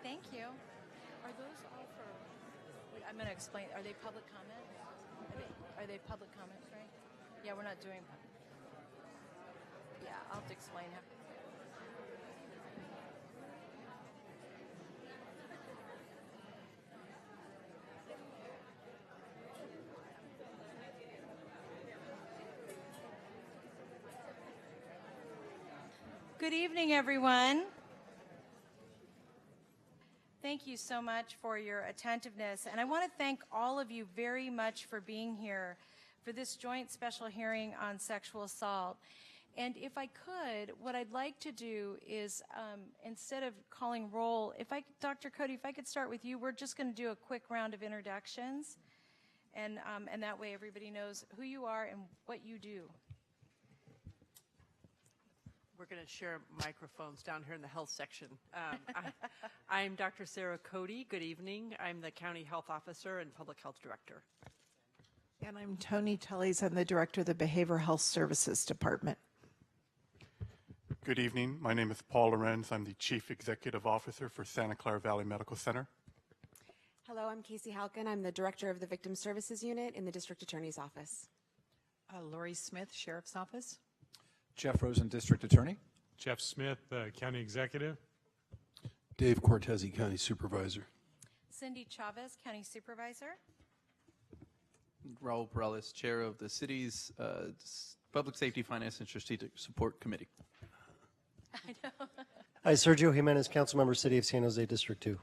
Thank you. Are those all for, wait, I'm going to explain. Are they public comment? Are they public comments, right? Yeah, we're not doing, yeah, I'll have to explain how. Good evening, everyone. Thank you so much for your attentiveness. And I want to thank all of you very much for being here for this joint special hearing on sexual assault. And if I could, what I'd like to do is, instead of calling roll, Dr. Cody, if I could start with you, we're just going to do a quick round of introductions. And that way everybody knows who you are and what you do. We're going to share microphones down here in the health section. I'm Dr. Sarah Cody. Good evening. I'm the County Health Officer and Public Health Director. And I'm Toni Tellez. I'm the Director of the Behavioral Health Services Department. Good evening. My name is Paul Lorenz. I'm the Chief Executive Officer for Santa Clara Valley Medical Center. Hello, I'm Casey Halkin. I'm the Director of the Victim Services Unit in the District Attorney's Office. Lori Smith, Sheriff's Office. Jeff Rosen, District Attorney. Jeff Smith, County Executive. Dave Cortese, County Supervisor. Cindy Chavez, County Supervisor. Raul Perales, Chair of the City's Public Safety, Finance, and Strategic Support Committee. I know. Hi, Sergio Jimenez, Councilmember, City of San Jose, District 2.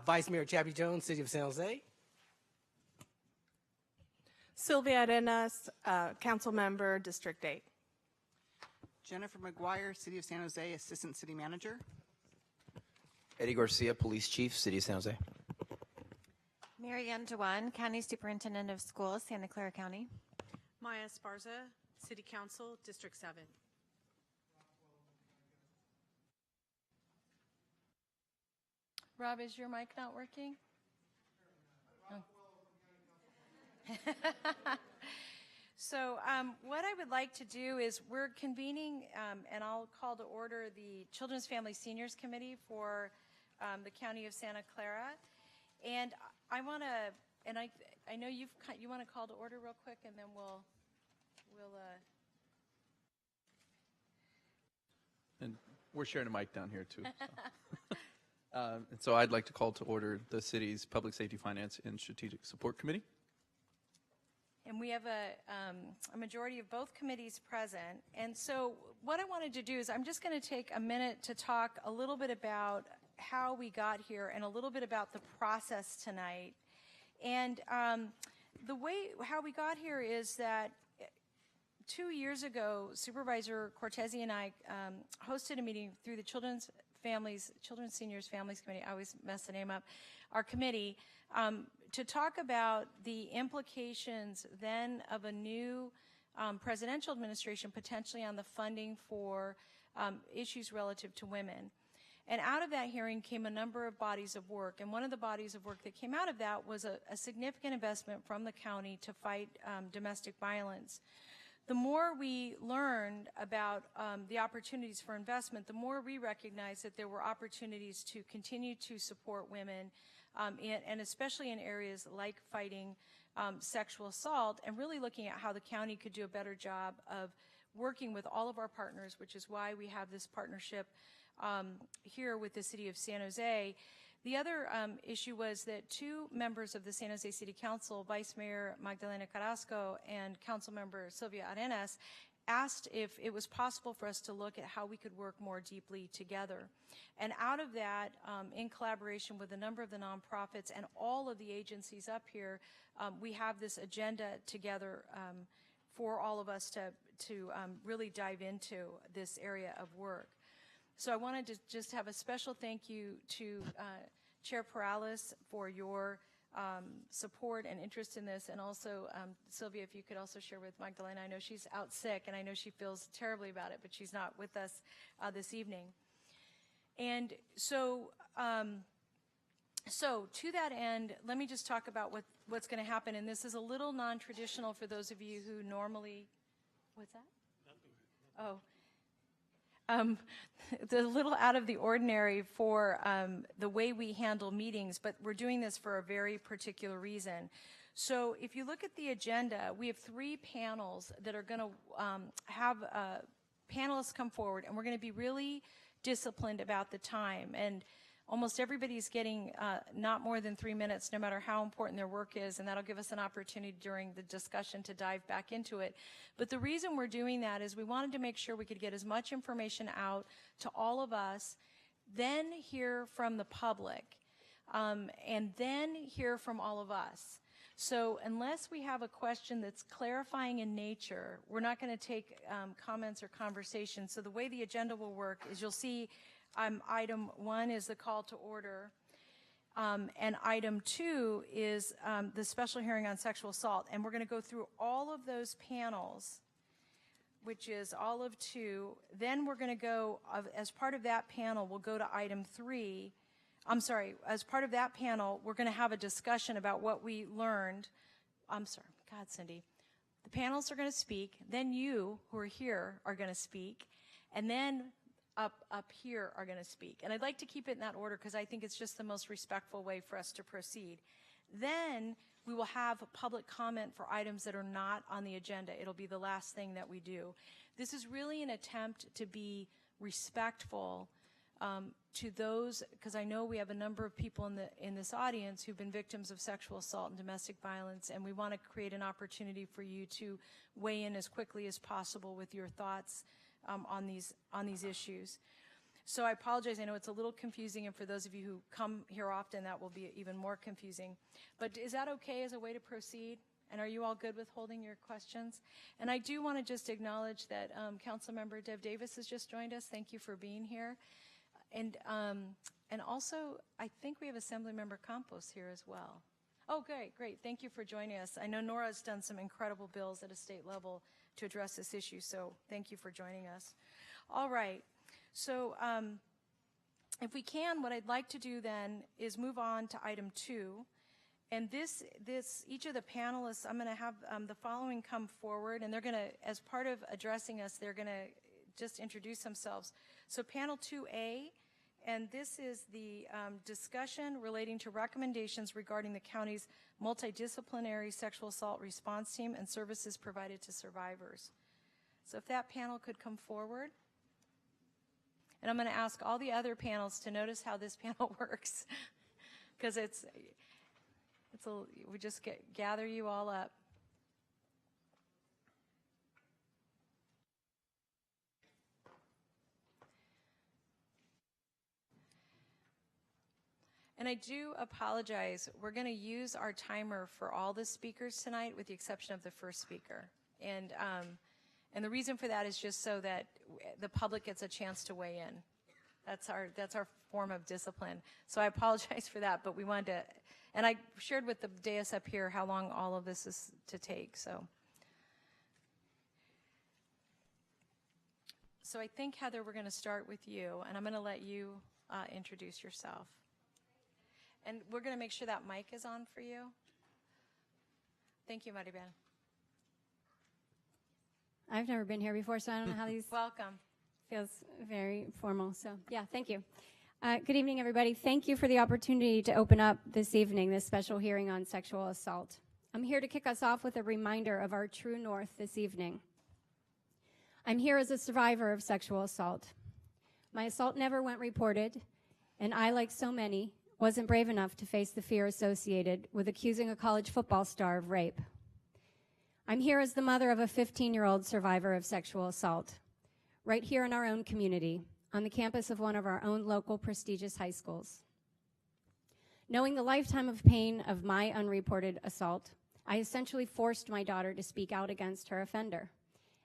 Vice Mayor Chappie Jones, City of San Jose. Sylvia Arenas, Council Member, District 8. Jennifer McGuire, City of San Jose, Assistant City Manager. Eddie Garcia, Police Chief, City of San Jose. Mary Ann Dewan, County Superintendent of Schools, Santa Clara County. Maya Esparza, City Council, District 7. Rob, is your mic not working? So what I would like to do is we're convening, and I'll call to order the Children's Family Seniors Committee for the County of Santa Clara. And I want to, and I know you want to call to order real quick, and then we'll And we're sharing a mic down here too. So. And so I'd like to call to order the city's Public Safety, Finance, and Strategic Support Committee. And we have a majority of both committees present. And so what I wanted to do is I'm just going to take a minute to talk a little bit about how we got here and a little bit about the process tonight. And the way how we got here is that 2 years ago, Supervisor Cortese and I hosted a meeting through the Children's Seniors Families Committee. I always mess the name up. Our committee. To talk about the implications then of a new presidential administration potentially on the funding for issues relative to women. And out of that hearing came a number of bodies of work. And one of the bodies of work that came out of that was a significant investment from the county to fight domestic violence. The more we learned about the opportunities for investment, the more we recognized that there were opportunities to continue to support women, and especially in areas like fighting sexual assault, and really looking at how the county could do a better job of working with all of our partners, which is why we have this partnership here with the City of San Jose. The other issue was that two members of the San Jose City Council, Vice Mayor Magdalena Carrasco and Council Member Sylvia Arenas, asked if it was possible for us to look at how we could work more deeply together. And out of that, in collaboration with a number of the nonprofits and all of the agencies up here, we have this agenda together for all of us to really dive into this area of work. So I wanted to just have a special thank you to Chair Perales for your support and interest in this, and also Sylvia, if you could also share with Magdalena. I know she's out sick, and I know she feels terribly about it, but she's not with us this evening. And so, to that end, let me just talk about what's going to happen. And this is a little non-traditional for those of you who normally, what's that? Oh. it's a little out of the ordinary for the way we handle meetings, but we're doing this for a very particular reason. So if you look at the agenda, we have 3 panels that are going to have panelists come forward, and we're going to be really disciplined about the time. And almost everybody's getting not more than 3 minutes, no matter how important their work is, and that'll give us an opportunity during the discussion to dive back into it. But the reason we're doing that is we wanted to make sure we could get as much information out to all of us, then hear from the public, and then hear from all of us. So unless we have a question that's clarifying in nature, we're not going to take comments or conversations. So the way the agenda will work is you'll see item 1 is the call to order, and item 2 is the special hearing on sexual assault. And we're going to go through all of those panels, which is all of 2. Then we're going to go, as part of that panel, we'll go to item 3. I'm sorry, as part of that panel, we're going to have a discussion about what we learned. I'm sorry, God, Cindy. The panelists are going to speak, then you, who are here, are going to speak, and then up here are going to speak. And I'd like to keep it in that order because I think it's just the most respectful way for us to proceed. Then we will have a public comment for items that are not on the agenda. It'll be the last thing that we do. This is really an attempt to be respectful to those, because I know we have a number of people in this audience who've been victims of sexual assault and domestic violence, and we want to create an opportunity for you to weigh in as quickly as possible with your thoughts on these issues. So I apologize. I know it's a little confusing, and for those of you who come here often, that will be even more confusing. But is that okay as a way to proceed? And are you all good with holding your questions? And I do want to just acknowledge that Councilmember Deb Davis has just joined us. Thank you for being here. And also, I think we have Assemblymember Campos here as well. Oh, great. Thank you for joining us. I know Nora's done some incredible bills at a state level to address this issue, so thank you for joining us. All right. So if we can, what I'd like to do then is move on to item 2. And each of the panelists, I'm going to have the following come forward, and they're going to, as part of addressing us, they're going to just introduce themselves. So panel 2A, and this is the discussion relating to recommendations regarding the county's multidisciplinary sexual assault response team and services provided to survivors. So if that panel could come forward. And I'm going to ask all the other panels to notice how this panel works, because we just gather you all up. And I do apologize. We're going to use our timer for all the speakers tonight, with the exception of the first speaker. And the reason for that is just so that the public gets a chance to weigh in. That's our form of discipline. So I apologize for that, but we wanted to, and I shared with the dais up here how long all of this is to take. So I think, Heather, we're going to start with you, and I'm going to let you introduce yourself. And we're going to make sure that mic is on for you. Thank you, Maribel. I've never been here before, so I don't know how these... Welcome. Feels very formal, so yeah, thank you. Good evening, everybody. Thank you for the opportunity to open up this evening, this special hearing on sexual assault. I'm here to kick us off with a reminder of our true north this evening. I'm here as a survivor of sexual assault. My assault never went reported, and I, like so many, wasn't brave enough to face the fear associated with accusing a college football star of rape. I'm here as the mother of a 15-year-old survivor of sexual assault, right here in our own community, on the campus of one of our own local prestigious high schools. Knowing the lifetime of pain of my unreported assault, I essentially forced my daughter to speak out against her offender,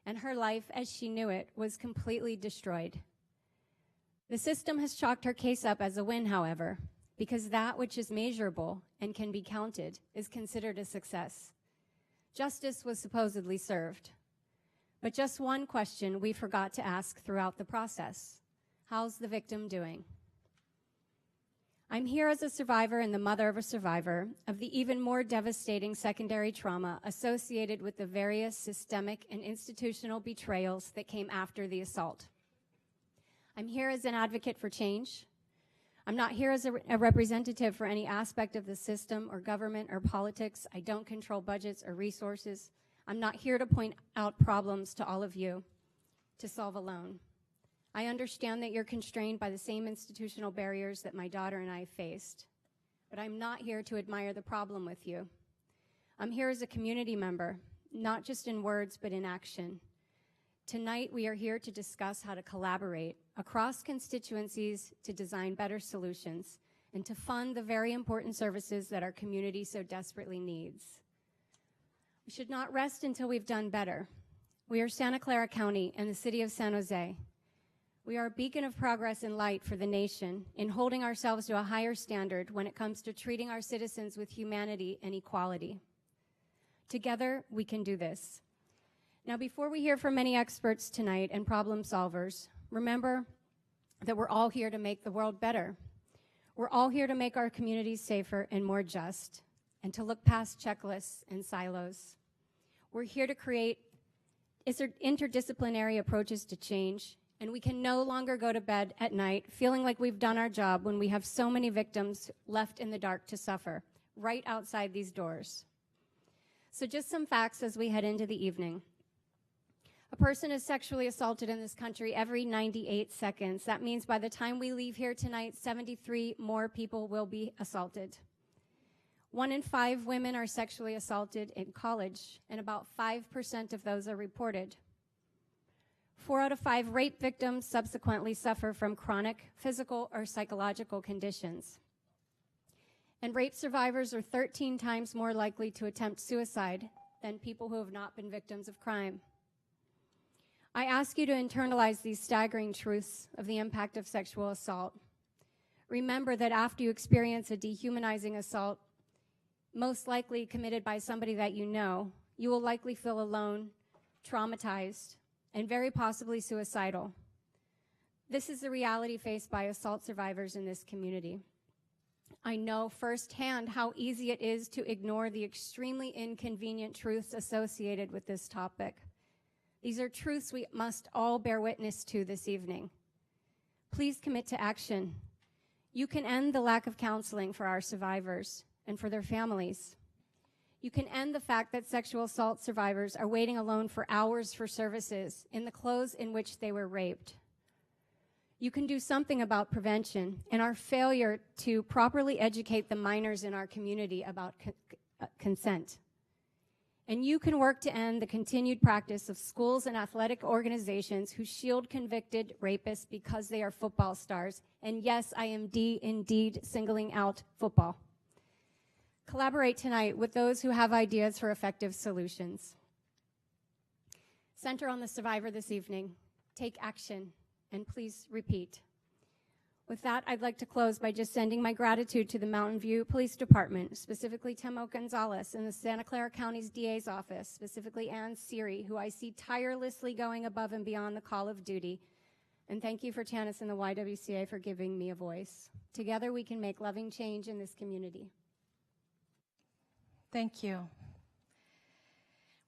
and her life, as she knew it, was completely destroyed. The system has chalked her case up as a win, however, because that which is measurable and can be counted is considered a success. Justice was supposedly served. But just one question we forgot to ask throughout the process: how's the victim doing? I'm here as a survivor and the mother of a survivor of the even more devastating secondary trauma associated with the various systemic and institutional betrayals that came after the assault. I'm here as an advocate for change. I'm not here as a representative for any aspect of the system or government or politics. I don't control budgets or resources. I'm not here to point out problems to all of you to solve alone. I understand that you're constrained by the same institutional barriers that my daughter and I faced, but I'm not here to admire the problem with you. I'm here as a community member, not just in words, but in action. Tonight, we are here to discuss how to collaborate across constituencies to design better solutions and to fund the very important services that our community so desperately needs. We should not rest until we've done better. We are Santa Clara County and the city of San Jose. We are a beacon of progress and light for the nation in holding ourselves to a higher standard when it comes to treating our citizens with humanity and equality. Together, we can do this. Now, before we hear from many experts tonight and problem solvers, remember that we're all here to make the world better. We're all here to make our communities safer and more just, and to look past checklists and silos. We're here to create interdisciplinary approaches to change, and we can no longer go to bed at night feeling like we've done our job when we have so many victims left in the dark to suffer, right outside these doors. So just some facts as we head into the evening. A person is sexually assaulted in this country every 98 seconds. That means by the time we leave here tonight, 73 more people will be assaulted. 1 in 5 women are sexually assaulted in college, and about 5% of those are reported. 4 out of 5 rape victims subsequently suffer from chronic physical or psychological conditions. And rape survivors are 13 times more likely to attempt suicide than people who have not been victims of crime. I ask you to internalize these staggering truths of the impact of sexual assault. Remember that after you experience a dehumanizing assault, most likely committed by somebody that you know, you will likely feel alone, traumatized, and very possibly suicidal. This is the reality faced by assault survivors in this community. I know firsthand how easy it is to ignore the extremely inconvenient truths associated with this topic. These are truths we must all bear witness to this evening. Please commit to action. You can end the lack of counseling for our survivors and for their families. You can end the fact that sexual assault survivors are waiting alone for hours for services in the clothes in which they were raped. You can do something about prevention and our failure to properly educate the minors in our community about consent. And you can work to end the continued practice of schools and athletic organizations who shield convicted rapists because they are football stars. And yes, I am indeed singling out football. Collaborate tonight with those who have ideas for effective solutions. Center on the survivor this evening. Take action, and please repeat. With that, I'd like to close by just sending my gratitude to the Mountain View Police Department, specifically Timo Gonzalez in the Santa Clara County's DA's office, specifically Ann Siri, who I see tirelessly going above and beyond the call of duty. And thank you for Tanis and the YWCA for giving me a voice. Together, we can make loving change in this community. Thank you.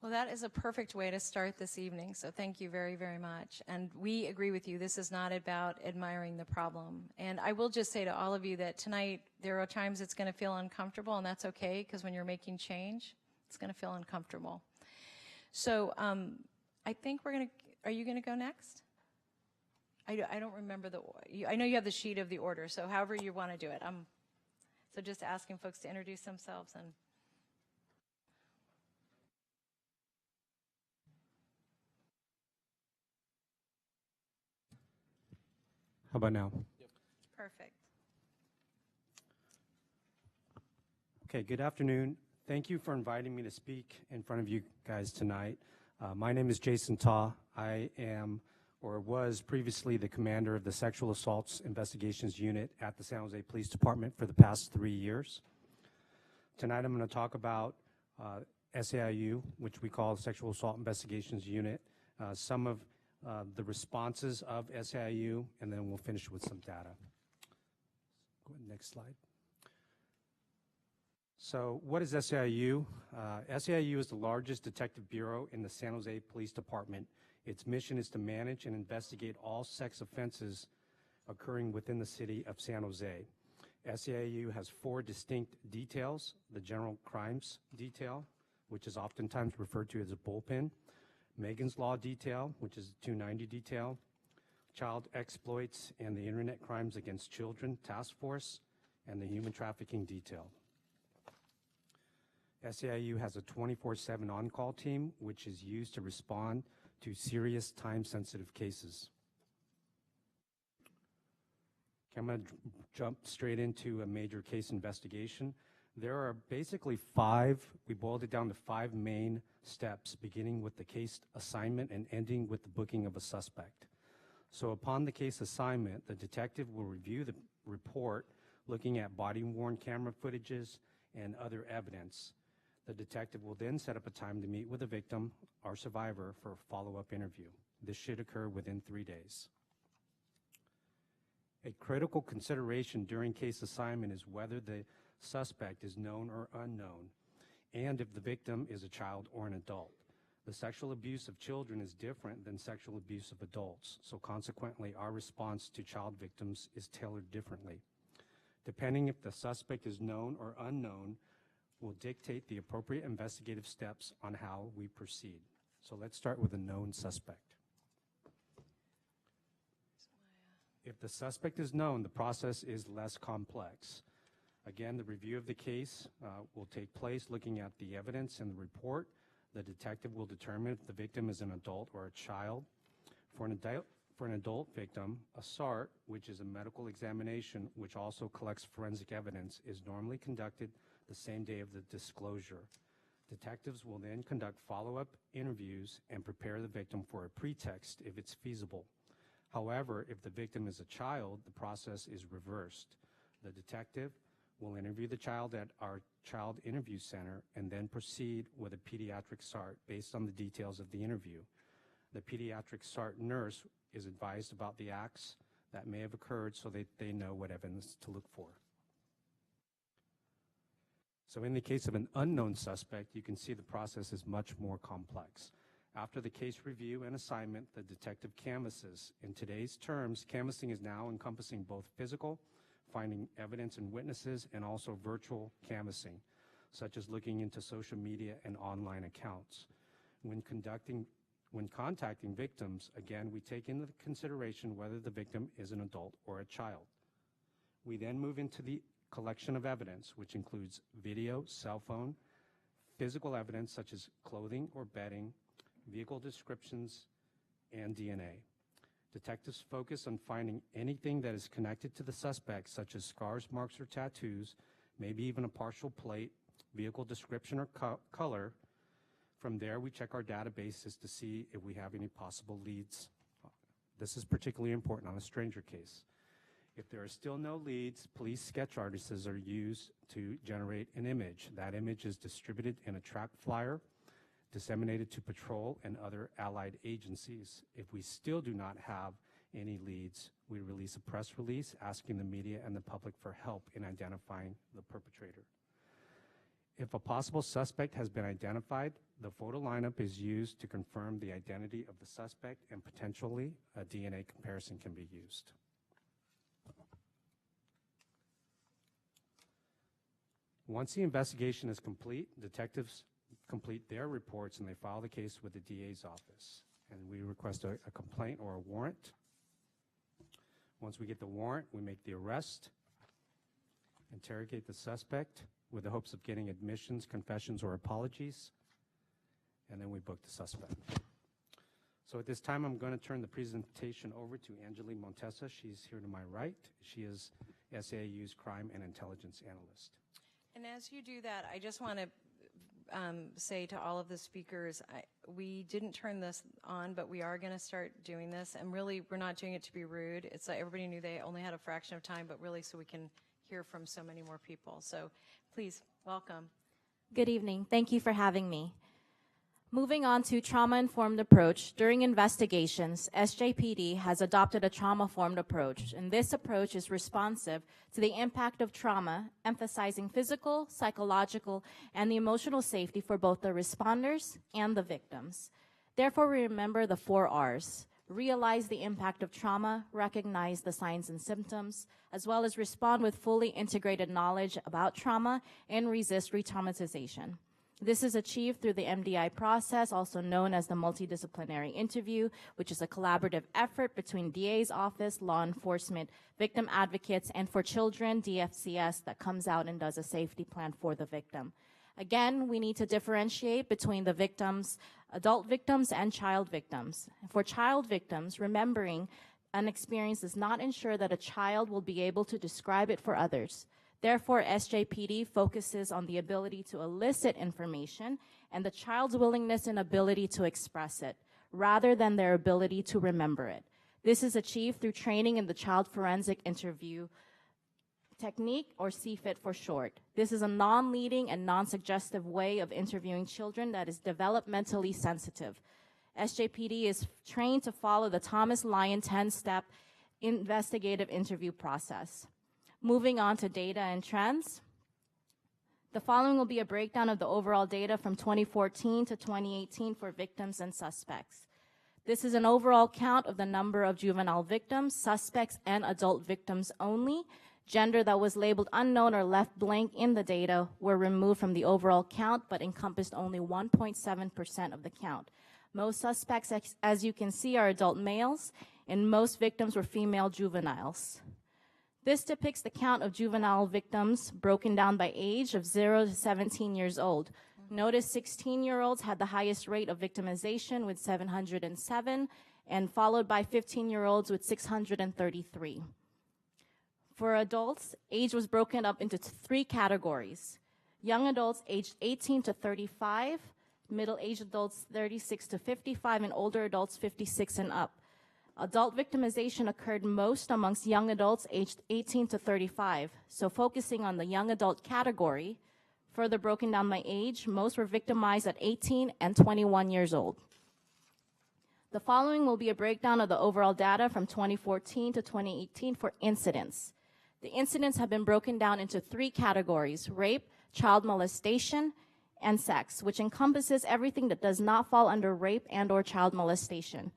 Well, that is a perfect way to start this evening, so thank you very, very much. And we agree with you. This is not about admiring the problem. And I will just say to all of you that tonight there are times it's going to feel uncomfortable, and that's okay, because when you're making change, it's going to feel uncomfortable. So I think we're going to, are you going to go next? I don't remember I know you have the sheet of the order, so however you want to do it. So just asking folks to introduce themselves and. How about now? Perfect. Okay, good afternoon. Thank you for inviting me to speak in front of you guys tonight. My name is Jason Taw. I am, or was previously, the commander of the Sexual Assaults Investigations Unit at the San Jose Police Department for the past 3 years. Tonight I'm going to talk about SAIU, which we call Sexual Assault Investigations Unit, some of the responses of SAIU, and then we'll finish with some data. Go ahead, next slide. So what is SAIU? SAIU is the largest detective bureau in the San Jose Police Department. Its mission is to manage and investigate all sex offenses occurring within the city of San Jose. SEIU has 4 distinct details: the general crimes detail, which is oftentimes referred to as a bullpen, Megan's Law detail, which is a 290 detail, child exploits and the internet crimes against children task force, and the human trafficking detail. SEIU has a 24/7 on-call team, which is used to respond to serious time-sensitive cases. Okay, I'm going to jump straight into a major case investigation. There are basically 5, we boiled it down to 5 main steps, beginning with the case assignment and ending with the booking of a suspect. So upon the case assignment, the detective will review the report, looking at body-worn camera footages and other evidence. The detective will then set up a time to meet with the victim or survivor for a follow-up interview. This should occur within 3 days. A critical consideration during case assignment is whether the suspect is known or unknown, and if the victim is a child or an adult. The sexual abuse of children is different than sexual abuse of adults, so consequently our response to child victims is tailored differently. Depending if the suspect is known or unknown will dictate the appropriate investigative steps on how we proceed. So let's start with a known suspect. If the suspect is known, the process is less complex. Again, the review of the case will take place looking at the evidence in the report. The detective will determine if the victim is an adult or a child. For an adult victim, a SART, which is a medical examination which also collects forensic evidence, is normally conducted the same day of the disclosure. Detectives will then conduct follow-up interviews and prepare the victim for a pretext if it's feasible. However, if the victim is a child, the process is reversed. The detective will interview the child at our child interview center and then proceed with a pediatric SART based on the details of the interview. The pediatric SART nurse is advised about the acts that may have occurred so that they know what evidence to look for. So in the case of an unknown suspect, you can see the process is much more complex. After the case review and assignment, the detective canvasses. In today's terms, canvassing is now encompassing both physical, finding evidence and witnesses, and also virtual canvassing, such as looking into social media and online accounts. When contacting victims, again, we take into consideration whether the victim is an adult or a child. We then move into the collection of evidence, which includes video, cell phone, physical evidence such as clothing or bedding, vehicle descriptions, and DNA. Detectives focus on finding anything that is connected to the suspect, such as scars, marks, or tattoos, maybe even a partial plate, vehicle description, or color. From there, we check our databases to see if we have any possible leads. This is particularly important on a stranger case. If there are still no leads, police sketch artists are used to generate an image. That image is distributed in a track flyer, disseminated to patrol and other allied agencies. If we still do not have any leads, we release a press release asking the media and the public for help in identifying the perpetrator. If a possible suspect has been identified, the photo lineup is used to confirm the identity of the suspect, and potentially a DNA comparison can be used. Once the investigation is complete, detectives complete their reports and they file the case with the DA's office. And we request a complaint or a warrant. Once we get the warrant, we make the arrest, interrogate the suspect with the hopes of getting admissions, confessions, or apologies, and then we book the suspect. So at this time, I'm going to turn the presentation over to Anjali Montesa. She's here to my right. She is SEIU's Crime and Intelligence Analyst. And as you do that, I just want to say to all of the speakers, we didn't turn this on, but we are going to start doing this. And really, we're not doing it to be rude. It's like everybody knew they only had a fraction of time, but really so we can hear from so many more people. So please, welcome. Good evening. Thank you for having me. Moving on to trauma-informed approach, during investigations, SJPD has adopted a trauma-informed approach, and this approach is responsive to the impact of trauma, emphasizing physical, psychological, and the emotional safety for both the responders and the victims. Therefore, we remember the 4 R's: realize the impact of trauma, recognize the signs and symptoms, as well as respond with fully integrated knowledge about trauma and resist re-traumatization. This is achieved through the MDI process, also known as the multidisciplinary interview, which is a collaborative effort between DA's office, law enforcement, victim advocates, and for children, DFCS, that comes out and does a safety plan for the victim. Again, we need to differentiate between the victims, adult victims and child victims. For child victims, remembering an experience does not ensure that a child will be able to describe it for others. Therefore, SJPD focuses on the ability to elicit information and the child's willingness and ability to express it, rather than their ability to remember it. This is achieved through training in the child forensic interview technique, or CFIT for short. This is a non-leading and non-suggestive way of interviewing children that is developmentally sensitive. SJPD is trained to follow the Thomas Lyon 10-step investigative interview process. Moving on to data and trends. The following will be a breakdown of the overall data from 2014 to 2018 for victims and suspects. This is an overall count of the number of juvenile victims, suspects, and adult victims only. Gender that was labeled unknown or left blank in the data were removed from the overall count, but encompassed only 1.7% of the count. Most suspects, as you can see, are adult males, and most victims were female juveniles. This depicts the count of juvenile victims broken down by age of 0 to 17 years old. Notice 16-year-olds had the highest rate of victimization with 707, and followed by 15-year-olds with 633. For adults, age was broken up into 3 categories. Young adults aged 18 to 35, middle-aged adults 36 to 55, and older adults 56 and up. Adult victimization occurred most amongst young adults aged 18 to 35. So focusing on the young adult category, further broken down by age, most were victimized at 18 and 21 years old. The following will be a breakdown of the overall data from 2014 to 2018 for incidents. The incidents have been broken down into 3 categories: rape, child molestation, and sex, which encompasses everything that does not fall under rape and/or child molestation.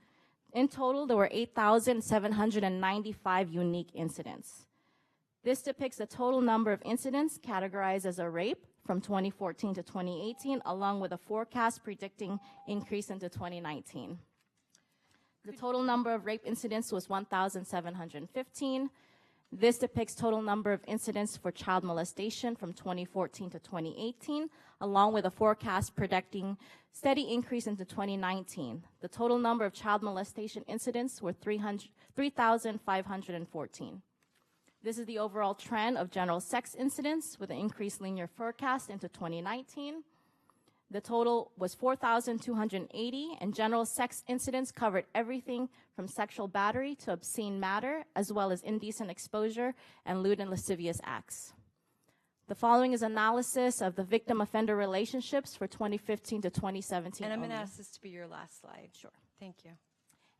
In total, there were 8,795 unique incidents. This depicts the total number of incidents categorized as a rape from 2014 to 2018, along with a forecast predicting increase into 2019. The total number of rape incidents was 1,715. This depicts total number of incidents for child molestation from 2014 to 2018, along with a forecast predicting steady increase into 2019. The total number of child molestation incidents were 3,514. This is the overall trend of general sex incidents with an increased linear forecast into 2019. The total was 4,280, and general sex incidents covered everything from sexual battery to obscene matter, as well as indecent exposure and lewd and lascivious acts. The following is analysis of the victim-offender relationships for 2015 to 2017. And I'm going to only. ask this to be your last slide. Sure. Thank you.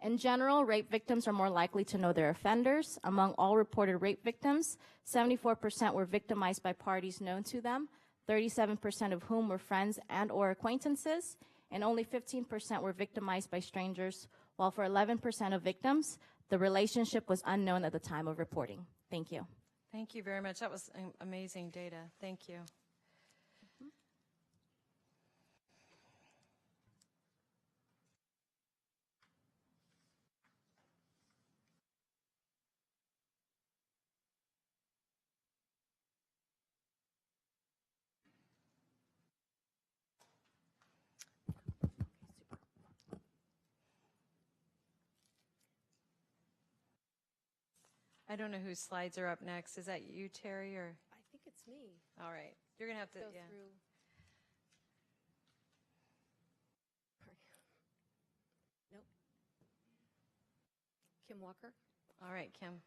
In general, rape victims are more likely to know their offenders. Among all reported rape victims, 74% were victimized by parties known to them, 37% of whom were friends and/or acquaintances, and only 15% were victimized by strangers, while for 11% of victims, the relationship was unknown at the time of reporting. Thank you. Thank you very much. That was amazing data. Thank you. I don't know whose slides are up next. Is that you, Terry, or? I think it's me. All right. You're going to have to, Go yeah. through. Nope. Kim Walker. All right, Kim.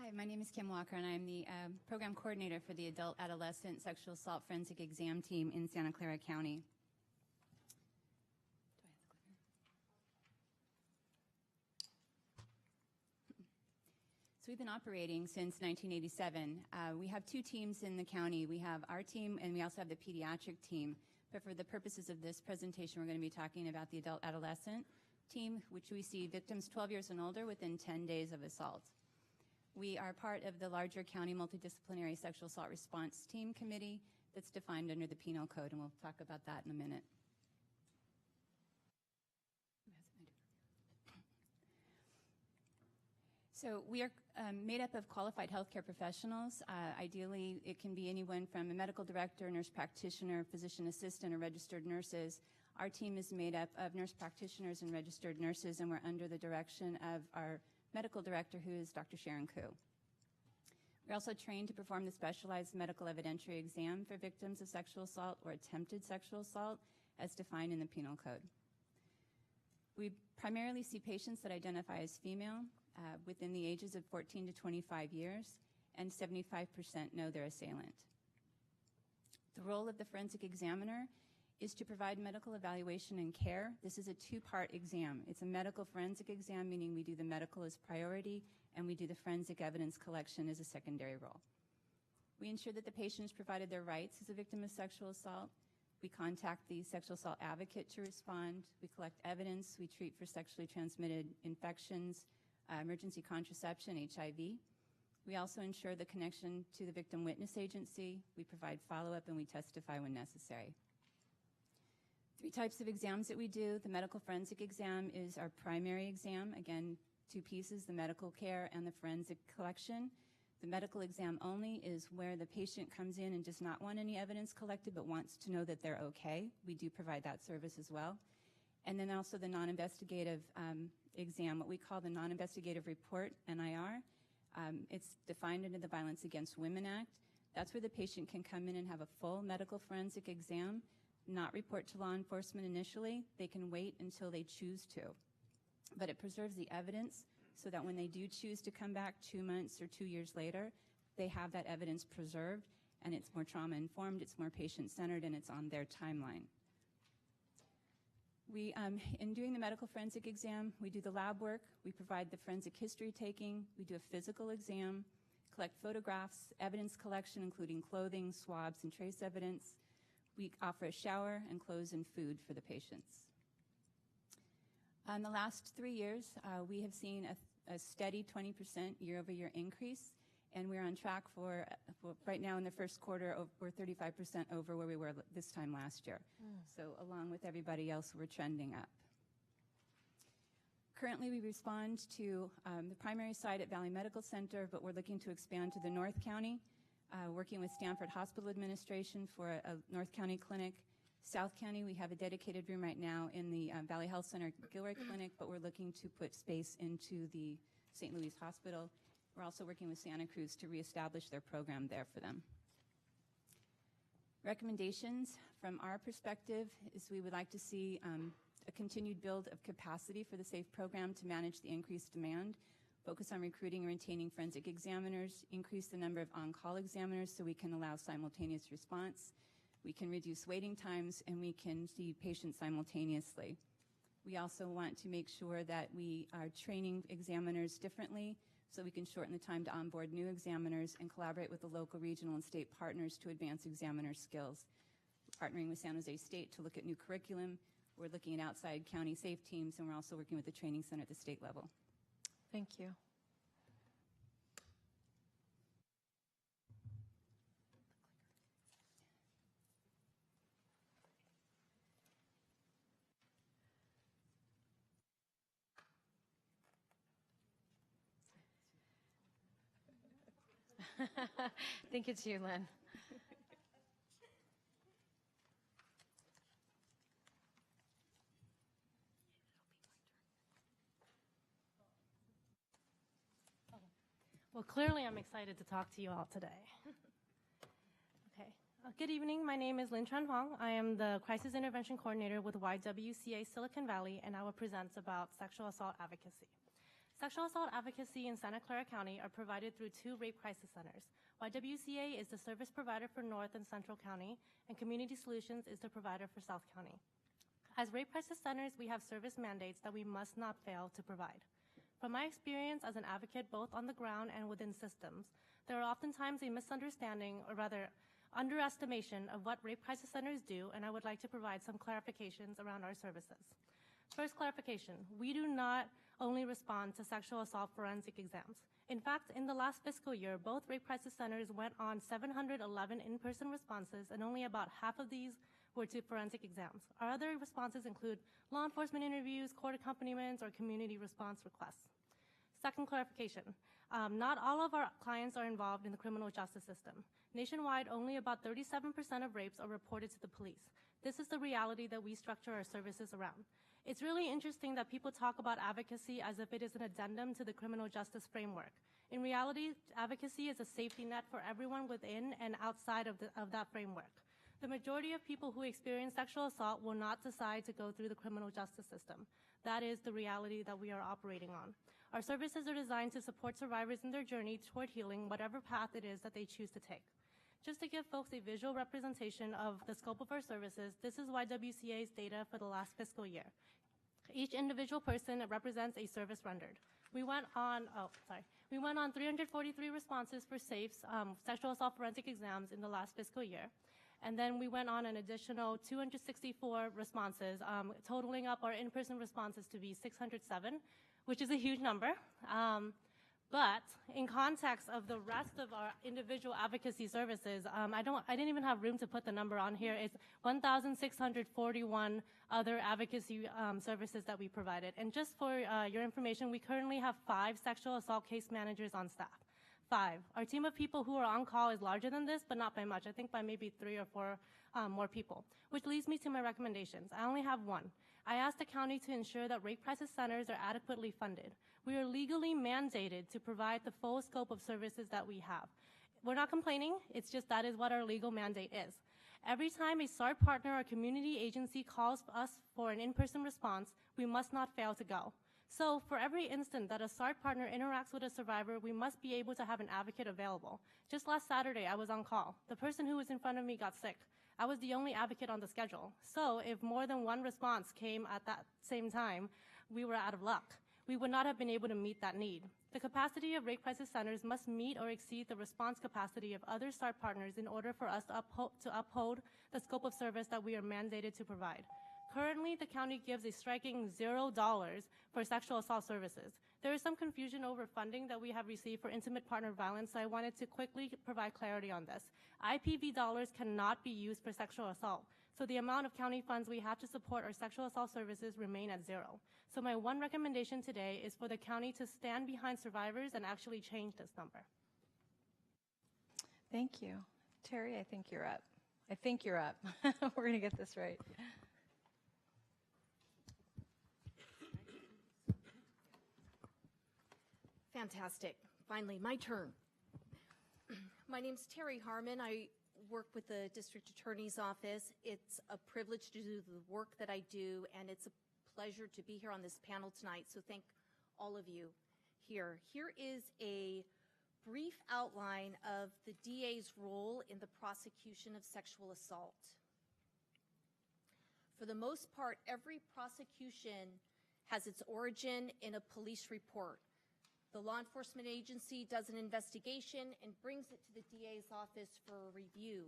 Hi, my name is Kim Walker, and I'm the program coordinator for the Adult Adolescent Sexual Assault Forensic Exam Team in Santa Clara County. So we've been operating since 1987. We have 2 teams in the county. We have our team, and we also have the pediatric team. But for the purposes of this presentation, we're going to be talking about the adult adolescent. team, which we see victims 12 years and older within 10 days of assault. We are part of the larger county multidisciplinary sexual assault response team committee that's defined under the penal code, and we'll talk about that in a minute. So we are made up of qualified healthcare professionals. Ideally, it can be anyone from a medical director, nurse practitioner, physician assistant, or registered nurses. Our team is made up of nurse practitioners and registered nurses, and we're under the direction of our medical director, who is Dr. Sharon Koo. We're also trained to perform the specialized medical evidentiary exam for victims of sexual assault or attempted sexual assault as defined in the penal code. We primarily see patients that identify as female within the ages of 14 to 25 years, and 75% know their assailant. The role of the forensic examiner is to provide medical evaluation and care. This is a two-part exam. It's a medical forensic exam, meaning we do the medical as priority, and we do the forensic evidence collection as a secondary role. We ensure that the patient is provided their rights as a victim of sexual assault. We contact the sexual assault advocate to respond. We collect evidence. We treat for sexually transmitted infections, emergency contraception, HIV. We also ensure the connection to the victim witness agency. We provide follow-up, and we testify when necessary. 3 types of exams that we do. The medical forensic exam is our primary exam. Again, 2 pieces, the medical care and the forensic collection. The medical exam only is where the patient comes in and does not want any evidence collected but wants to know that they're okay. We do provide that service as well. And then also the non-investigative exam, what we call the non-investigative report, NIR. It's defined under the Violence Against Women Act. That's where the patient can come in and have a full medical forensic exam, not report to law enforcement initially. They can wait until they choose to. But it preserves the evidence so that when they do choose to come back 2 months or 2 years later, they have that evidence preserved, and it's more trauma-informed, it's more patient-centered, and it's on their timeline. We, in doing the medical forensic exam, we do the lab work, we provide the forensic history taking, we do a physical exam, collect photographs, evidence collection, including clothing, swabs, and trace evidence. We offer a shower and clothes and food for the patients. In the last 3 years, we have seen a steady 20% year-over-year increase, and we're on track for right now in the first quarter, we're 35% over where we were this time last year. So along with everybody else, we're trending up. Currently, we respond to the primary site at Valley Medical Center, but we're looking to expand to the North County, working with Stanford Hospital Administration for a North County clinic. South County, we have a dedicated room right now in the Valley Health Center Gilroy Clinic, but we're looking to put space into the St. Louis Hospital. We're also working with Santa Cruz to reestablish their program there for them. Recommendations from our perspective is we would like to see a continued build of capacity for the SAFE program to manage the increased demand, focus on recruiting and retaining forensic examiners, increase the number of on-call examiners so we can allow simultaneous response. We can reduce waiting times, and we can see patients simultaneously. We also want to make sure that we are training examiners differently so we can shorten the time to onboard new examiners and collaborate with the local, regional, and state partners to advance examiner skills. We're partnering with San Jose State to look at new curriculum. We're looking at outside county SAFE teams, and we're also working with the training center at the state level. Thank you. I think it's you, Lynn. Well, clearly I'm excited to talk to you all today. Okay. Good evening. My name is Lin Chuan Huang. I am the Crisis Intervention Coordinator with YWCA Silicon Valley, and I will present about sexual assault advocacy. Sexual assault advocacy in Santa Clara County are provided through 2 rape crisis centers. YWCA is the service provider for North and Central County, and Community Solutions is the provider for South County. As rape crisis centers, we have service mandates that we must not fail to provide. From my experience as an advocate both on the ground and within systems, there are oftentimes a misunderstanding, or rather underestimation, of what rape crisis centers do, and I would like to provide some clarifications around our services. First clarification, we do not only respond to sexual assault forensic exams. In fact, in the last fiscal year, both rape crisis centers went on 711 in-person responses, and only about half of these were to forensic exams. Our other responses include law enforcement interviews, court accompaniments, or community response requests. Second clarification, not all of our clients are involved in the criminal justice system. Nationwide, only about 37% of rapes are reported to the police. This is the reality that we structure our services around. It's really interesting that people talk about advocacy as if it is an addendum to the criminal justice framework. In reality, advocacy is a safety net for everyone within and outside of that framework. The majority of people who experience sexual assault will not decide to go through the criminal justice system. That is the reality that we are operating on. Our services are designed to support survivors in their journey toward healing, whatever path it is that they choose to take. Just to give folks a visual representation of the scope of our services, this is YWCA's data for the last fiscal year. Each individual person represents a service rendered. We went on 343 responses for SAFE's sexual assault forensic exams in the last fiscal year. And then we went on an additional 264 responses, totaling up our in-person responses to be 607, which is a huge number. But in context of the rest of our individual advocacy services, I didn't even have room to put the number on here. It's 1,641 other advocacy services that we provided. And just for your information, we currently have 5 sexual assault case managers on staff. 5. Our team of people who are on call is larger than this, but not by much. I think by maybe 3 or 4 more people, which leads me to my recommendations. I only have one. I asked the county to ensure that rape crisis centers are adequately funded. We are legally mandated to provide the full scope of services that we have. We're not complaining, it's just that is what our legal mandate is. Every time a SART partner or community agency calls us for an in-person response, we must not fail to go. So for every instant that a SART partner interacts with a survivor, we must be able to have an advocate available. Just last Saturday, I was on call. The person who was in front of me got sick. I was the only advocate on the schedule. So if more than one response came at that same time, we were out of luck. We would not have been able to meet that need. The capacity of rape crisis centers must meet or exceed the response capacity of other SART partners in order for us to uphold the scope of service that we are mandated to provide. Currently, the county gives a striking $0 for sexual assault services. There is some confusion over funding that we have received for intimate partner violence, so I wanted to quickly provide clarity on this. IPV dollars cannot be used for sexual assault, so the amount of county funds we have to support our sexual assault services remain at 0. So my one recommendation today is for the county to stand behind survivors and actually change this number. Thank you. Terry, I think you're up. We're going to get this right. Fantastic. Finally, my turn. My name's Terry Harmon. I work with the District Attorney's Office. It's a privilege to do the work that I do, and it's a pleasure to be here on this panel tonight, so thank all of you here. Here is a brief outline of the DA's role in the prosecution of sexual assault. For the most part, every prosecution has its origin in a police report. The law enforcement agency does an investigation and brings it to the DA's office for review.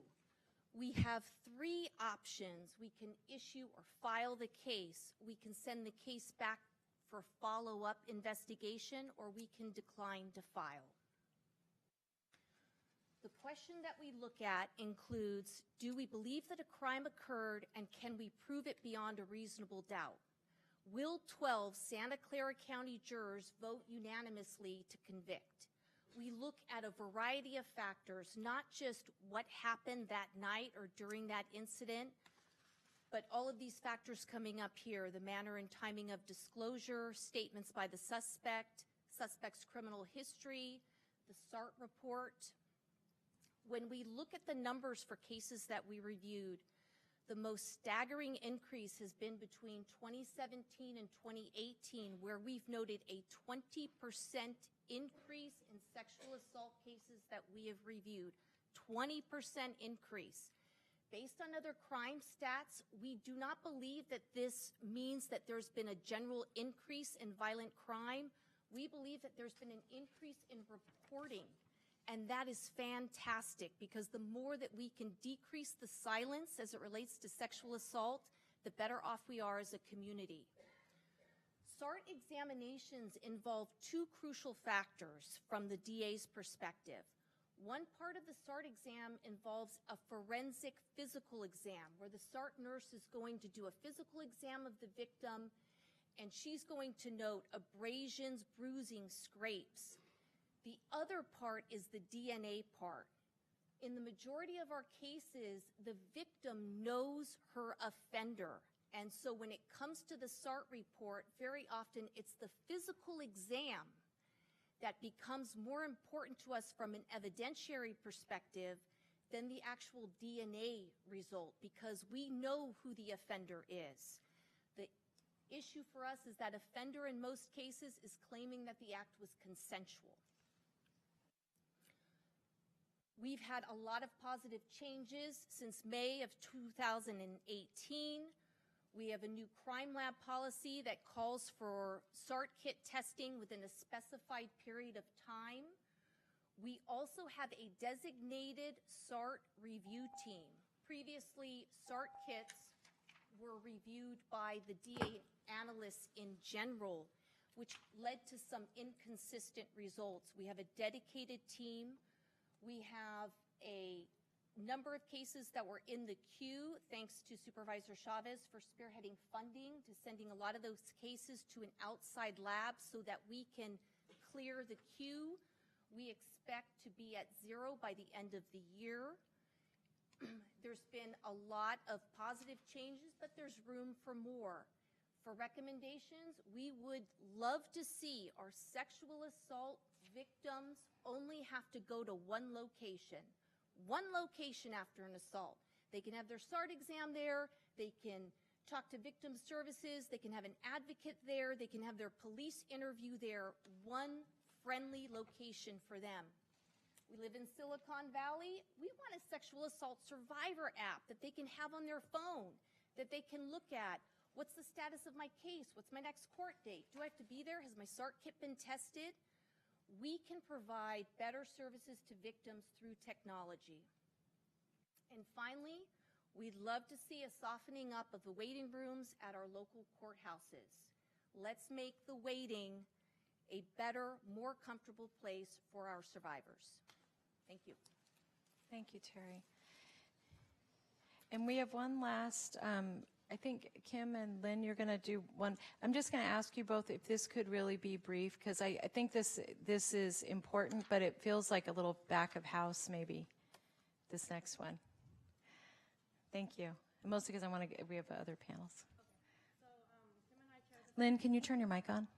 We have 3 options. We can issue or file the case. We can send the case back for follow-up investigation, or we can decline to file. The question that we look at includes, do we believe that a crime occurred, and can we prove it beyond a reasonable doubt? Will 12 Santa Clara County jurors vote unanimously to convict? We look at a variety of factors, not just what happened that night or during that incident, but all of these factors coming up here, the manner and timing of disclosure, statements by the suspect, suspect's criminal history, the SART report. When we look at the numbers for cases that we reviewed, the most staggering increase has been between 2017 and 2018, where we've noted a 20% increase in sexual assault cases that we have reviewed. 20% increase. Based on other crime stats, we do not believe that this means that there's been a general increase in violent crime. We believe that there's been an increase in reporting. And that is fantastic, because the more that we can decrease the silence as it relates to sexual assault, the better off we are as a community. SART examinations involve two crucial factors from the DA's perspective. One part of the SART exam involves a forensic physical exam, where the SART nurse is going to do a physical exam of the victim, and she's going to note abrasions, bruising, scrapes. The other part is the DNA part. In the majority of our cases, the victim knows her offender. And so when it comes to the SART report, very often it's the physical exam that becomes more important to us from an evidentiary perspective than the actual DNA result, because we know who the offender is. The issue for us is that offender in most cases is claiming that the act was consensual. We've had a lot of positive changes since May of 2018. We have a new crime lab policy that calls for SART kit testing within a specified period of time. We also have a designated SART review team. Previously, SART kits were reviewed by the DA analysts in general, which led to some inconsistent results. We have a dedicated team. We have a number of cases that were in the queue, thanks to Supervisor Chavez for spearheading funding to sending a lot of those cases to an outside lab so that we can clear the queue. We expect to be at 0 by the end of the year. There's been a lot of positive changes, but there's room for more. For recommendations, we would love to see our sexual assault victims only have to go to one location after an assault. They can have their SART exam there, they can talk to victim services, they can have an advocate there, they can have their police interview there, one friendly location for them. We live in Silicon Valley. We want a sexual assault survivor app that they can have on their phone, that they can look at. What's the status of my case? What's my next court date? Do I have to be there? Has my SART kit been tested? We can provide better services to victims through technology. And finally, we'd love to see a softening up of the waiting rooms at our local courthouses. Let's make the waiting a better, more comfortable place for our survivors. Thank you. Thank you, Terry. And we have one last, I think Kim and Lynn, you're going to do one. I'm just going to ask you both if this could really be brief, because I think this is important, but it feels like a little back of house maybe, this next one. Thank you. And mostly because we have other panels. Lynn, can you turn your mic on?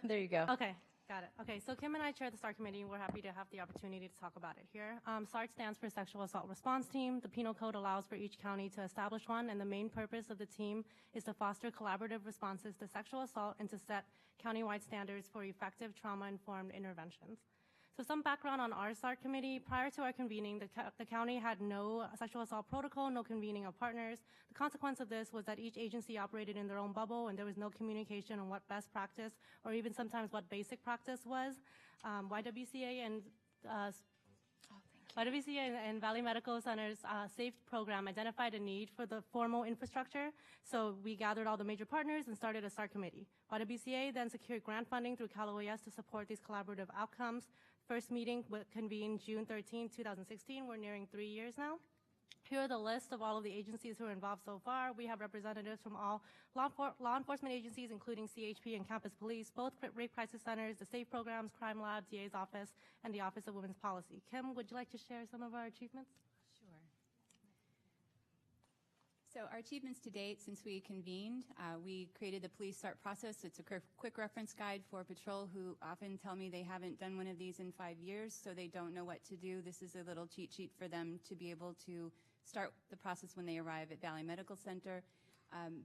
There you go. Okay, got it. Okay, so Kim and I chair the SART committee, and we're happy to have the opportunity to talk about it here. SART stands for Sexual Assault Response Team. The penal code allows for each county to establish one, and the main purpose of the team is to foster collaborative responses to sexual assault and to set countywide standards for effective trauma-informed interventions. So some background on our SART committee. Prior to our convening, the county had no sexual assault protocol, no convening of partners. The consequence of this was that each agency operated in their own bubble, and there was no communication on what best practice or even sometimes what basic practice was. YWCA and Valley Medical Center's SAFE program identified a need for the formal infrastructure, so we gathered all the major partners and started a SART committee. YWCA then secured grant funding through Cal OES to support these collaborative outcomes. First meeting convened June 13, 2016. We're nearing 3 years now. Here are the list of all of the agencies who are involved so far. We have representatives from all law enforcement agencies, including CHP and campus police, both rape crisis centers, the SAFE programs, crime lab, DA's office, and the Office of Women's Policy. Kim, would you like to share some of our achievements? Sure. So our achievements to date since we convened, we created the police SART process. It's a quick reference guide for patrol who often tell me they haven't done one of these in 5 years, so they don't know what to do. This is a little cheat sheet for them to be able to start the process when they arrive at Valley Medical Center.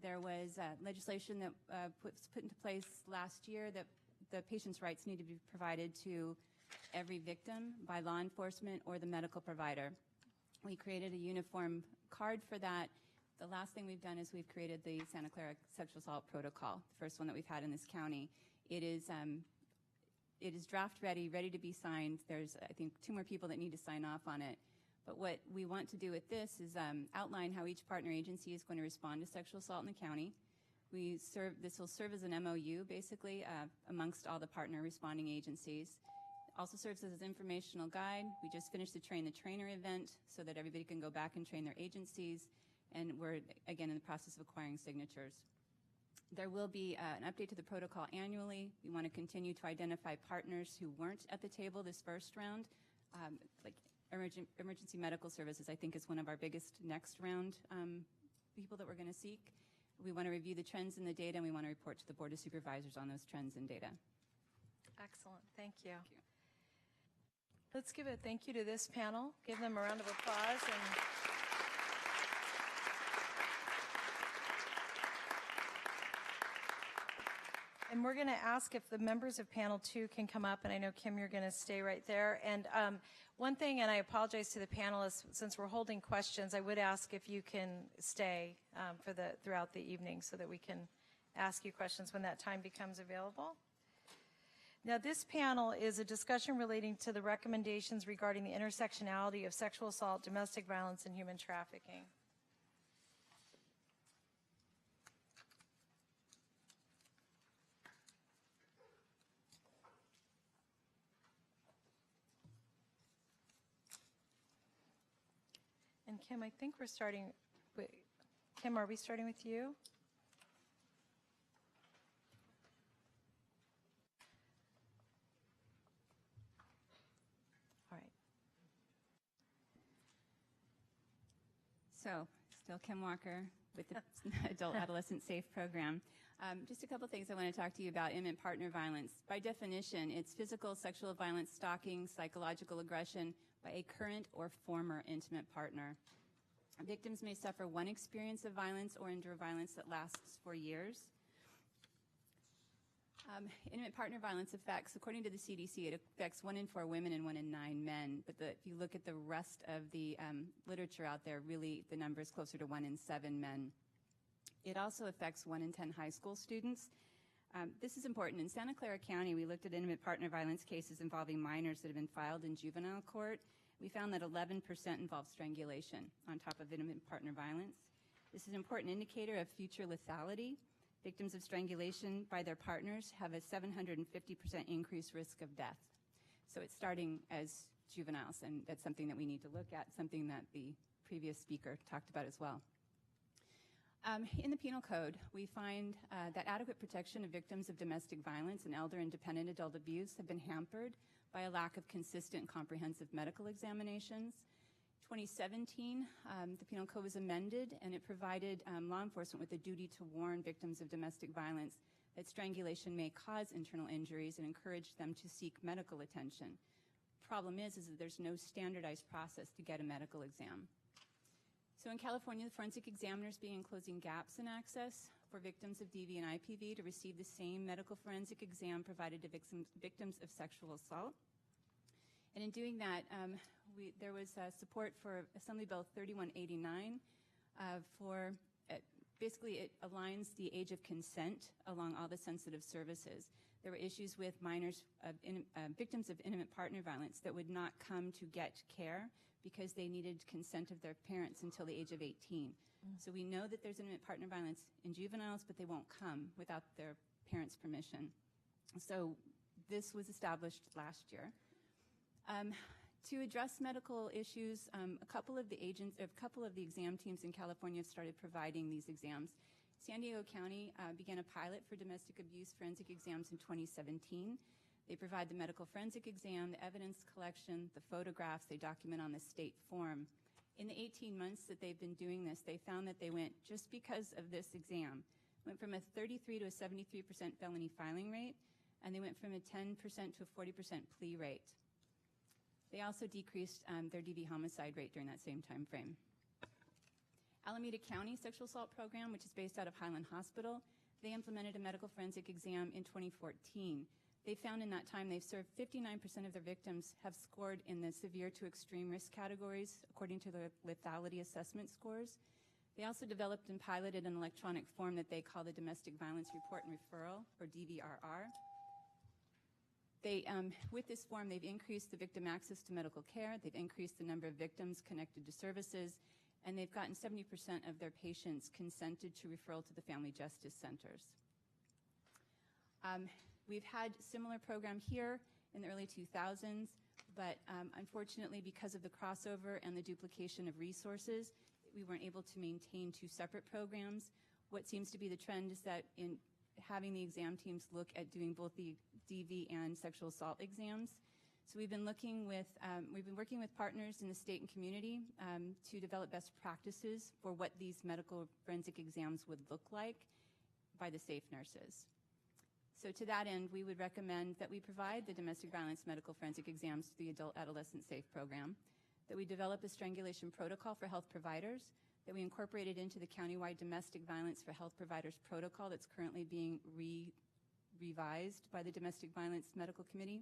There was legislation that was put into place last year that the patient's rights need to be provided to every victim by law enforcement or the medical provider. We created a uniform card for that. The last thing we've done is we've created the Santa Clara Sexual Assault Protocol, the first one that we've had in this county. It is draft ready to be signed. There's, I think, 2 more people that need to sign off on it. But what we want to do with this is outline how each partner agency is going to respond to sexual assault in the county. This will serve as an MOU, basically, amongst all the partner responding agencies. Also serves as an informational guide. We just finished the Train the Trainer event so that everybody can go back and train their agencies, and we're, again, in the process of acquiring signatures. There will be an update to the protocol annually. We want to continue to identify partners who weren't at the table this first round. Like emergency medical services, I think, is one of our biggest next round people that we're going to seek. We want to review the trends in the data, and we want to report to the Board of Supervisors on those trends and data. Excellent. Thank you. Let's give a thank you to this panel. Give them a round of applause. And we're going to ask if the members of panel 2 can come up, and I know, Kim, you're going to stay right there. And one thing, and I apologize to the panelists, since we're holding questions, I would ask if you can stay throughout the evening so that we can ask you questions when that time becomes available. Now, this panel is a discussion relating to the recommendations regarding the intersectionality of sexual assault, domestic violence, and human trafficking. And Kim, I think we're starting with, Kim, are we starting with you? All right. So, still Kim Walker with the Adult Adolescent Safe Program. Just a couple things I want to talk to you about intimate partner violence. By definition, it's physical, sexual violence, stalking, psychological aggression by a current or former intimate partner. Victims may suffer one experience of violence or endure violence that lasts for years. Intimate partner violence affects, according to the CDC, it affects 1 in 4 women and 1 in 9 men. But if you look at the rest of the literature out there, really the number is closer to 1 in 7 men. It also affects 1 in 10 high school students. This is important. In Santa Clara County, we looked at intimate partner violence cases involving minors that have been filed in juvenile court. We found that 11% involved strangulation on top of intimate partner violence. This is an important indicator of future lethality. Victims of strangulation by their partners have a 750% increased risk of death. So it's starting as juveniles, and that's something that we need to look at, something that the previous speaker talked about as well. In the Penal Code, we find that adequate protection of victims of domestic violence and elder and dependent adult abuse have been hampered by a lack of consistent comprehensive medical examinations. 2017, the Penal Code was amended, and it provided law enforcement with a duty to warn victims of domestic violence that strangulation may cause internal injuries and encourage them to seek medical attention. Problem is that there's no standardized process to get a medical exam. So in California, the forensic examiners began closing gaps in access for victims of DV and IPV to receive the same medical forensic exam provided to victims of sexual assault. And in doing that, there was support for Assembly Bill 3189 basically it aligns the age of consent along all the sensitive services. There were issues with minors, victims of intimate partner violence that would not come to get care because they needed consent of their parents until the age of 18. So we know that there's intimate partner violence in juveniles, but they won't come without their parents' permission. So this was established last year. To address medical issues, a couple of the exam teams in California have started providing these exams. San Diego County began a pilot for domestic abuse forensic exams in 2017. They provide the medical forensic exam, the evidence collection, the photographs they document on the state form. In the 18 months that they've been doing this, they found that they went, just because of this exam, went from a 33 to a 73% felony filing rate, and they went from a 10% to a 40% plea rate. They also decreased their DV homicide rate during that same time frame. Alameda County Sexual Assault Program, which is based out of Highland Hospital, they implemented a medical forensic exam in 2014. They found in that time they've served 59% of their victims have scored in the severe to extreme risk categories according to their lethality assessment scores. They also developed and piloted an electronic form that they call the Domestic Violence Report and Referral, or DVRR. With this form, they've increased the victim access to medical care, they've increased the number of victims connected to services, and they've gotten 70% of their patients consented to referral to the family justice centers. We've had similar program here in the early 2000s, but unfortunately, because of the crossover and the duplication of resources, we weren't able to maintain two separate programs. What seems to be the trend is that in having the exam teams look at doing both the DV and sexual assault exams. So we've been working with partners in the state and community to develop best practices for what these medical forensic exams would look like by the SAFE nurses. So to that end, we would recommend that we provide the domestic violence medical forensic exams to the Adult Adolescent SAFE program, that we develop a strangulation protocol for health providers, that we incorporate it into the countywide domestic violence for health providers protocol that's currently being revised by the Domestic Violence Medical Committee.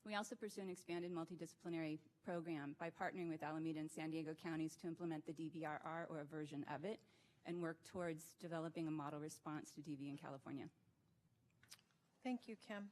We also pursue an expanded multidisciplinary program by partnering with Alameda and San Diego counties to implement the DVRR or a version of it and work towards developing a model response to DV in California. Thank you, Kim.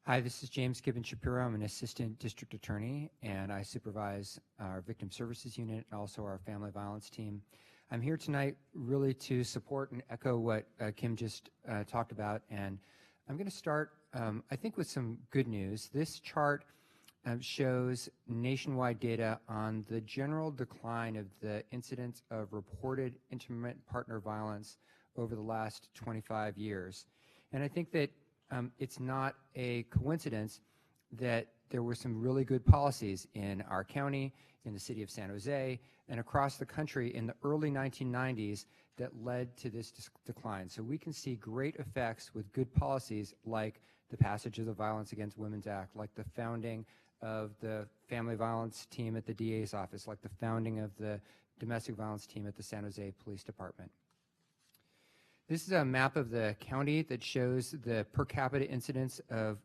Hi, this is James Gibbon Shapiro. I'm an assistant district attorney, and I supervise our victim services unit and also our family violence team. I'm here tonight really to support and echo what Kim just talked about, and I'm going to start, I think, with some good news. This chart shows nationwide data on the general decline of the incidence of reported intimate partner violence over the last 25 years. And I think that it's not a coincidence that there were some really good policies in our county, in the city of San Jose, and across the country in the early 1990s that led to this decline. So we can see great effects with good policies like the passage of the Violence Against Women's Act, like the founding of the family violence team at the DA's office, like the founding of the domestic violence team at the San Jose Police Department. This is a map of the county that shows the per capita incidence of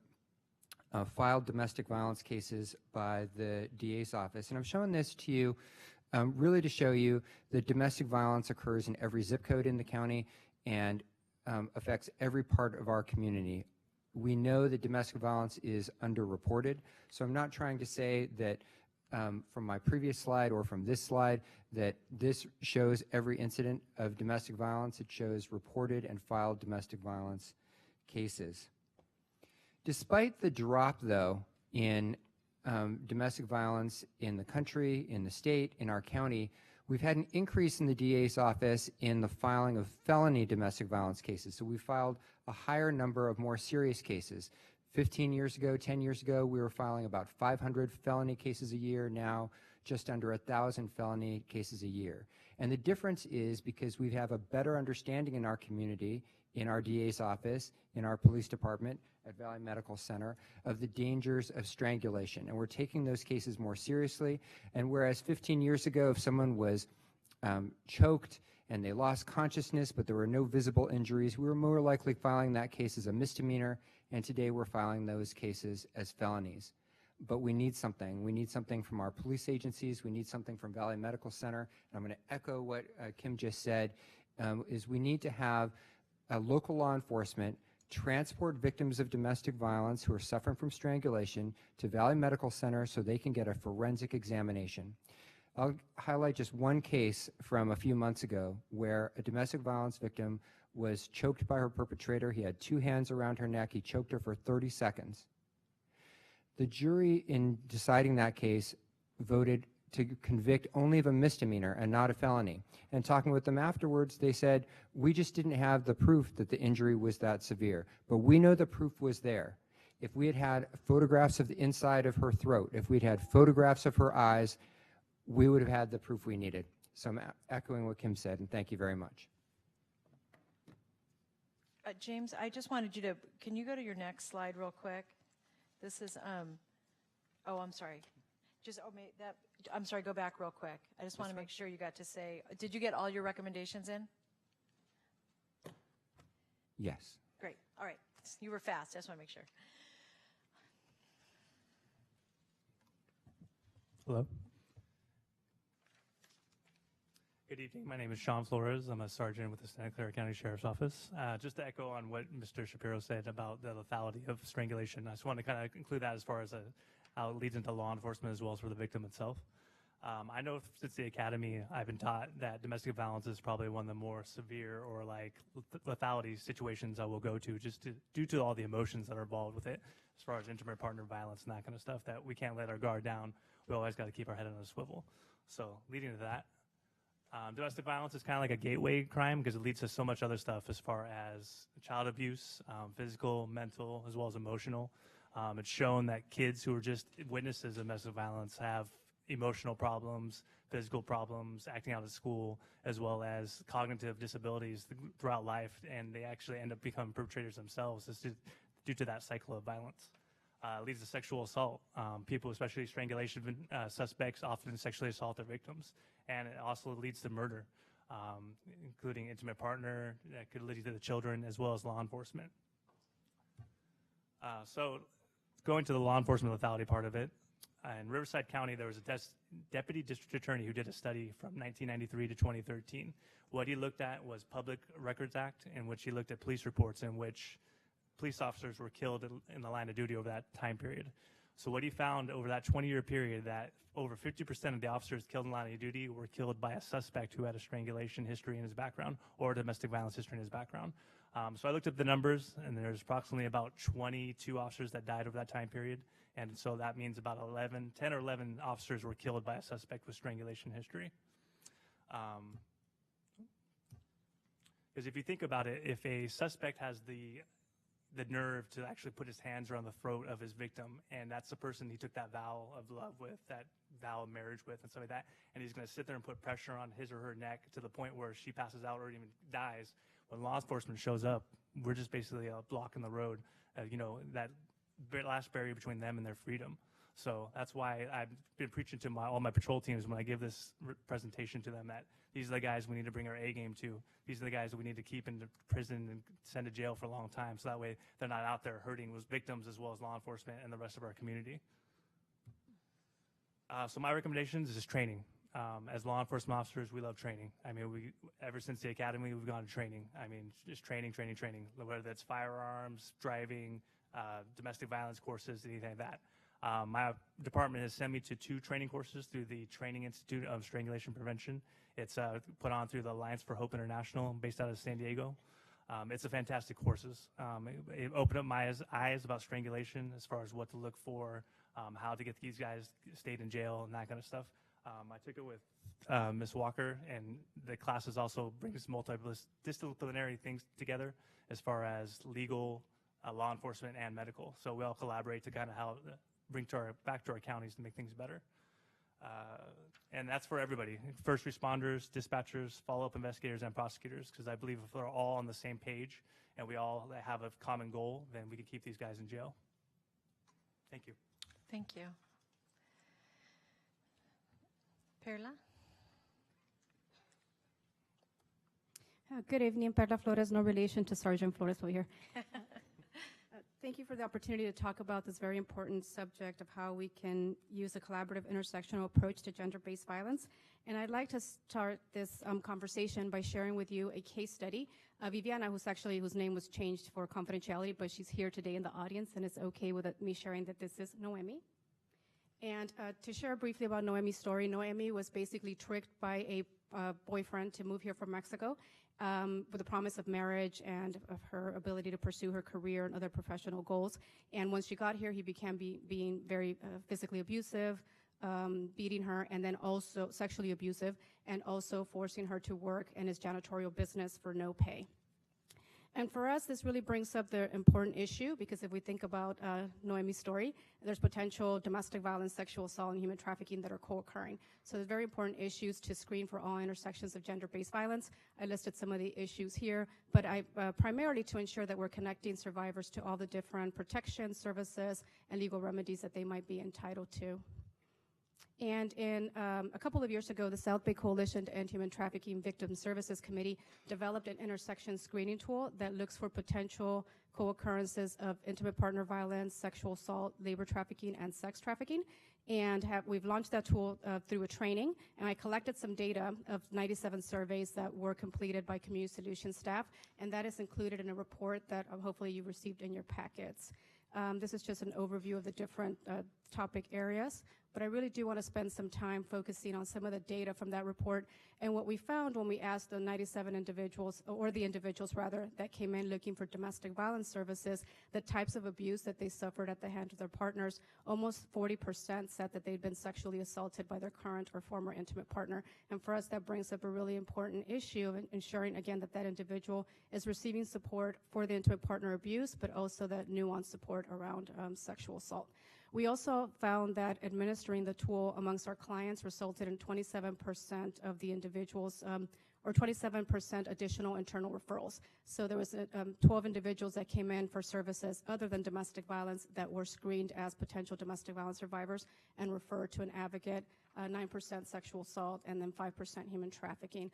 filed domestic violence cases by the DA's office. And I'm showing this to you really to show you that domestic violence occurs in every zip code in the county and affects every part of our community. We know that domestic violence is underreported, so I'm not trying to say that from my previous slide or from this slide that this shows every incident of domestic violence. It shows reported and filed domestic violence cases. Despite the drop, though, in domestic violence in the country, in the state, in our county, we've had an increase in the DA's office in the filing of felony domestic violence cases. So we filed a higher number of more serious cases. 15 years ago, 10 years ago, we were filing about 500 felony cases a year. Now, just under 1,000 felony cases a year. And the difference is because we have a better understanding in our community, in our DA's office, in our police department, at Valley Medical Center, of the dangers of strangulation. And we're taking those cases more seriously. And whereas 15 years ago, if someone was choked and they lost consciousness, but there were no visible injuries, we were more likely filing that case as a misdemeanor. And today we're filing those cases as felonies. But we need something. We need something from our police agencies. We need something from Valley Medical Center. And I'm going to echo what Kim just said, is we need to have local law enforcement transport victims of domestic violence who are suffering from strangulation to Valley Medical Center so they can get a forensic examination. I'll highlight just one case from a few months ago where a domestic violence victim was choked by her perpetrator. He had two hands around her neck. He choked her for 30 seconds. The jury, in deciding that case, voted to convict only of a misdemeanor and not a felony. And talking with them afterwards, they said, we just didn't have the proof that the injury was that severe. But we know the proof was there. If we had had photographs of the inside of her throat, if we'd had photographs of her eyes, we would have had the proof we needed. So I'm echoing what Kim said, and thank you very much. James, I just wanted you to, can you go to your next slide real quick? This is, oh, I'm sorry. I'm sorry, go back real quick. I just want to make sure you got to say, did you get all your recommendations in? Yes. Great, all right. You were fast, I just want to make sure. Hello. Good evening. My name is Sean Flores. I'm a sergeant with the Santa Clara County Sheriff's Office. Just to echo on what Mr. Shapiro said about the lethality of strangulation, I just want to kind of include that as far as how it leads into law enforcement as well as for the victim itself. I know since the academy, I've been taught that domestic violence is probably one of the more severe or like lethality situations I will go to due to all the emotions that are involved with it, as far as intimate partner violence and that kind of stuff, that we can't let our guard down. We always got to keep our head on a swivel. So leading to that, domestic violence is kind of like a gateway crime because it leads to so much other stuff as far as child abuse, physical, mental, as well as emotional. It's shown that kids who are just witnesses of domestic violence have emotional problems, physical problems, acting out at school, as well as cognitive disabilities throughout life, and they actually end up becoming perpetrators themselves due to that cycle of violence. It leads to sexual assault. People, especially strangulation suspects, often sexually assault their victims, and it also leads to murder, including intimate partner, that could lead to the children, as well as law enforcement. So going to the law enforcement lethality part of it, in Riverside County, there was a deputy district attorney who did a study from 1993 to 2013. What he looked at was Public Records Act, in which he looked at police reports in which police officers were killed in the line of duty over that time period. So what he found over that 20-year period, that over 50% of the officers killed in the line of duty were killed by a suspect who had a strangulation history in his background or a domestic violence history in his background. So I looked at the numbers, and there's approximately about 22 officers that died over that time period. And so that means about 10 or 11 officers were killed by a suspect with strangulation history. Because if you think about it, if a suspect has the nerve to actually put his hands around the throat of his victim, and that's the person he took that vow of love with, that vow of marriage with, and stuff like that, and he's going to sit there and put pressure on his or her neck to the point where she passes out or even dies, when law enforcement shows up, we're just basically a block in the road, that last barrier between them and their freedom. So that's why I've been preaching to all my patrol teams when I give this presentation to them, that these are the guys we need to bring our A game to. These are the guys that we need to keep in prison and send to jail for a long time, so that way they're not out there hurting those victims as well as law enforcement and the rest of our community. So my recommendations is just training. As law enforcement officers, we love training. I mean, ever since the academy, we've gone to training. I mean, just training, whether that's firearms, driving, domestic violence courses, anything like that. My department has sent me to 2 training courses through the Training Institute of Strangulation Prevention. It's put on through the Alliance for Hope International, based out of San Diego. It's a fantastic courses. It opened up my eyes about strangulation as far as what to look for, how to get these guys stayed in jail and that kind of stuff. I took it with Ms. Walker, and the classes also brings multidisciplinary things together as far as legal, law enforcement, and medical. So we all collaborate to kind of how bring back to our counties to make things better. And that's for everybody, first responders, dispatchers, follow-up investigators, and prosecutors, because I believe if we're all on the same page and we all have a common goal, then we can keep these guys in jail. Thank you. Thank you. Perla? Good evening, Perla Flores, no relation to Sergeant Flores over here. Thank you for the opportunity to talk about this very important subject of how we can use a collaborative intersectional approach to gender-based violence. And I'd like to start this conversation by sharing with you a case study. Viviana, whose name was changed for confidentiality, but she's here today in the audience, and it's okay with me sharing that this is Noemi. And to share briefly about Noemi's story, Noemi was basically tricked by a boyfriend to move here from Mexico with the promise of marriage and of her ability to pursue her career and other professional goals. And once she got here, he began being very physically abusive, beating her, and then also sexually abusive, and also forcing her to work in his janitorial business for no pay. And for us, this really brings up the important issue, because if we think about Noemi's story, there's potential domestic violence, sexual assault, and human trafficking that are co-occurring. So there's very important issues to screen for all intersections of gender-based violence. I listed some of the issues here, but primarily to ensure that we're connecting survivors to all the different protection services and legal remedies that they might be entitled to. And in a couple of years ago, the South Bay Coalition to End Human Trafficking Victim Services Committee developed an intersection screening tool that looks for potential co-occurrences of intimate partner violence, sexual assault, labor trafficking, and sex trafficking. And we've launched that tool through a training, and I collected some data of 97 surveys that were completed by Community Solutions staff, and that is included in a report that hopefully you received in your packets. This is just an overview of the different topic areas, but I really do want to spend some time focusing on some of the data from that report. And what we found when we asked the 97 individuals, or the individuals rather, that came in looking for domestic violence services, the types of abuse that they suffered at the hands of their partners, almost 40% said that they'd been sexually assaulted by their current or former intimate partner. And for us, that brings up a really important issue of ensuring, again, that that individual is receiving support for the intimate partner abuse, but also that nuanced support around sexual assault. We also found that administering the tool amongst our clients resulted in 27% of the individuals, or 27% additional internal referrals. So there was 12 individuals that came in for services other than domestic violence that were screened as potential domestic violence survivors and referred to an advocate, 9% sexual assault, and then 5% human trafficking.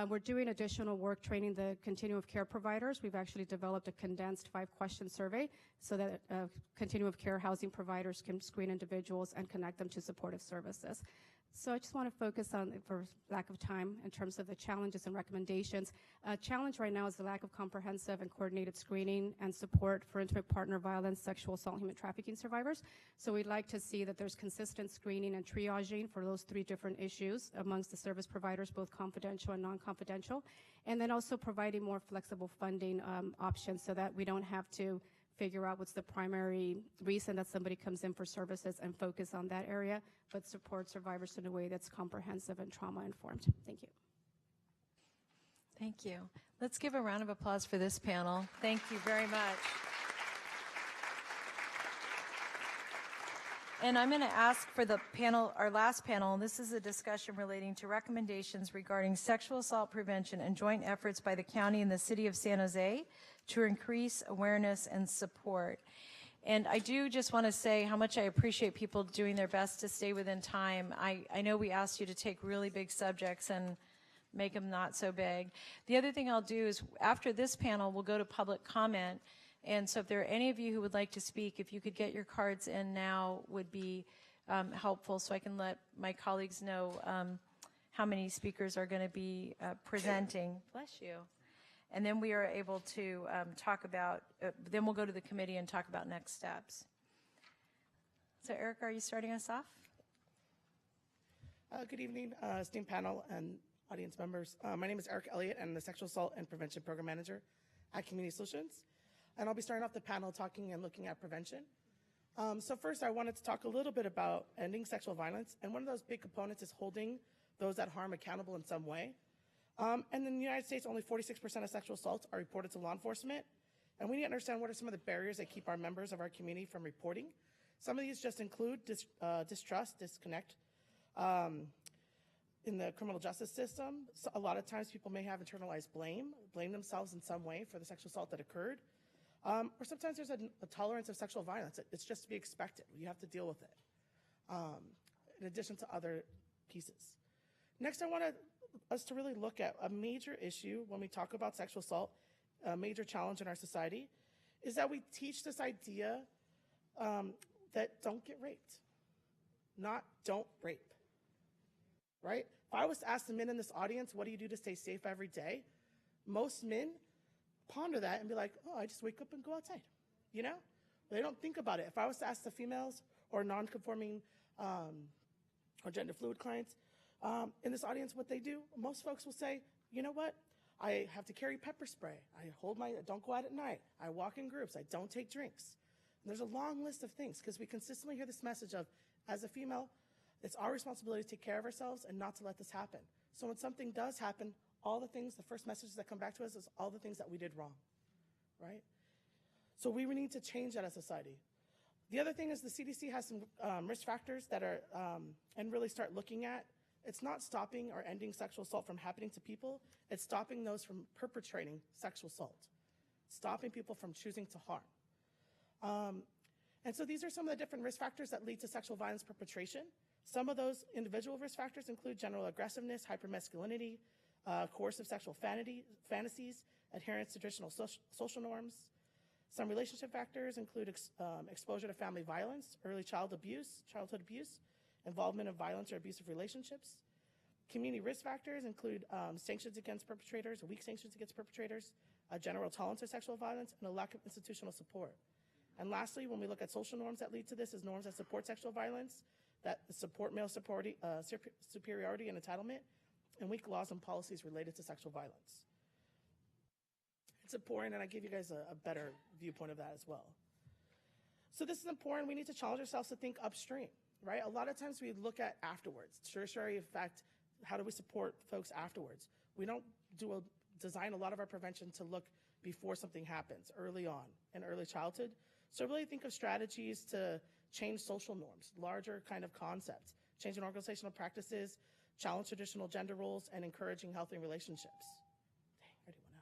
We're doing additional work training the continuum of care providers. We've actually developed a condensed 5-question survey so that continuum of care housing providers can screen individuals and connect them to supportive services. So I just want to focus on, for lack of time, in terms of the challenges and recommendations. Challenge right now is the lack of comprehensive and coordinated screening and support for intimate partner violence, sexual assault, and human trafficking survivors. So we'd like to see that there's consistent screening and triaging for those 3 different issues amongst the service providers, both confidential and non-confidential, and then also providing more flexible funding options so that we don't have to figure out what's the primary reason that somebody comes in for services and focus on that area, but support survivors in a way that's comprehensive and trauma-informed. Thank you. Thank you. Let's give a round of applause for this panel. Thank you very much. And I'm going to ask for the panel, our last panel, and this is a discussion relating to recommendations regarding sexual assault prevention and joint efforts by the county and the city of San Jose to increase awareness and support. And I do just want to say how much I appreciate people doing their best to stay within time. I know we asked you to take really big subjects and make them not so big. The other thing I'll do is after this panel, we'll go to public comment. And so if there are any of you who would like to speak, if you could get your cards in now would be helpful so I can let my colleagues know how many speakers are going to be presenting. Bless you. And then we are able to talk about, then we'll go to the committee and talk about next steps. So Eric, are you starting us off? Good evening, esteemed panel and audience members. My name is Eric Elliott, and I'm the Sexual Assault and Prevention Program Manager at Community Solutions. And I'll be starting off the panel talking and looking at prevention. So first, I wanted to talk a little bit about ending sexual violence. And one of those big components is holding those that harm accountable in some way. And in the United States, only 46% of sexual assaults are reported to law enforcement. And we need to understand what are some of the barriers that keep our members of our community from reporting. Some of these just include distrust, disconnect in the criminal justice system. So a lot of times people may have internalized blame themselves in some way for the sexual assault that occurred. Or sometimes there's a tolerance of sexual violence. It's just to be expected. You have to deal with it, in addition to other pieces. Next, I want us to really look at a major issue when we talk about sexual assault, a major challenge in our society, is that we teach this idea that don't get raped, not don't rape, right? If I was to ask the men in this audience, what do you do to stay safe every day? Most men ponder that and be like, oh, I just wake up and go outside, you know? They don't think about it. If I was to ask the females or non-conforming or gender fluid clients in this audience what they do, most folks will say, you know what? I have to carry pepper spray. I don't go out at night. I walk in groups. I don't take drinks. And there's a long list of things because we consistently hear this message of, as a female, it's our responsibility to take care of ourselves and not to let this happen. So when something does happen, all the things, the first messages that come back to us is all the things that we did wrong, right? So we need to change that as a society. The other thing is the CDC has some risk factors that are, and really start looking at. It's not stopping or ending sexual assault from happening to people. It's stopping those from perpetrating sexual assault, stopping people from choosing to harm. And so these are some of the different risk factors that lead to sexual violence perpetration. Some of those individual risk factors include general aggressiveness, hypermasculinity, coercive sexual fantasies, adherence to traditional social norms. Some relationship factors include exposure to family violence, early childhood abuse, involvement in violence or abusive relationships. Community risk factors include sanctions against perpetrators, weak sanctions against perpetrators, a general tolerance of sexual violence, and a lack of institutional support. And lastly, when we look at social norms that lead to this, is norms that support sexual violence, that support male superiority and entitlement, and weak laws and policies related to sexual violence. It's important, and I give you guys a better viewpoint of that as well. So this is important. We need to challenge ourselves to think upstream, right? A lot of times we look at afterwards, tertiary effect, how do we support folks afterwards? We don't design a lot of our prevention to look before something happens, early on, in early childhood. So really think of strategies to change social norms, larger kind of concepts, changing organizational practices, challenge traditional gender roles, and encouraging healthy relationships. Dang, already went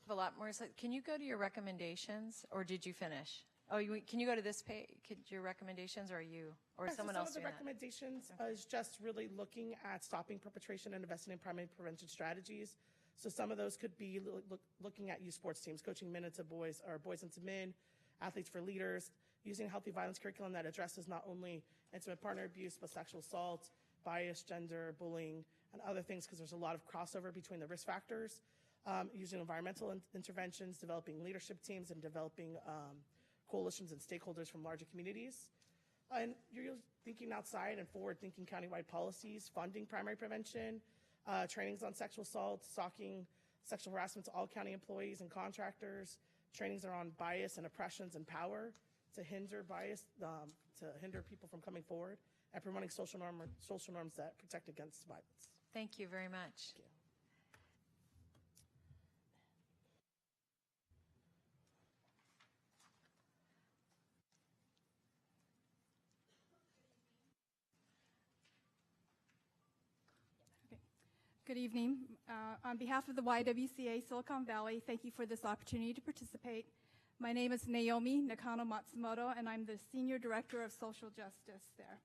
up. A lot more. So can you go to your recommendations, or did you finish? Oh, can you go to this page? Your recommendations, or are you, or Yeah, someone so else some of the doing that? recommendations is just really looking at stopping perpetration and investing in primary prevention strategies. So some of those could be looking at youth sports teams, coaching men into boys or boys into men, athletes for leaders, using a healthy violence curriculum that addresses not only intimate partner abuse, but sexual assault, bias, gender, bullying, and other things, because there's a lot of crossover between the risk factors. Using environmental interventions, developing leadership teams, and developing coalitions and stakeholders from larger communities. And you're thinking outside and forward-thinking countywide policies, funding primary prevention, trainings on sexual assault, stalking, sexual harassment to all county employees and contractors. Trainings are on bias and oppressions and power to hinder bias, to hinder people from coming forward, and promoting social norms that protect against violence. Thank you very much. Thank you. Good evening. On behalf of the YWCA Silicon Valley, thank you for this opportunity to participate. My name is Naomi Nakano Matsumoto, and I'm the Senior Director of Social Justice there.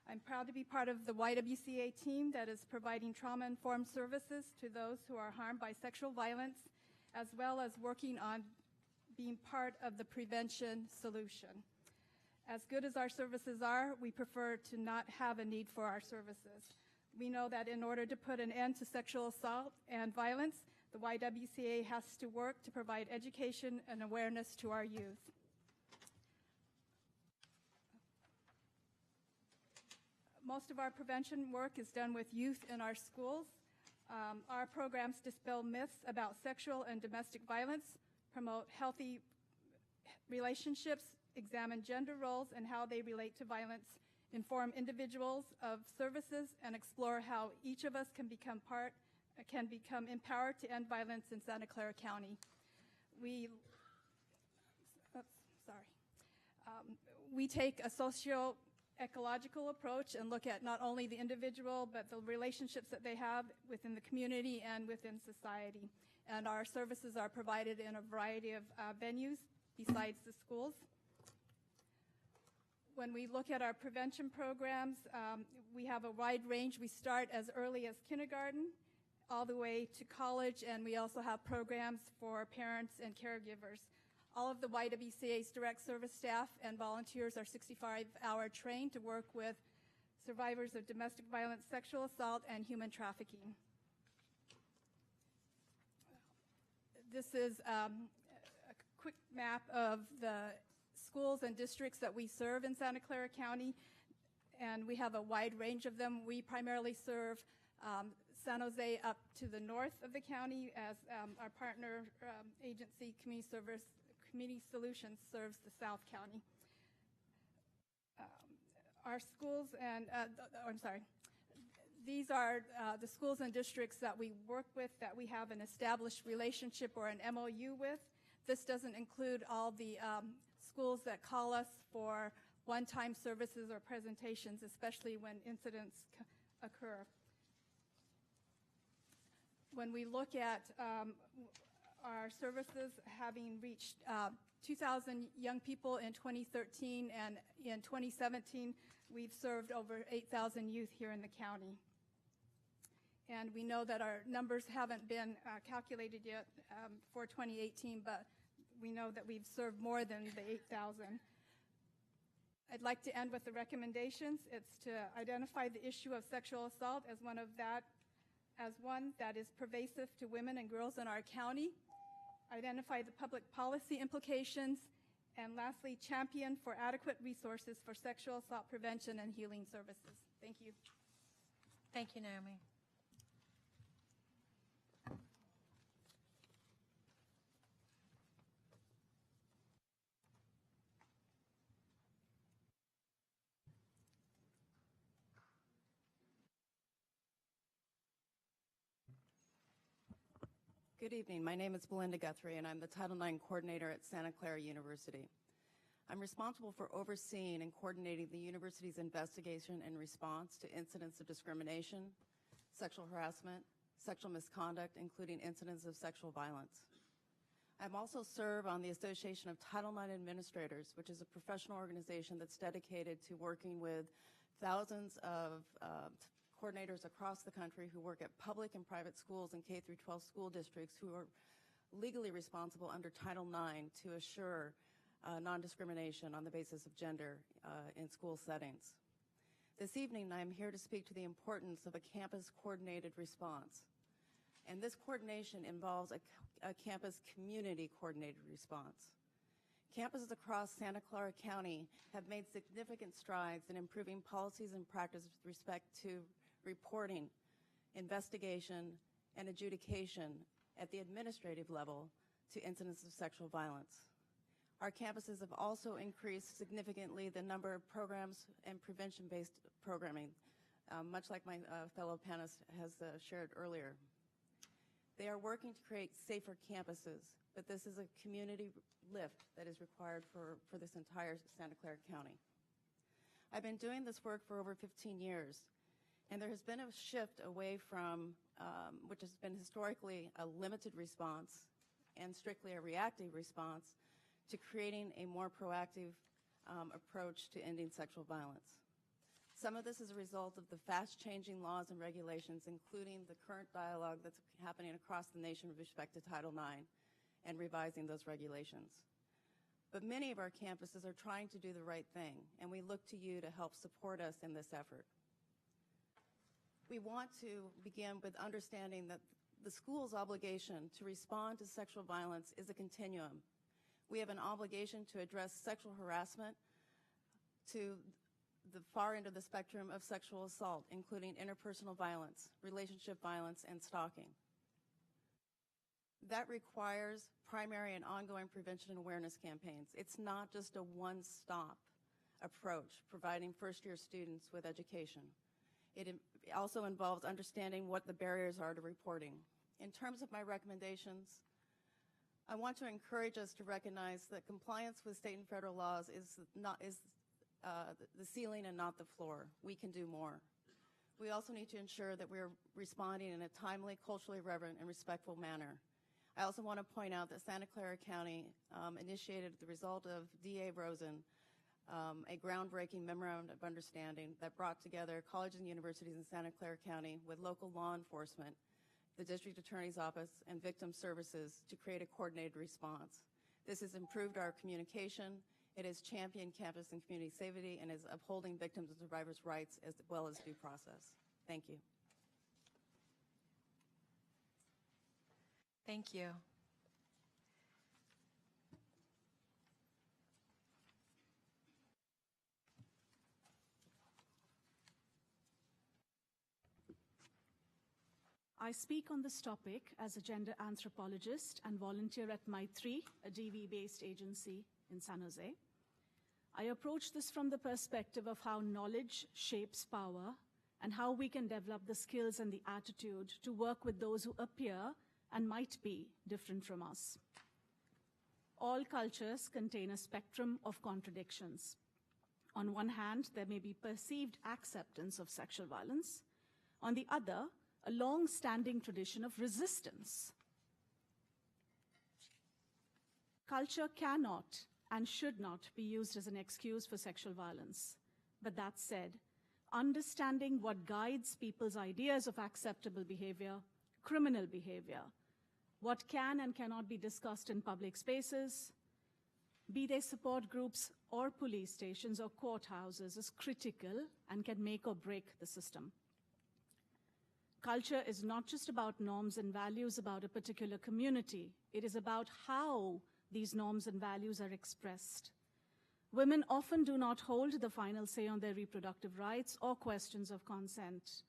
I'm proud to be part of the YWCA team that is providing trauma-informed services to those who are harmed by sexual violence, as well as working on being part of the prevention solution. As good as our services are, we prefer to not have a need for our services. We know that in order to put an end to sexual assault and violence, the YWCA has to work to provide education and awareness to our youth. Most of our prevention work is done with youth in our schools. Our programs dispel myths about sexual and domestic violence, promote healthy relationships, examine gender roles and how they relate to violence, inform individuals of services, and explore how each of us can become empowered to end violence in Santa Clara County. We take a socio-ecological approach and look at not only the individual, but the relationships that they have within the community and within society. And our services are provided in a variety of venues besides the schools. When we look at our prevention programs, we have a wide range. We start as early as kindergarten all the way to college, and we also have programs for parents and caregivers. All of the YWCA's direct service staff and volunteers are 65-hour trained to work with survivors of domestic violence, sexual assault, and human trafficking. This is a quick map of the schools and districts that we serve in Santa Clara County, and we have a wide range of them. We primarily serve San Jose up to the north of the county, as our partner agency, Community Solutions, serves the South County. Our schools and, these are the schools and districts that we work with, that we have an established relationship or an MOU with. This doesn't include all the schools that call us for one-time services or presentations, especially when incidents occur. When we look at our services having reached 2,000 young people in 2013, and in 2017, we've served over 8,000 youth here in the county. And we know that our numbers haven't been calculated yet for 2018, but we know that we've served more than the 8,000. I'd like to end with the recommendations. It's to identify the issue of sexual assault as one that is pervasive to women and girls in our county, identify the public policy implications, and lastly, champion for adequate resources for sexual assault prevention and healing services. Thank you. Thank you, Naomi. Good evening. My name is Belinda Guthrie, and I'm the Title IX coordinator at Santa Clara University. I'm responsible for overseeing and coordinating the university's investigation and response to incidents of discrimination, sexual harassment, sexual misconduct, including incidents of sexual violence. I also serve on the Association of Title IX Administrators, which is a professional organization that's dedicated to working with thousands of coordinators across the country who work at public and private schools and K through 12 school districts who are legally responsible under Title IX to assure non-discrimination on the basis of gender in school settings. This evening, I'm here to speak to the importance of a campus-coordinated response. And this coordination involves a campus community-coordinated response. Campuses across Santa Clara County have made significant strides in improving policies and practice with respect to reporting, investigation, and adjudication at the administrative level to incidents of sexual violence. Our campuses have also increased significantly the number of programs and prevention-based programming, much like my fellow panelist has shared earlier. They are working to create safer campuses, but this is a community lift that is required for this entire Santa Clara County. I've been doing this work for over 15 years, and there has been a shift away from, which has been historically a limited response and strictly a reactive response, to creating a more proactive approach to ending sexual violence. Some of this is a result of the fast-changing laws and regulations, including the current dialogue that's happening across the nation with respect to Title IX and revising those regulations. But many of our campuses are trying to do the right thing, and we look to you to help support us in this effort. We want to begin with understanding that the school's obligation to respond to sexual violence is a continuum. We have an obligation to address sexual harassment to the far end of the spectrum of sexual assault, including interpersonal violence, relationship violence, and stalking. That requires primary and ongoing prevention and awareness campaigns. It's not just a one-stop approach, providing first-year students with education. It also involves understanding what the barriers are to reporting. In terms of my recommendations, I want to encourage us to recognize that compliance with state and federal laws is the ceiling and not the floor. We can do more. We also need to ensure that we're responding in a timely, culturally reverent, and respectful manner. I also want to point out that Santa Clara County initiated, the result of D.A. Rosen, a groundbreaking memorandum of understanding that brought together colleges and universities in Santa Clara County with local law enforcement, the district attorney's office, and victim services to create a coordinated response. This has improved our communication. It has championed campus and community safety and is upholding victims and survivors' rights as well as due process. Thank you. Thank you. I speak on this topic as a gender anthropologist and volunteer at My3, a DV-based agency in San Jose. I approach this from the perspective of how knowledge shapes power and how we can develop the skills and the attitude to work with those who appear and might be different from us. All cultures contain a spectrum of contradictions. On one hand, there may be perceived acceptance of sexual violence. On the other, a long-standing tradition of resistance. Culture cannot and should not be used as an excuse for sexual violence. But that said, understanding what guides people's ideas of acceptable behavior, criminal behavior, what can and cannot be discussed in public spaces, be they support groups or police stations or courthouses, is critical and can make or break the system. Culture is not just about norms and values about a particular community. It is about how these norms and values are expressed. Women often do not hold the final say on their reproductive rights or questions of consent.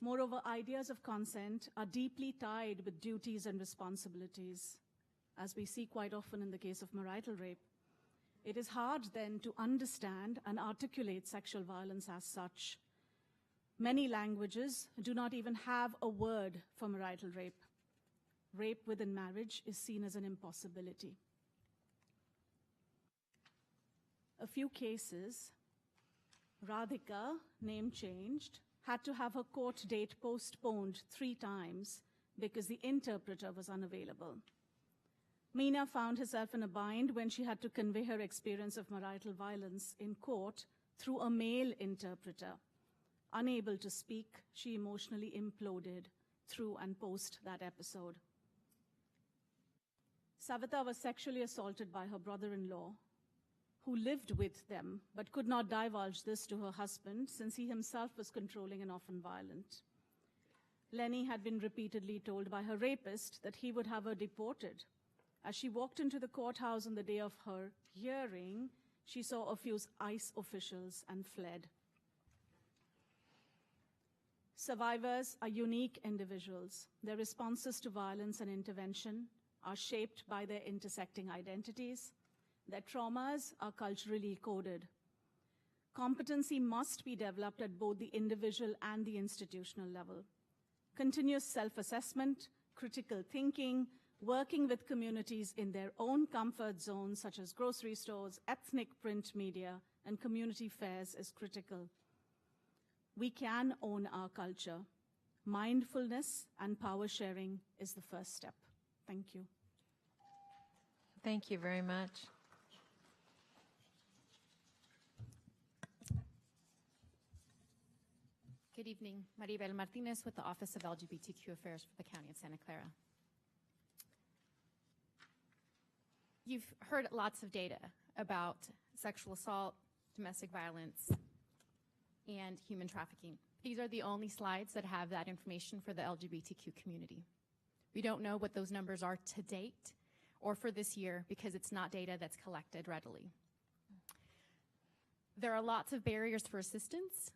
Moreover, ideas of consent are deeply tied with duties and responsibilities, as we see quite often in the case of marital rape. It is hard then to understand and articulate sexual violence as such. Many languages do not even have a word for marital rape. Rape within marriage is seen as an impossibility. A few cases, Radhika, name changed, had to have her court date postponed 3 times because the interpreter was unavailable. Meena found herself in a bind when she had to convey her experience of marital violence in court through a male interpreter. Unable to speak, she emotionally imploded through and post that episode. Savita was sexually assaulted by her brother-in-law, who lived with them but could not divulge this to her husband since he himself was controlling and often violent. Lenny had been repeatedly told by her rapist that he would have her deported. As she walked into the courthouse on the day of her hearing, she saw a few ICE officials and fled. Survivors are unique individuals. Their responses to violence and intervention are shaped by their intersecting identities. Their traumas are culturally coded. Competency must be developed at both the individual and the institutional level. Continuous self-assessment, critical thinking, working with communities in their own comfort zones, such as grocery stores, ethnic print media, and community fairs, is critical. We can own our culture. Mindfulness and power sharing is the first step. Thank you. Thank you very much. Good evening. Maribel Martinez with the Office of LGBTQ Affairs for the County of Santa Clara. You've heard lots of data about sexual assault, domestic violence, and human trafficking. These are the only slides that have that information for the LGBTQ community. We don't know what those numbers are to date or for this year because it's not data that's collected readily. There are lots of barriers for assistance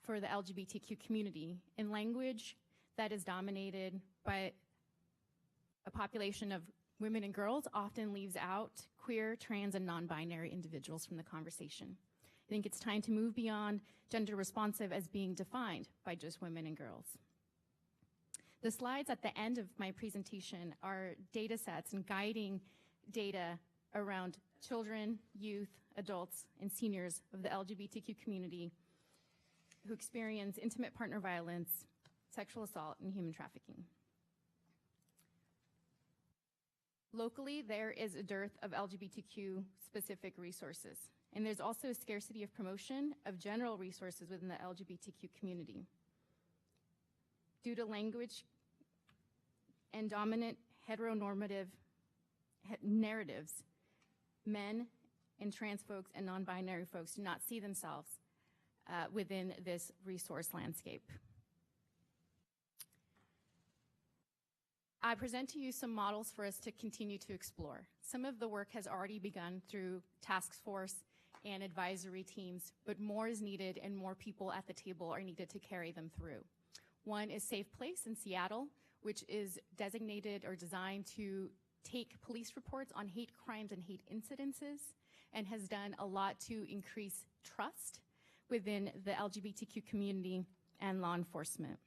for the LGBTQ community in language that is dominated by a population of women and girls often leaves out queer, trans, and non-binary individuals from the conversation. I think it's time to move beyond gender responsive as being defined by just women and girls. The slides at the end of my presentation are data sets and guiding data around children, youth, adults, and seniors of the LGBTQ community who experience intimate partner violence, sexual assault, and human trafficking. Locally, there is a dearth of LGBTQ-specific resources, and there's also a scarcity of promotion of general resources within the LGBTQ community. Due to language and dominant heteronormative narratives, men and trans folks and non-binary folks do not see themselves within this resource landscape. I present to you some models for us to continue to explore. Some of the work has already begun through task force and advisory teams, but more is needed and more people at the table are needed to carry them through. One is Safe Place in Seattle, which is designated or designed to take police reports on hate crimes and hate incidences and has done a lot to increase trust within the LGBTQ community and law enforcement.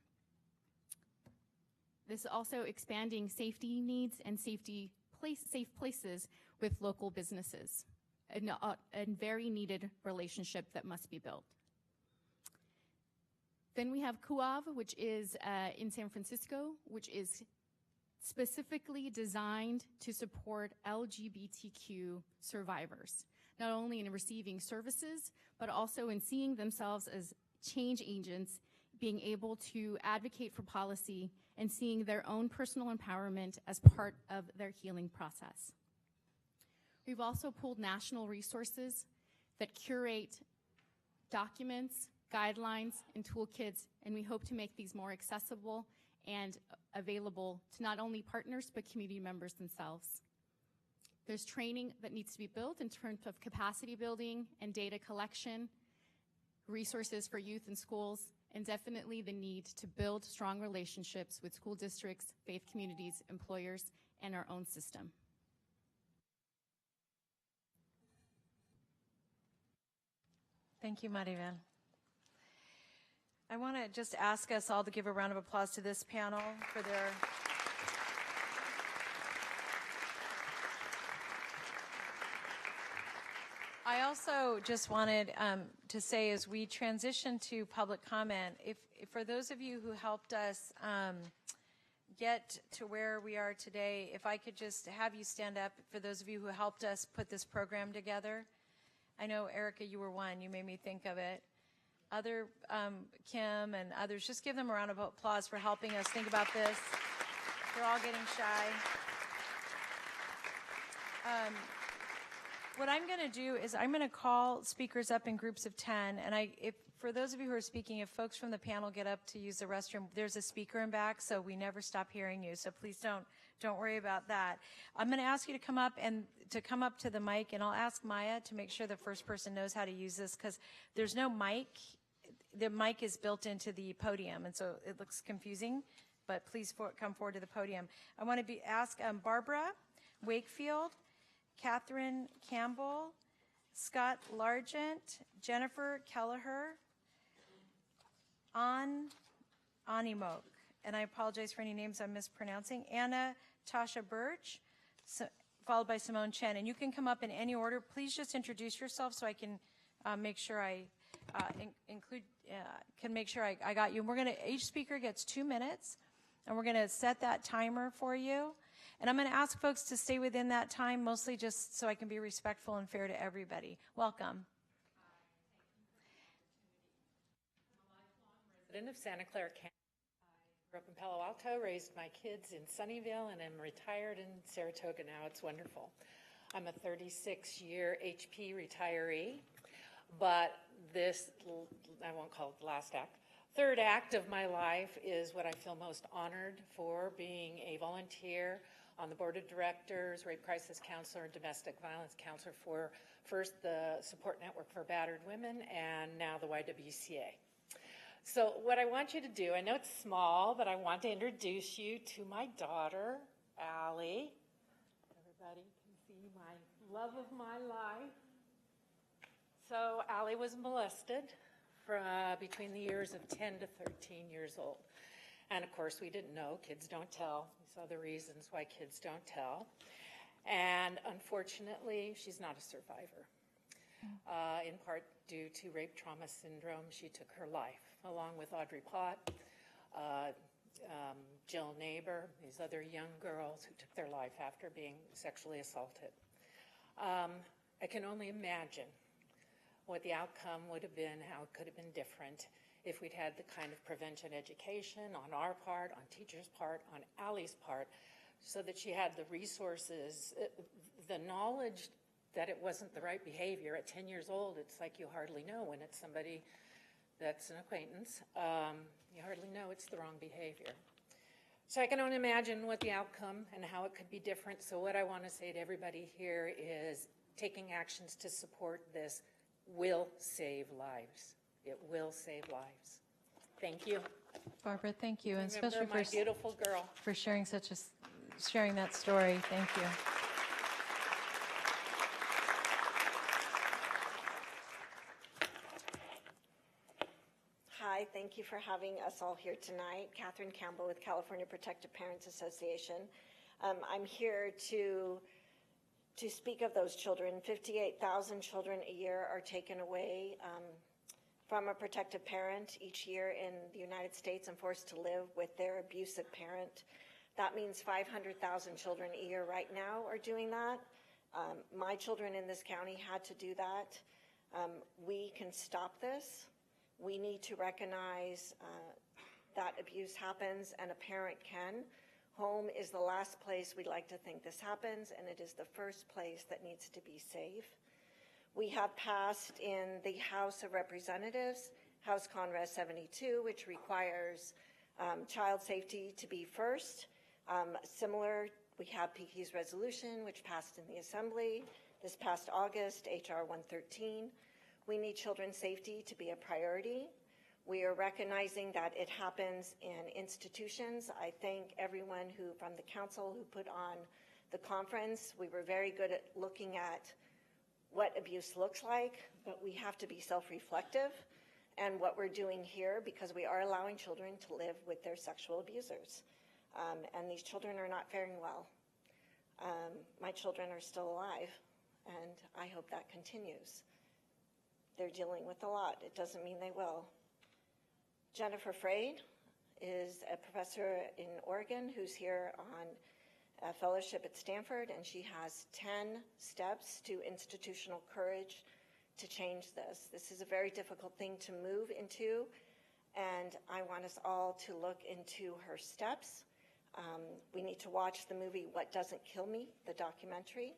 This is also expanding safety needs and safe places with local businesses, a very needed relationship that must be built. Then we have CUAV, which is in San Francisco, which is specifically designed to support LGBTQ survivors, not only in receiving services, but also in seeing themselves as change agents, being able to advocate for policy, and seeing their own personal empowerment as part of their healing process. We've also pulled national resources that curate documents, guidelines, and toolkits, and we hope to make these more accessible and available to not only partners, but community members themselves. There's training that needs to be built in terms of capacity building and data collection, resources for youth in schools, and definitely the need to build strong relationships with school districts, faith communities, employers, and our own system. Thank you, Maribel. I want to just ask us all to give a round of applause to this panel for their I also just wanted to say, as we transition to public comment, if for those of you who helped us get to where we are today, if I could just have you stand up for those of you who helped us put this program together. I know, Erica, you were one. You made me think of it. Other, Kim and others, just give them a round of applause for helping us think about this. They're all getting shy. What I'm going to do is I'm going to call speakers up in groups of 10, and if for those of you who are speaking, if folks from the panel get up to use the restroom, there's a speaker in back, so we never stop hearing you. So please don't worry about that. I'm going to ask you to come up to the mic, and I'll ask Maya to make sure the first person knows how to use this, because there's no mic. The mic is built into the podium, and so it looks confusing. But please come forward to the podium. I want to ask Barbara Wakefield, Catherine Campbell, Scott Largent, Jennifer Kelleher, Animok, and I apologize for any names I'm mispronouncing, Anna Tasha Birch, followed by Simone Chen. And you can come up in any order. Please just introduce yourself so I can make sure I I got you. And each speaker gets 2 minutes, and we're going to set that timer for you. And I'm going to ask folks to stay within that time, mostly just so I can be respectful and fair to everybody. Welcome. Resident of Santa Clara County. I grew up in Palo Alto, raised my kids in Sunnyvale, and I'm retired in Saratoga now. It's wonderful. I'm a 36-year HP retiree, but this, I won't call it the last act. Third act of my life is what I feel most honored for, being a volunteer on the board of directors, rape crisis counselor, and domestic violence counselor for first the Support Network for Battered Women and now the YWCA. So what I want you to do, I know it's small, but I want to introduce you to my daughter, Allie. Everybody can see my love of my life. So Allie was molested between the years of 10 to 13 years old. And of course, we didn't know. Kids don't tell. There's other reasons why kids don't tell. And unfortunately, she's not a survivor. In part due to rape trauma syndrome, she took her life, along with Audrey Pott, Jill Neighbor, these other young girls who took their life after being sexually assaulted. I can only imagine what the outcome would have been, how it could have been different if we'd had the kind of prevention education on our part, on teachers' part, on Allie's part, so that she had the resources, the knowledge that it wasn't the right behavior. At 10 years old, it's like you hardly know when it's somebody that's an acquaintance. You hardly know it's the wrong behavior. So I can only imagine what the outcome and how it could be different. So what I want to say to everybody here is taking actions to support this will save lives. It will save lives. Thank you. Barbara, thank you, and Remember especially my beautiful girl. For sharing sharing that story. Thank you. Hi, thank you for having us all here tonight. Catherine Campbell with California Protective Parents Association. I'm here to speak of those children. 58,000 children a year are taken away from a protective parent each year in the United States and forced to live with their abusive parent. That means 500,000 children a year right now are doing that. My children in this county had to do that. We can stop this. We need to recognize that abuse happens and a parent can. Home is the last place we'd like to think this happens, and it is the first place that needs to be safe. We have passed in the House of Representatives, House Conres 72, which requires child safety to be first. Similar, we have Peaky's resolution, which passed in the Assembly this past August, HR 113. We need children's safety to be a priority. We are recognizing that it happens in institutions. I thank everyone from the council who put on the conference. We were very good at looking at what abuse looks like, but we have to be self-reflective and what we're doing here, because we are allowing children to live with their sexual abusers. And these children are not faring well. My children are still alive, and I hope that continues. They're dealing with a lot. It doesn't mean they will. Jennifer Frade is a professor in Oregon who's here on a fellowship at Stanford, and she has 10 steps to institutional courage to change this. This is a very difficult thing to move into, and I want us all to look into her steps. We need to watch the movie What Doesn't Kill Me, the documentary,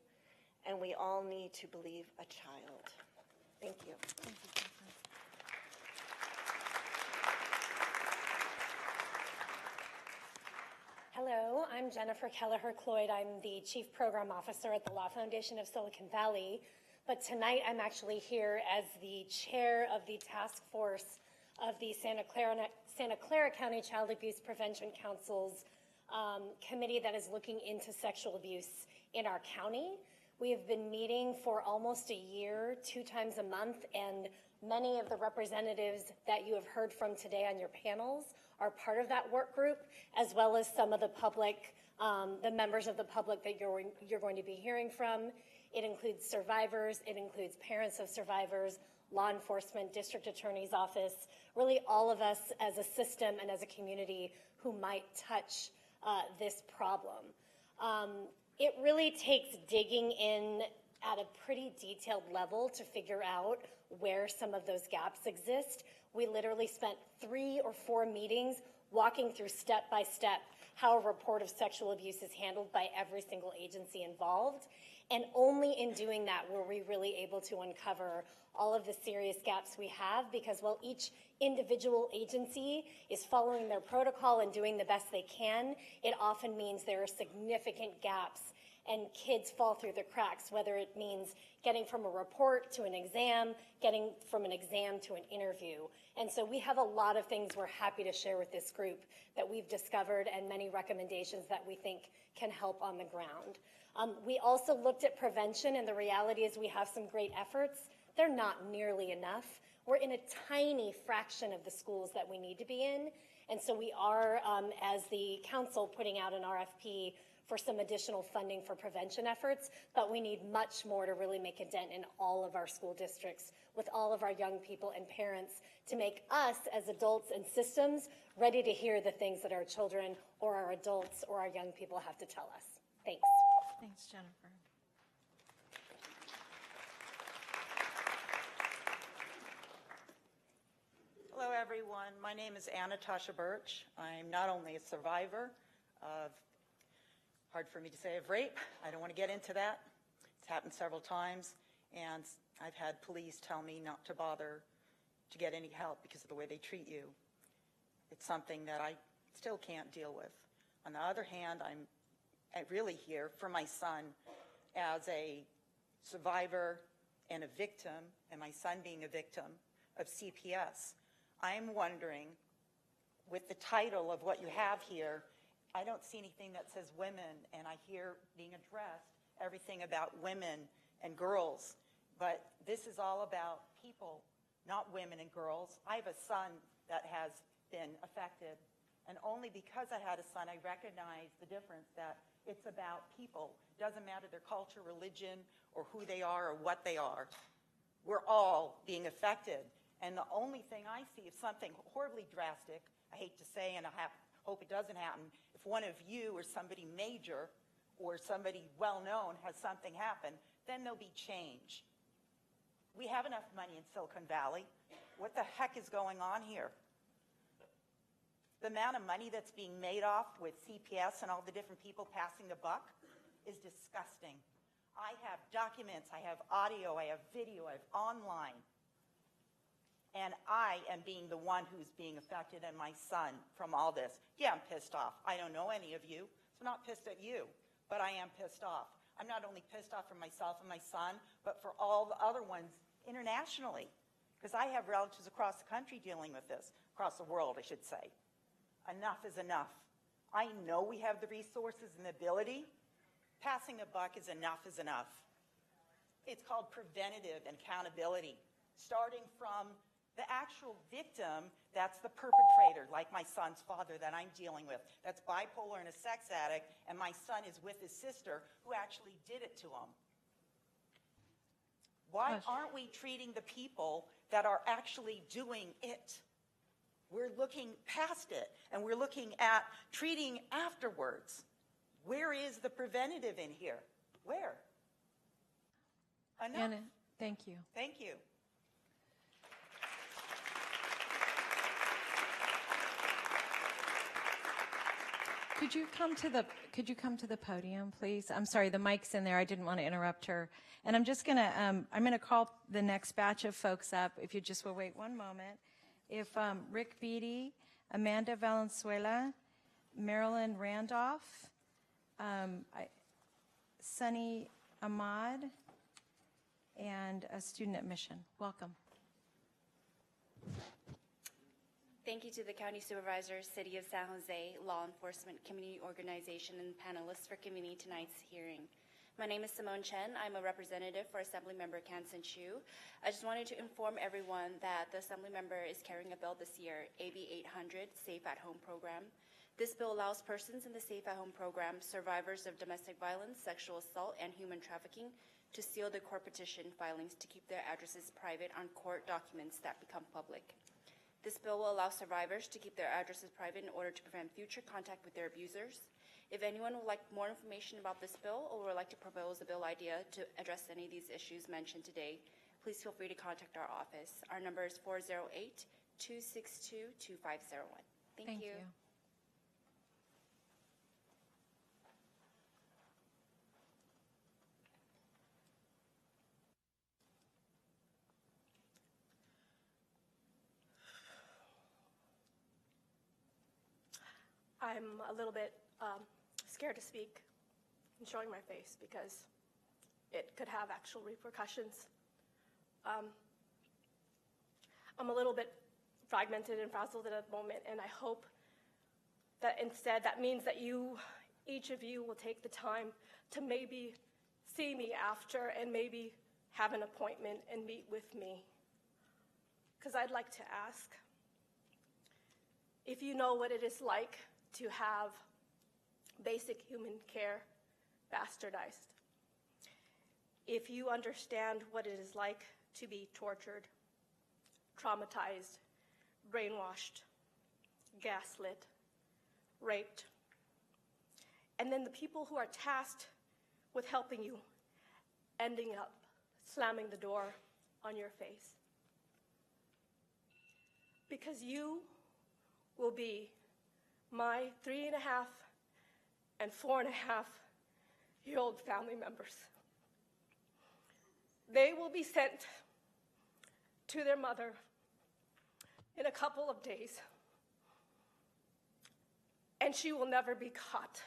and we all need to believe a child. Thank you. Thank you. Hello, I'm Jennifer Kelleher-Cloyd. I'm the Chief Program Officer at the Law Foundation of Silicon Valley. But tonight I'm actually here as the chair of the task force of the Santa Clara County Child Abuse Prevention Council's committee that is looking into sexual abuse in our county. We have been meeting for almost a year, 2 times a month, and many of the representatives that you have heard from today on your panels are part of that work group, as well as some of the public, the members of the public that you're going to be hearing from. It includes survivors, it includes parents of survivors, law enforcement, district attorney's office, really all of us as a system and as a community who might touch this problem. It really takes digging in at a pretty detailed level to figure out where some of those gaps exist. We literally spent 3 or 4 meetings walking through step by step how a report of sexual abuse is handled by every single agency involved. And only in doing that were we really able to uncover all of the serious gaps we have, because while each individual agency is following their protocol and doing the best they can, it often means there are significant gaps and kids fall through the cracks, whether it means getting from a report to an exam, getting from an exam to an interview. And so we have a lot of things we're happy to share with this group that we've discovered, and many recommendations that we think can help on the ground. We also looked at prevention, and the reality is we have some great efforts. They're not nearly enough. We're in a tiny fraction of the schools that we need to be in. And so we are, as the council, putting out an RFP for some additional funding for prevention efforts, but we need much more to really make a dent in all of our school districts with all of our young people and parents to make us as adults and systems ready to hear the things that our children or our adults or our young people have to tell us. Thanks. Thanks, Jennifer. Hello, everyone. My name is Anatasha Birch. I'm not only a survivor of, hard for me to say, of rape. I don't want to get into that. It's happened several times, and I've had police tell me not to bother to get any help because of the way they treat you. It's something that I still can't deal with. On the other hand, I'm really here for my son as a survivor and a victim, and my son being a victim of CPS. I'm wondering, with the title of what you have here, I don't see anything that says women, and I hear being addressed everything about women and girls, but this is all about people, not women and girls. I have a son that has been affected, and only because I had a son, I recognize the difference that it's about people. Doesn't matter their culture, religion, or who they are or what they are. We're all being affected, and the only thing I see is something horribly drastic, I hate to say, and I hope it doesn't happen. if one of you or somebody major or somebody well-known has something happen, then there'll be change. We have enough money in Silicon Valley. What the heck is going on here? The amount of money that's being made off with CPS and all the different people passing the buck is disgusting. I have documents, I have audio, I have video, I have online. And I am being the one who's being affected, and my son, from all this. Yeah, I'm pissed off. I don't know any of you, so I'm not pissed at you, but I am pissed off. I'm not only pissed off for myself and my son, but for all the other ones internationally, because I have relatives across the country dealing with this, across the world, I should say. Enough is enough. I know we have the resources and the ability. Passing the buck is enough is enough. It's called preventative and accountability, starting from the actual victim, that's the perpetrator, like my son's father that I'm dealing with. That's bipolar and a sex addict, and my son is with his sister who actually did it to him. Why aren't we treating the people that are actually doing it? We're looking past it, and we're looking at treating afterwards. Where is the preventative in here? Where? Enough. Anna, thank you. Thank you. Could you come to the podium, please? I'm sorry, the mic's in there. I didn't want to interrupt her. And I'm just gonna I'm gonna call the next batch of folks up. If you just will wait one moment. If Rick Beatty, Amanda Valenzuela, Marilyn Randolph, Sunny Ahmad, and a student at Mission. Welcome. Thank you to the County Supervisor, City of San Jose, law enforcement, community organization, and panelists for convening tonight's hearing. My name is Simone Chen. I'm a representative for Assemblymember Kansan Chu. I just wanted to inform everyone that the Assemblymember is carrying a bill this year, AB 800, Safe at Home Program. This bill allows persons in the Safe at Home program, survivors of domestic violence, sexual assault, and human trafficking, to seal the court petition filings to keep their addresses private on court documents that become public. This bill will allow survivors to keep their addresses private in order to prevent future contact with their abusers. If anyone would like more information about this bill or would like to propose a bill idea to address any of these issues mentioned today, please feel free to contact our office. Our number is 408-262-2501. Thank you. I'm a little bit scared to speak and showing my face because it could have actual repercussions. I'm a little bit fragmented and frazzled at the moment, and I hope that instead that means that each of you will take the time to maybe see me after and maybe have an appointment and meet with me. Because I'd like to ask if you know what it is like to have basic human care bastardized. If you understand what it is like to be tortured, traumatized, brainwashed, gaslit, raped, and then the people who are tasked with helping you ending up slamming the door on your face. Because you will be my 3.5 and 4.5-year-old family members. They will be sent to their mother in a couple of days, and she will never be caught.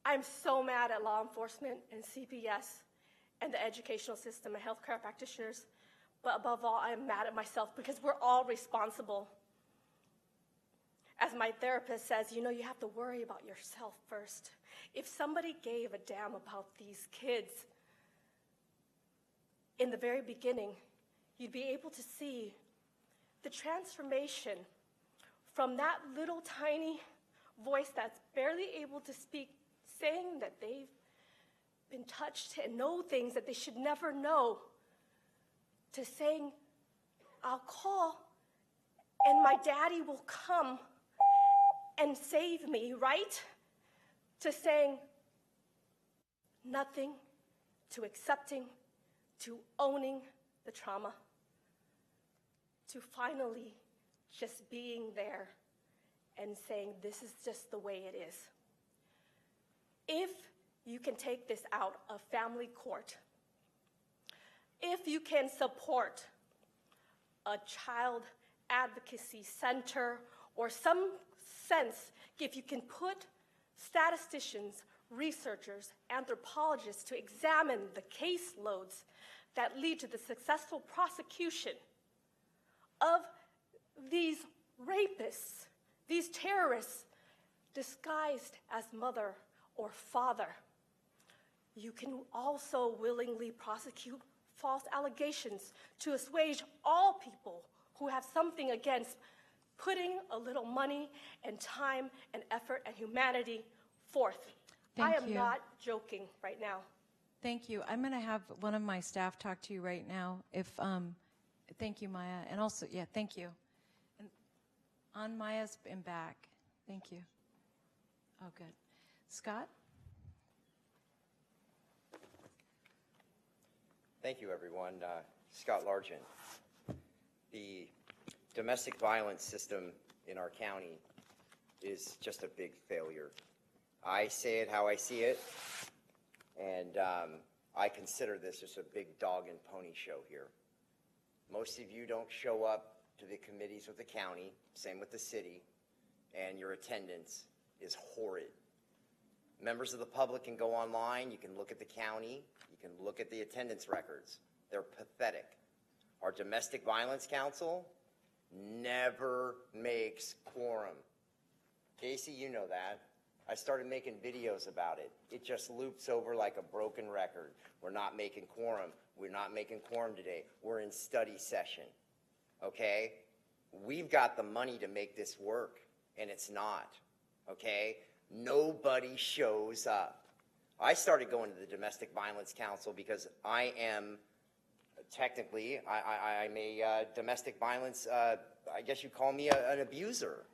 I'm so mad at law enforcement and CPS and the educational system and healthcare practitioners, but above all, I am mad at myself because we're all responsible. As my therapist says, you know, you have to worry about yourself first. If somebody gave a damn about these kids in the very beginning, you'd be able to see the transformation from that little tiny voice that's barely able to speak, saying that they've been touched and know things that they should never know, to saying, I'll call and my daddy will come and save me, right? To saying nothing, to accepting, to owning the trauma, to finally just being there and saying, this is just the way it is. If you can take this out of family court, if you can support a child advocacy center or some sense, if you can put statisticians, researchers, anthropologists to examine the caseloads that lead to the successful prosecution of these rapists, these terrorists disguised as mother or father. You can also willingly prosecute false allegations to assuage all people who have something against putting a little money and time and effort and humanity forth. I am not joking right now. Thank you. I'm going to have one of my staff talk to you right now. Thank you, Maya. And also, yeah, thank you. And on Maya's and back. Thank you. Oh, good. Scott? Thank you, everyone. Scott Largent. The domestic violence system in our county is just a big failure. I say it how I see it, and I consider this just a big dog and pony show here. Most of you don't show up to the committees with the county, same with the city, and your attendance is horrid. Members of the public can go online, you can look at the county, you can look at the attendance records. They're pathetic. Our Domestic Violence Council never makes quorum. Casey, you know that. I started making videos about it. It just loops over like a broken record. We're not making quorum. We're not making quorum today. We're in study session, okay? We've got the money to make this work, and it's not, okay? Nobody shows up. I started going to the Domestic Violence Council because I am technically, I'm a domestic violence, I guess you call me an abuser,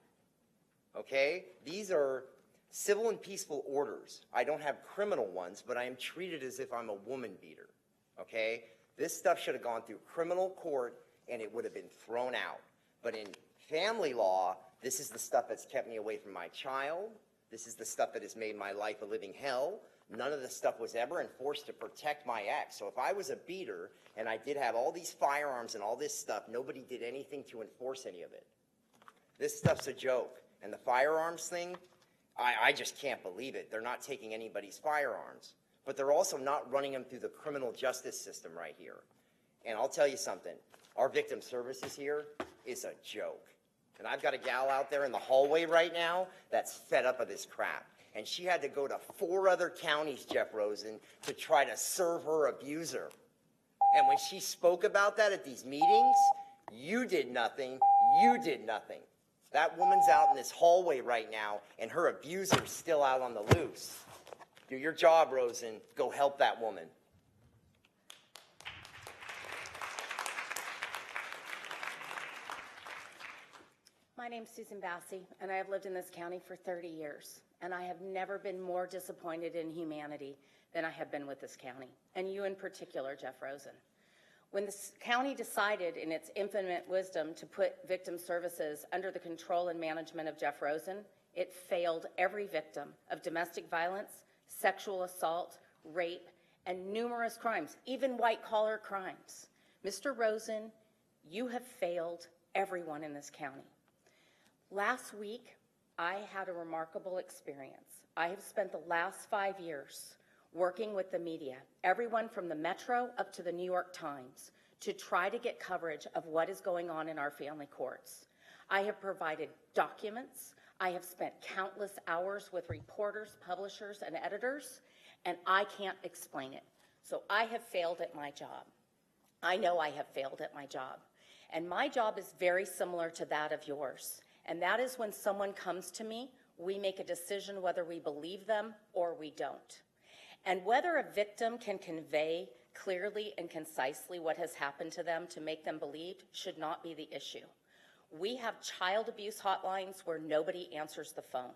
okay? These are civil and peaceful orders. I don't have criminal ones, but I am treated as if I'm a woman beater, okay? This stuff should have gone through criminal court and it would have been thrown out. But in family law, this is the stuff that's kept me away from my child. This is the stuff that has made my life a living hell. None of this stuff was ever enforced to protect my ex. So if I was a beater and I did have all these firearms and all this stuff, nobody did anything to enforce any of it. This stuff's a joke. And the firearms thing, I just can't believe it. They're not taking anybody's firearms. But they're also not running them through the criminal justice system right here. And I'll tell you something. Our victim services here is a joke. And I've got a gal out there in the hallway right now that's fed up of this crap. And she had to go to 4 other counties, Jeff Rosen, to try to serve her abuser. And when she spoke about that at these meetings, you did nothing, you did nothing. That woman's out in this hallway right now, and her abuser's still out on the loose. Do your job, Rosen. Go help that woman. My name's Susan Bassey, and I have lived in this county for 30 years, and I have never been more disappointed in humanity than I have been with this county, and you in particular, Jeff Rosen. When the county decided in its infinite wisdom to put victim services under the control and management of Jeff Rosen, it failed every victim of domestic violence, sexual assault, rape, and numerous crimes, even white-collar crimes. Mr. Rosen, you have failed everyone in this county. Last week, I had a remarkable experience. I have spent the last 5 years working with the media, everyone from the Metro up to the New York Times, to try to get coverage of what is going on in our family courts. I have provided documents. I have spent countless hours with reporters, publishers, and editors, and I can't explain it. So I have failed at my job. I know I have failed at my job. And my job is very similar to that of yours. And that is when someone comes to me, we make a decision whether we believe them or we don't. And whether a victim can convey clearly and concisely what has happened to them to make them believed should not be the issue. We have child abuse hotlines where nobody answers the phone.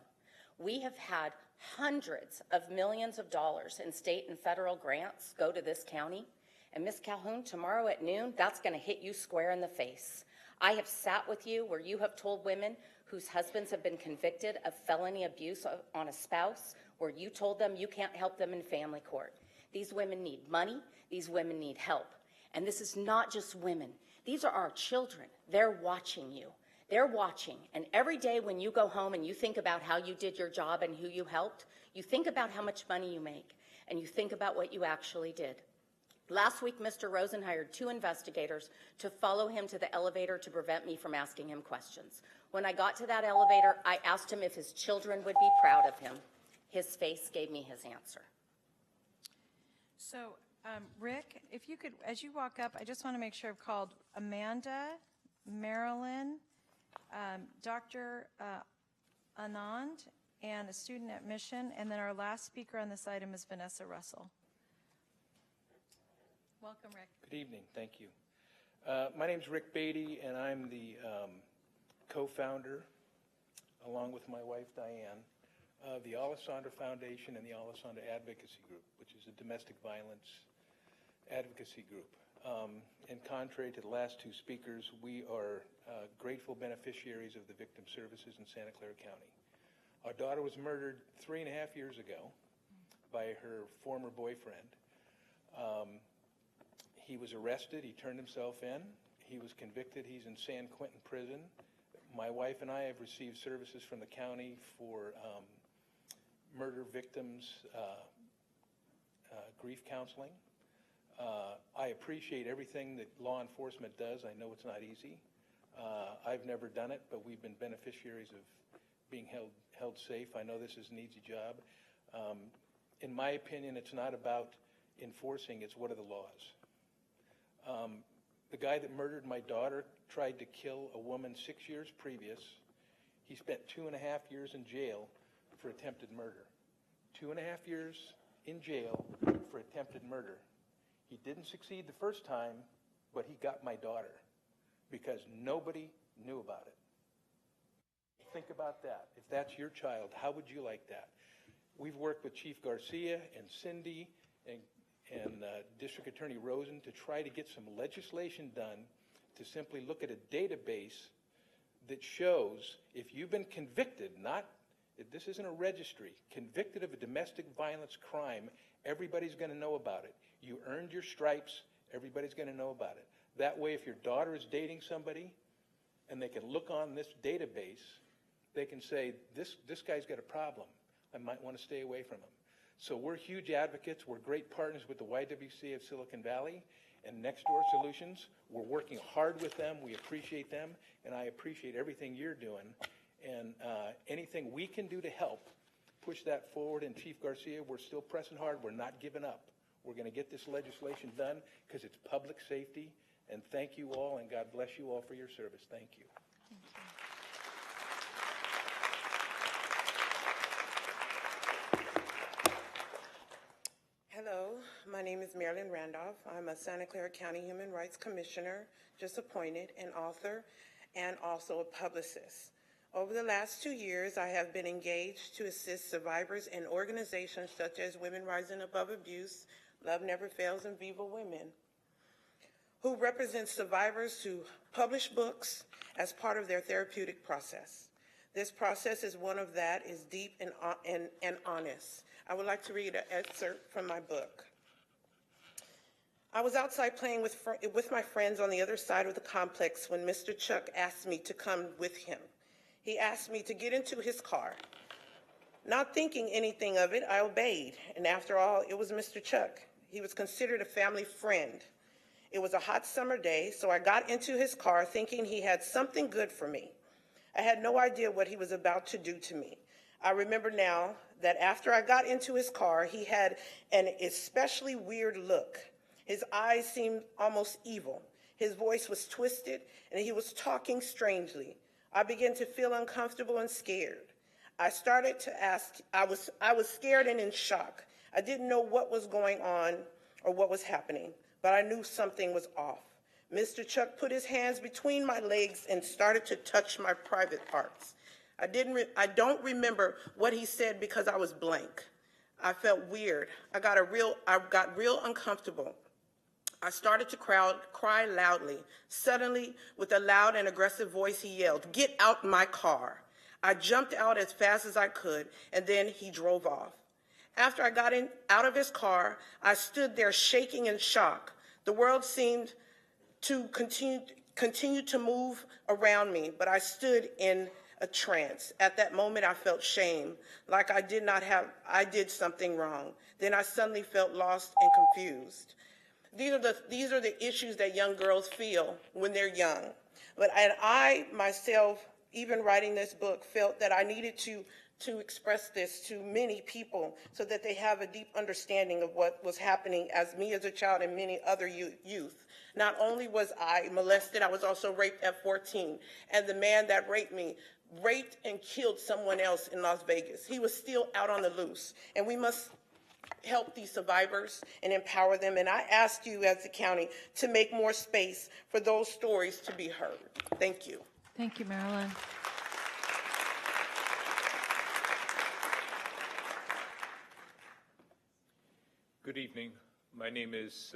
We have had hundreds of millions of dollars in state and federal grants go to this county. And Ms. Calhoun, tomorrow at noon, that's going to hit you square in the face. I have sat with you where you have told women whose husbands have been convicted of felony abuse on a spouse, where you told them you can't help them in family court. These women need money. These women need help. And this is not just women. These are our children. They're watching you. They're watching. And every day when you go home and you think about how you did your job and who you helped, you think about how much money you make, and you think about what you actually did. Last week, Mr. Rosen hired 2 investigators to follow him to the elevator to prevent me from asking him questions. When I got to that elevator, I asked him if his children would be proud of him. His face gave me his answer. So, Rick, if you could, as you walk up, I just want to make sure I've called Amanda, Marilyn, Dr. Anand, and a student at Mission, and then our last speaker on this item is Vanessa Russell. Welcome, Rick. Good evening. Thank you. My name is Rick Beatty, and I'm the co-founder, along with my wife, Diane, of the Alessandra Foundation and the Alessandra Advocacy Group, which is a domestic violence advocacy group. And contrary to the last 2 speakers, we are grateful beneficiaries of the victim services in Santa Clara County. Our daughter was murdered 3.5 years ago by her former boyfriend. He was arrested. He turned himself in. He was convicted. He's in San Quentin prison. My wife and I have received services from the county for murder victims' grief counseling. I appreciate everything that law enforcement does. I know it's not easy. I've never done it, but we've been beneficiaries of being held safe. I know this is an easy job. In my opinion, it's not about enforcing, it's what are the laws. The guy that murdered my daughter tried to kill a woman 6 years previous. He spent 2.5 years in jail for attempted murder. 2.5 years in jail for attempted murder. He didn't succeed the first time, but he got my daughter because nobody knew about it. Think about that. If that's your child, how would you like that? We've worked with Chief Garcia and Cindy and District Attorney Rosen to try to get some legislation done to simply look at a database that shows if you've been convicted, this isn't a registry, convicted of a domestic violence crime, everybody's going to know about it. You earned your stripes, everybody's going to know about it. That way, if your daughter is dating somebody and they can look on this database, they can say, this guy's got a problem. I might want to stay away from him. So we're huge advocates. We're great partners with the YWCA of Silicon Valley and Nextdoor Solutions. We're working hard with them. We appreciate them, and I appreciate everything you're doing. And anything we can do to help push that forward. And Chief Garcia, we're still pressing hard. We're not giving up. We're going to get this legislation done because it's public safety. And thank you all, and God bless you all for your service. Thank you. Thank you. Hello, my name is Marilyn Randolph. I'm a Santa Clara County Human Rights Commissioner, just appointed, an author, and also a publicist. Over the last 2 years, I have been engaged to assist survivors in organizations such as Women Rising Above Abuse, Love Never Fails, and Viva Women, who represent survivors who publish books as part of their therapeutic process. This process is one of that is deep and honest. I would like to read an excerpt from my book. I was outside playing with my friends on the other side of the complex when Mr. Chuck asked me to come with him. He asked me to get into his car. Not thinking anything of it, I obeyed. And after all, it was Mr. Chuck. He was considered a family friend. It was a hot summer day, so I got into his car thinking he had something good for me. I had no idea what he was about to do to me. I remember now that after I got into his car, he had an especially weird look. His eyes seemed almost evil. His voice was twisted, and he was talking strangely. I began to feel uncomfortable and scared. I started to ask, I was scared and in shock. I didn't know what was going on or what was happening, but I knew something was off. Mr. Chuck put his hands between my legs and started to touch my private parts. I don't remember what he said because I was blank. I felt weird. I got real uncomfortable. I started to cry loudly. Suddenly, with a loud and aggressive voice, he yelled, "Get out my car." I jumped out as fast as I could, and then he drove off. After I got out of his car, I stood there shaking in shock. The world seemed to continue to move around me, but I stood in a trance. At that moment, I felt shame, like I did something wrong. Then I suddenly felt lost and confused. These are the issues that young girls feel when they're young. And I myself, even writing this book, felt that I needed to express this to many people so that they have a deep understanding of what was happening as me as a child and many other youth. Not only was I molested, I was also raped at 14. And the man that raped me raped and killed someone else in Las Vegas. He was still out on the loose. And we must help these survivors and empower them. And I ask you as the county to make more space for those stories to be heard. Thank you. Thank you, Marilyn. Good evening. My name is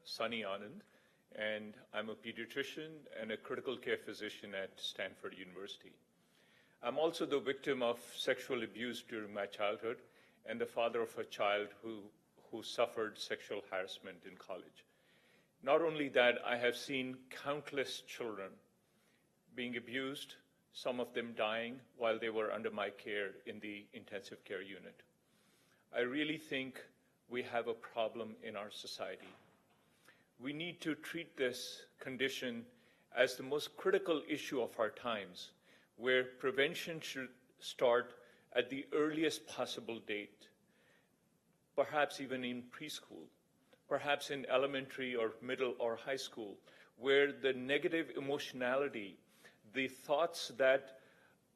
Sunny Anand, and I'm a pediatrician and a critical care physician at Stanford University. I'm also the victim of sexual abuse during my childhood and the father of a child who suffered sexual harassment in college. Not only that, I have seen countless children being abused, some of them dying while they were under my care in the intensive care unit. I really think we have a problem in our society. We need to treat this condition as the most critical issue of our times, where prevention should start at the earliest possible date, perhaps even in preschool, perhaps in elementary or middle or high school, where the negative emotionality, the thoughts that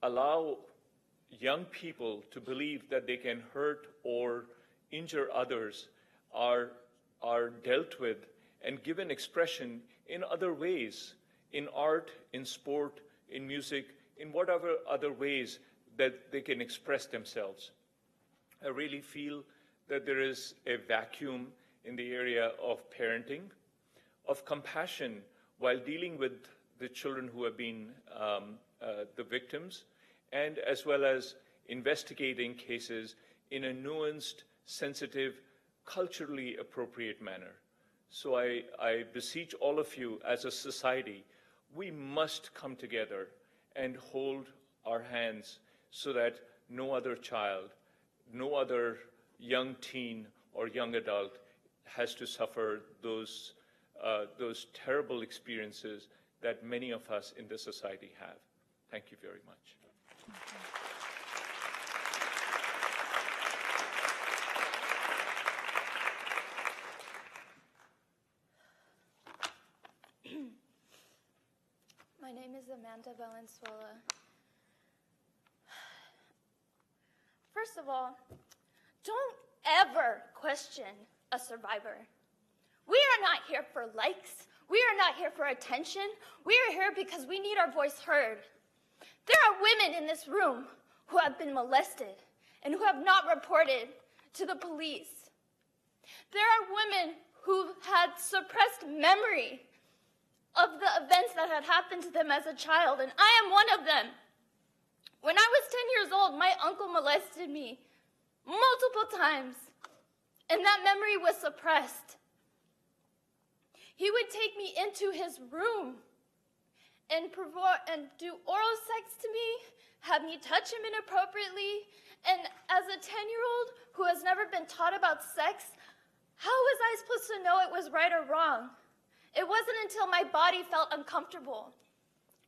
allow young people to believe that they can hurt or injure others are dealt with and given expression in other ways, in art, in sport, in music, in whatever other ways that they can express themselves. I really feel that there is a vacuum in the area of parenting, of compassion while dealing with the children who have been the victims, and as well as investigating cases in a nuanced, sensitive, culturally appropriate manner. So I beseech all of you as a society, we must come together and hold our hands so that no other child, no other young teen or young adult has to suffer those terrible experiences that many of us in this society have. Thank you very much. My name is Amanda Valenzuela. First of all, don't ever question a survivor. We are not here for likes. We are not here for attention. We are here because we need our voice heard. There are women in this room who have been molested and who have not reported to the police. There are women who had suppressed memory of the events that had happened to them as a child, and I am one of them. When I was 10 years old, my uncle molested me multiple times, and that memory was suppressed. He would take me into his room and do oral sex to me, have me touch him inappropriately, and as a 10-year-old who has never been taught about sex, how was I supposed to know it was right or wrong? It wasn't until my body felt uncomfortable.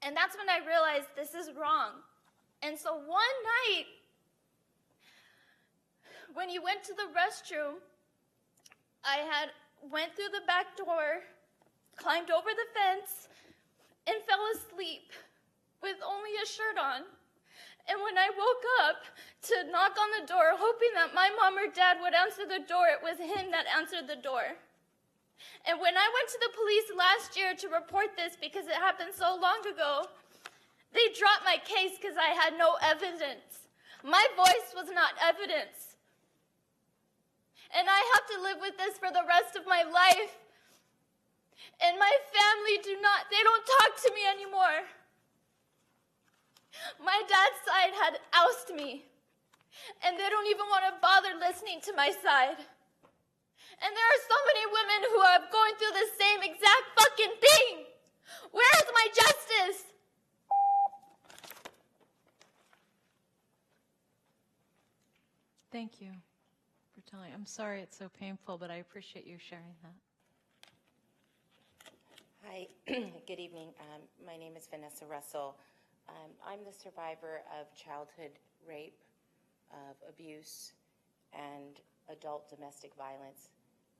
And that's when I realized this is wrong. And so one night, when he went to the restroom, I went through the back door, climbed over the fence, and fell asleep with only a shirt on. And when I woke up to knock on the door, hoping that my mom or dad would answer the door, it was him that answered the door. And when I went to the police last year to report this because it happened so long ago, they dropped my case because I had no evidence. My voice was not evidence. And I have to live with this for the rest of my life. And my family they don't talk to me anymore. My dad's side had ousted me. And they don't even want to bother listening to my side. And there are so many women who are going through the same exact fucking thing. Where is my justice? Thank you for telling. I'm sorry it's so painful, but I appreciate you sharing that. Hi, good evening. My name is Vanessa Russell. I'm the survivor of childhood rape, of abuse, and adult domestic violence.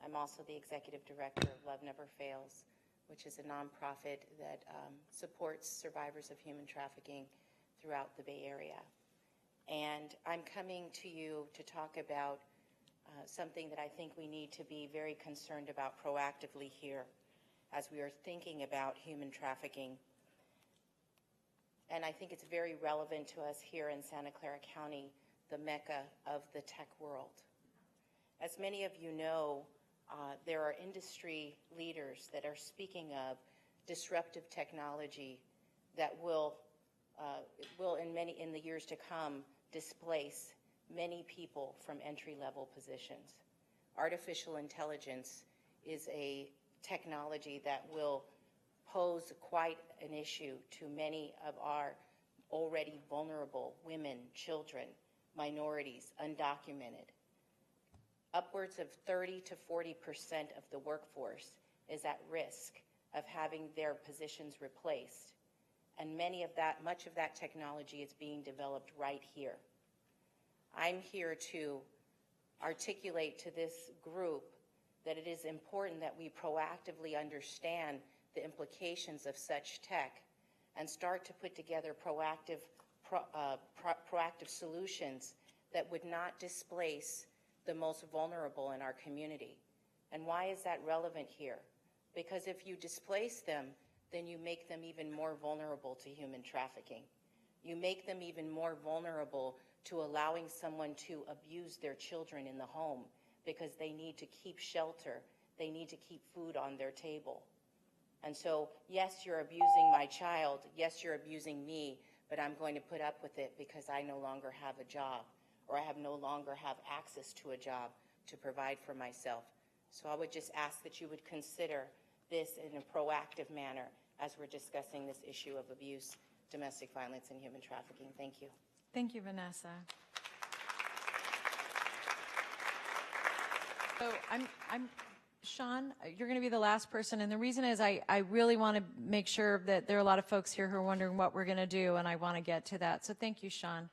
I'm also the executive director of Love Never Fails, which is a nonprofit that supports survivors of human trafficking throughout the Bay Area. And I'm coming to you to talk about something that I think we need to be very concerned about proactively here as we are thinking about human trafficking. And I think it's very relevant to us here in Santa Clara County, the mecca of the tech world. As many of you know, there are industry leaders that are speaking of disruptive technology that will in the years to come displace many people from entry-level positions. Artificial intelligence is a technology that will pose quite an issue to many of our already vulnerable women, children, minorities, undocumented. Upwards of 30 to 40% of the workforce is at risk of having their positions replaced. And much of that technology is being developed right here. I'm here to articulate to this group that it is important that we proactively understand the implications of such tech and start to put together proactive solutions that would not displace the most vulnerable in our community. And why is that relevant here? Because if you displace them, then you make them even more vulnerable to human trafficking. You make them even more vulnerable to allowing someone to abuse their children in the home because they need to keep shelter, they need to keep food on their table. And so, yes, you're abusing my child, yes, you're abusing me, but I'm going to put up with it because I no longer have a job, or I no longer have access to a job to provide for myself. So I would just ask that you would consider this in a proactive manner as we're discussing this issue of abuse, domestic violence, and human trafficking. Thank you. Thank you, Vanessa. So Sean, you're going to be the last person, and the reason is I really want to make sure that there are a lot of folks here who are wondering what we're going to do, and I want to get to that. So thank you, Sean.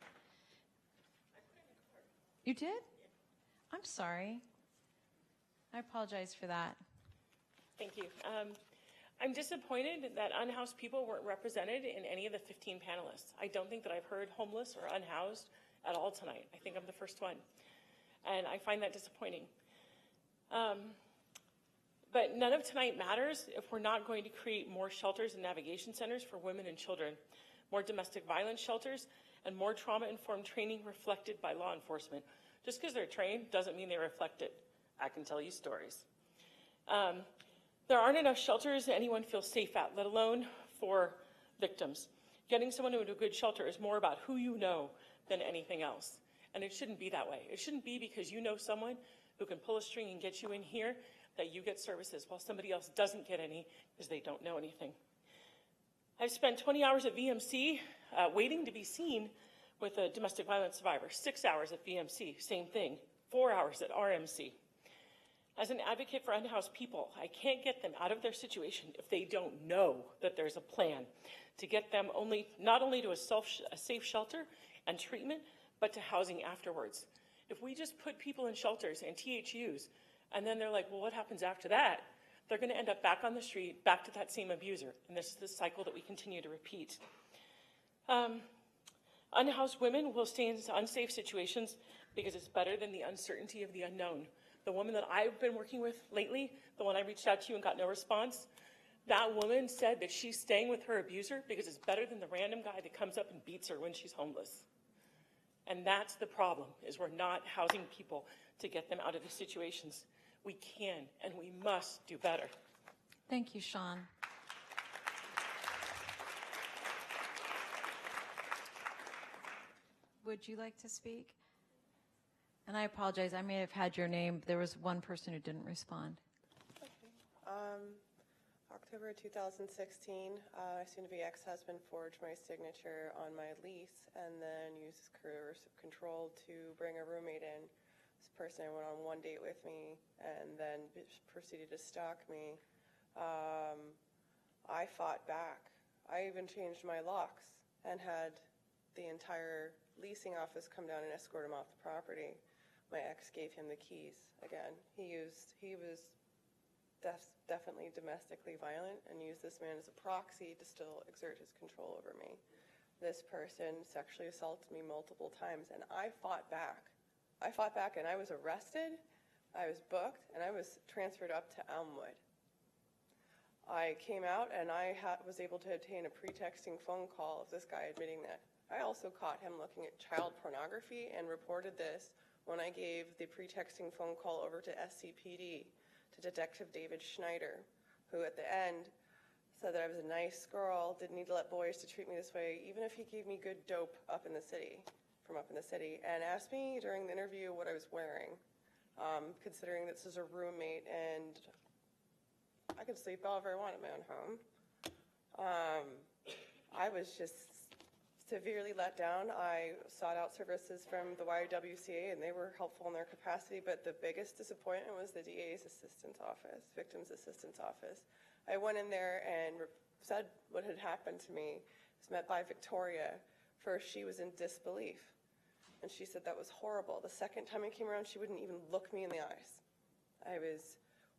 You did? I'm sorry. I apologize for that. Thank you. I'm disappointed that unhoused people weren't represented in any of the 15 panelists. I don't think that I've heard homeless or unhoused at all tonight. I think I'm the first one. And I find that disappointing. But none of tonight matters if we're not going to create more shelters and navigation centers for women and children, more domestic violence shelters, and more trauma-informed training reflected by law enforcement. Just because they're trained doesn't mean they reflect it. I can tell you stories. There aren't enough shelters that anyone feels safe at, let alone for victims. Getting someone into a good shelter is more about who you know than anything else. And it shouldn't be that way. It shouldn't be because you know someone who can pull a string and get you in here that you get services while somebody else doesn't get any because they don't know anything. I've spent 20 hours at VMC waiting to be seen with a domestic violence survivor, 6 hours at VMC, same thing, 4 hours at RMC. As an advocate for unhoused people, I can't get them out of their situation if they don't know that there's a plan to get them not only to a safe shelter and treatment, but to housing afterwards. If we just put people in shelters and THUs, and then they're like, well, what happens after that? They're going to end up back on the street, back to that same abuser. And this is the cycle that we continue to repeat. Unhoused women will stay in unsafe situations because it's better than the uncertainty of the unknown. The woman that I've been working with lately, the one I reached out to and got no response, that woman said that she's staying with her abuser because it's better than the random guy that comes up and beats her when she's homeless. And that's the problem, is we're not housing people to get them out of the situations. We can and we must do better. Thank you, Sean. Would you like to speak? And I apologize, I may have had your name. There was one person who didn't respond. October 2016, soon-to-be ex-husband forged my signature on my lease and then used his coercive control to bring a roommate in. This person went on one date with me and then proceeded to stalk me. I fought back. I even changed my locks and had the entire leasing office come down and escort him off the property. My ex gave him the keys again. He was definitely domestically violent and used this man as a proxy to still exert his control over me. This person sexually assaulted me multiple times, and I fought back. I fought back, and I was arrested, I was booked, and I was transferred up to Elmwood. I came out, and I was able to obtain a pretexting phone call of this guy admitting that. I also caught him looking at child pornography and reported this when I gave the pretexting phone call over to SCPD. To Detective David Schneider, who at the end said that I was a nice girl, didn't need to let boys to treat me this way, even if he gave me good dope up in the city, and asked me during the interview what I was wearing, considering this is a roommate and I could sleep however I want in my own home. I was just severely let down. I sought out services from the YWCA, and they were helpful in their capacity, but the biggest disappointment was the DA's assistance office, victim's assistance office. I went in there and said what had happened to me. I was met by Victoria. First, she was in disbelief, and she said that was horrible. The second time I came around, she wouldn't even look me in the eyes.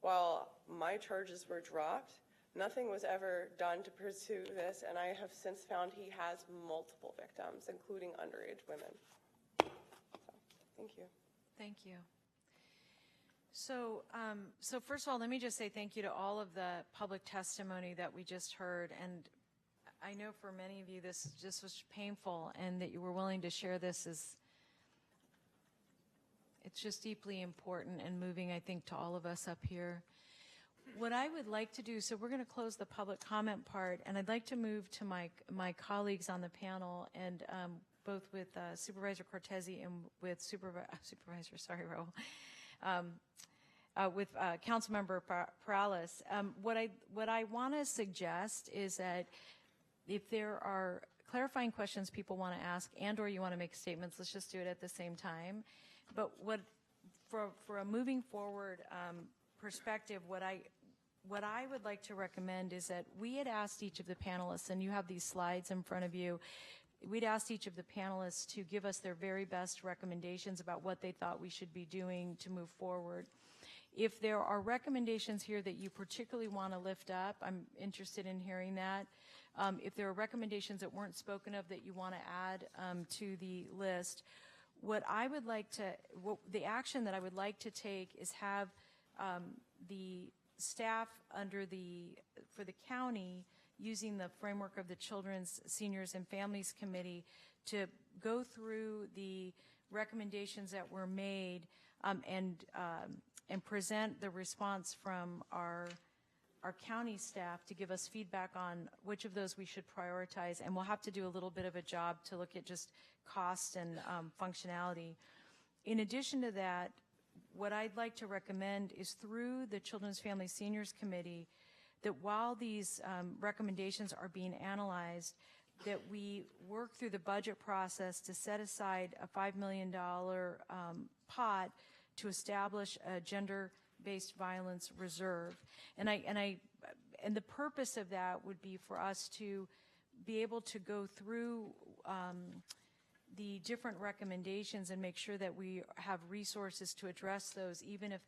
While my charges were dropped, nothing was ever done to pursue this, and I have since found he has multiple victims, including underage women. So, thank you. Thank you. So first of all, let me just say thank you to all of the public testimony that we just heard. And I know for many of you this just was painful, and that you were willing to share this it's just deeply important and moving, I think, to all of us up here. What I would like to do, so we're going to close the public comment part, and I'd like to move to my colleagues on the panel, and both with Supervisor Cortese and with with Councilmember Perales. What I want to suggest is that if there are clarifying questions people want to ask and/or you want to make statements, let's just do it at the same time. But for a moving forward perspective, what I would like to recommend is that we had asked each of the panelists, and you have these slides in front of you, we'd asked each of the panelists to give us their very best recommendations about what they thought we should be doing to move forward. If there are recommendations here that you particularly want to lift up, I'm interested in hearing that. If there are recommendations that weren't spoken of that you want to add to the list, the action that I would like to take is have the staff for the county, using the framework of the Children's, Seniors, and Families Committee, to go through the recommendations that were made and present the response from our county staff to give us feedback on which of those we should prioritize. And we'll have to do a little bit of a job to look at just cost and functionality. In addition to that, what I'd like to recommend is through the Children's, Families, Seniors Committee, that while these recommendations are being analyzed, that we work through the budget process to set aside a $5 million pot to establish a gender-based violence reserve. And the purpose of that would be for us to be able to go through the different recommendations and make sure that we have resources to address those, even if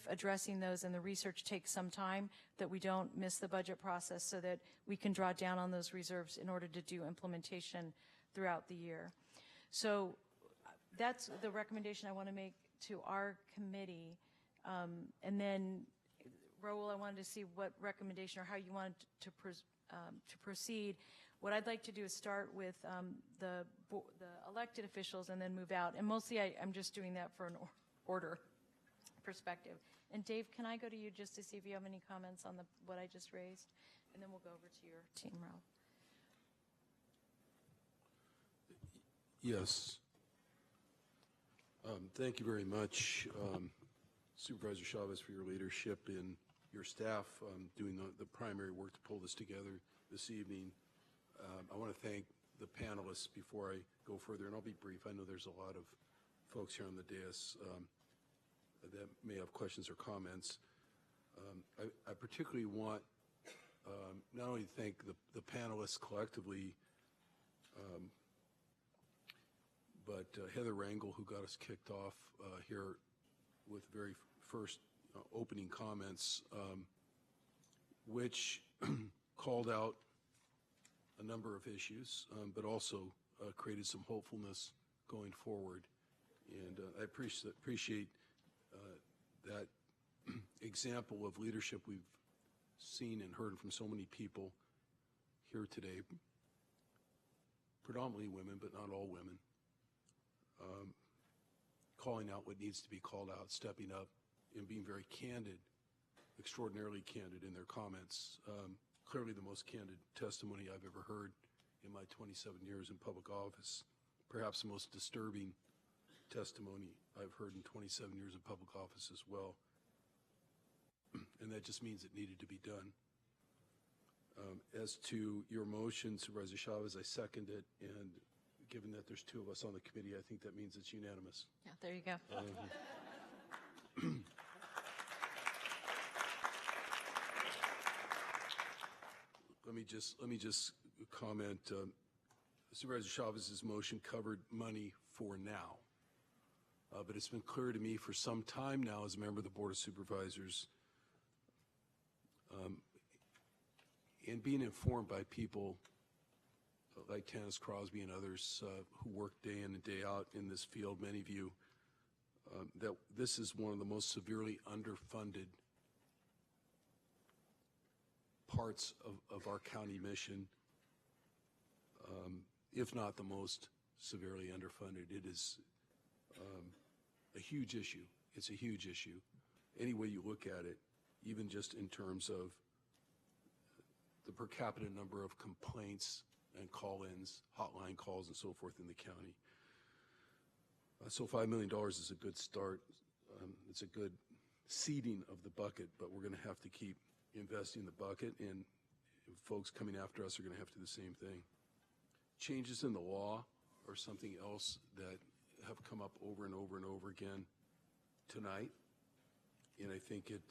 addressing those and the research takes some time, that we don't miss the budget process, so that we can draw down on those reserves in order to do implementation throughout the year. So that's the recommendation I want to make to our committee. And then, Raul, I wanted to see what recommendation or how you wanted to proceed. What I'd like to do is start with the elected officials and then move out. And mostly I'm just doing that for an order perspective. And Dave, can I go to you just to see if you have any comments on what I just raised? And then we'll go over to your team, Raul. Yes. Thank you very much, Supervisor Chavez, for your leadership and your staff doing the primary work to pull this together this evening. I want to thank the panelists before I go further, and I'll be brief. I know there's a lot of folks here on the dais that may have questions or comments. I particularly want not only to thank the panelists collectively, but Heather Rangel, who got us kicked off here with very first opening comments, which called out a number of issues, but also created some hopefulness going forward. And I appreciate that example of leadership we've seen and heard from so many people here today, predominantly women, but not all women, calling out what needs to be called out, stepping up, and being very candid, extraordinarily candid in their comments. Clearly the most candid testimony I've ever heard in my 27 years in public office, perhaps the most disturbing testimony I've heard in 27 years in public office as well. And that just means it needed to be done. As to your motion, Supervisor Chavez, I second it, and given that there's two of us on the committee, I think that means it's unanimous. Yeah, there you go. Let me just comment. Supervisor Chavez's motion covered money for now, but it's been clear to me for some time now as a member of the Board of Supervisors, and being informed by people like Tanis Crosby and others who work day in and day out in this field, many of you, that this is one of the most severely underfunded parts of our county mission, if not the most severely underfunded. It is a huge issue. It's a huge issue. Any way you look at it, even just in terms of the per capita number of complaints and call-ins, hotline calls, and so forth in the county. So $5 million is a good start. It's a good seeding of the bucket, but we're going to have to keep investing in the bucket, and folks coming after us are going to have to do the same thing. Changes in the law are something else that have come up over and over and over again tonight, and I think it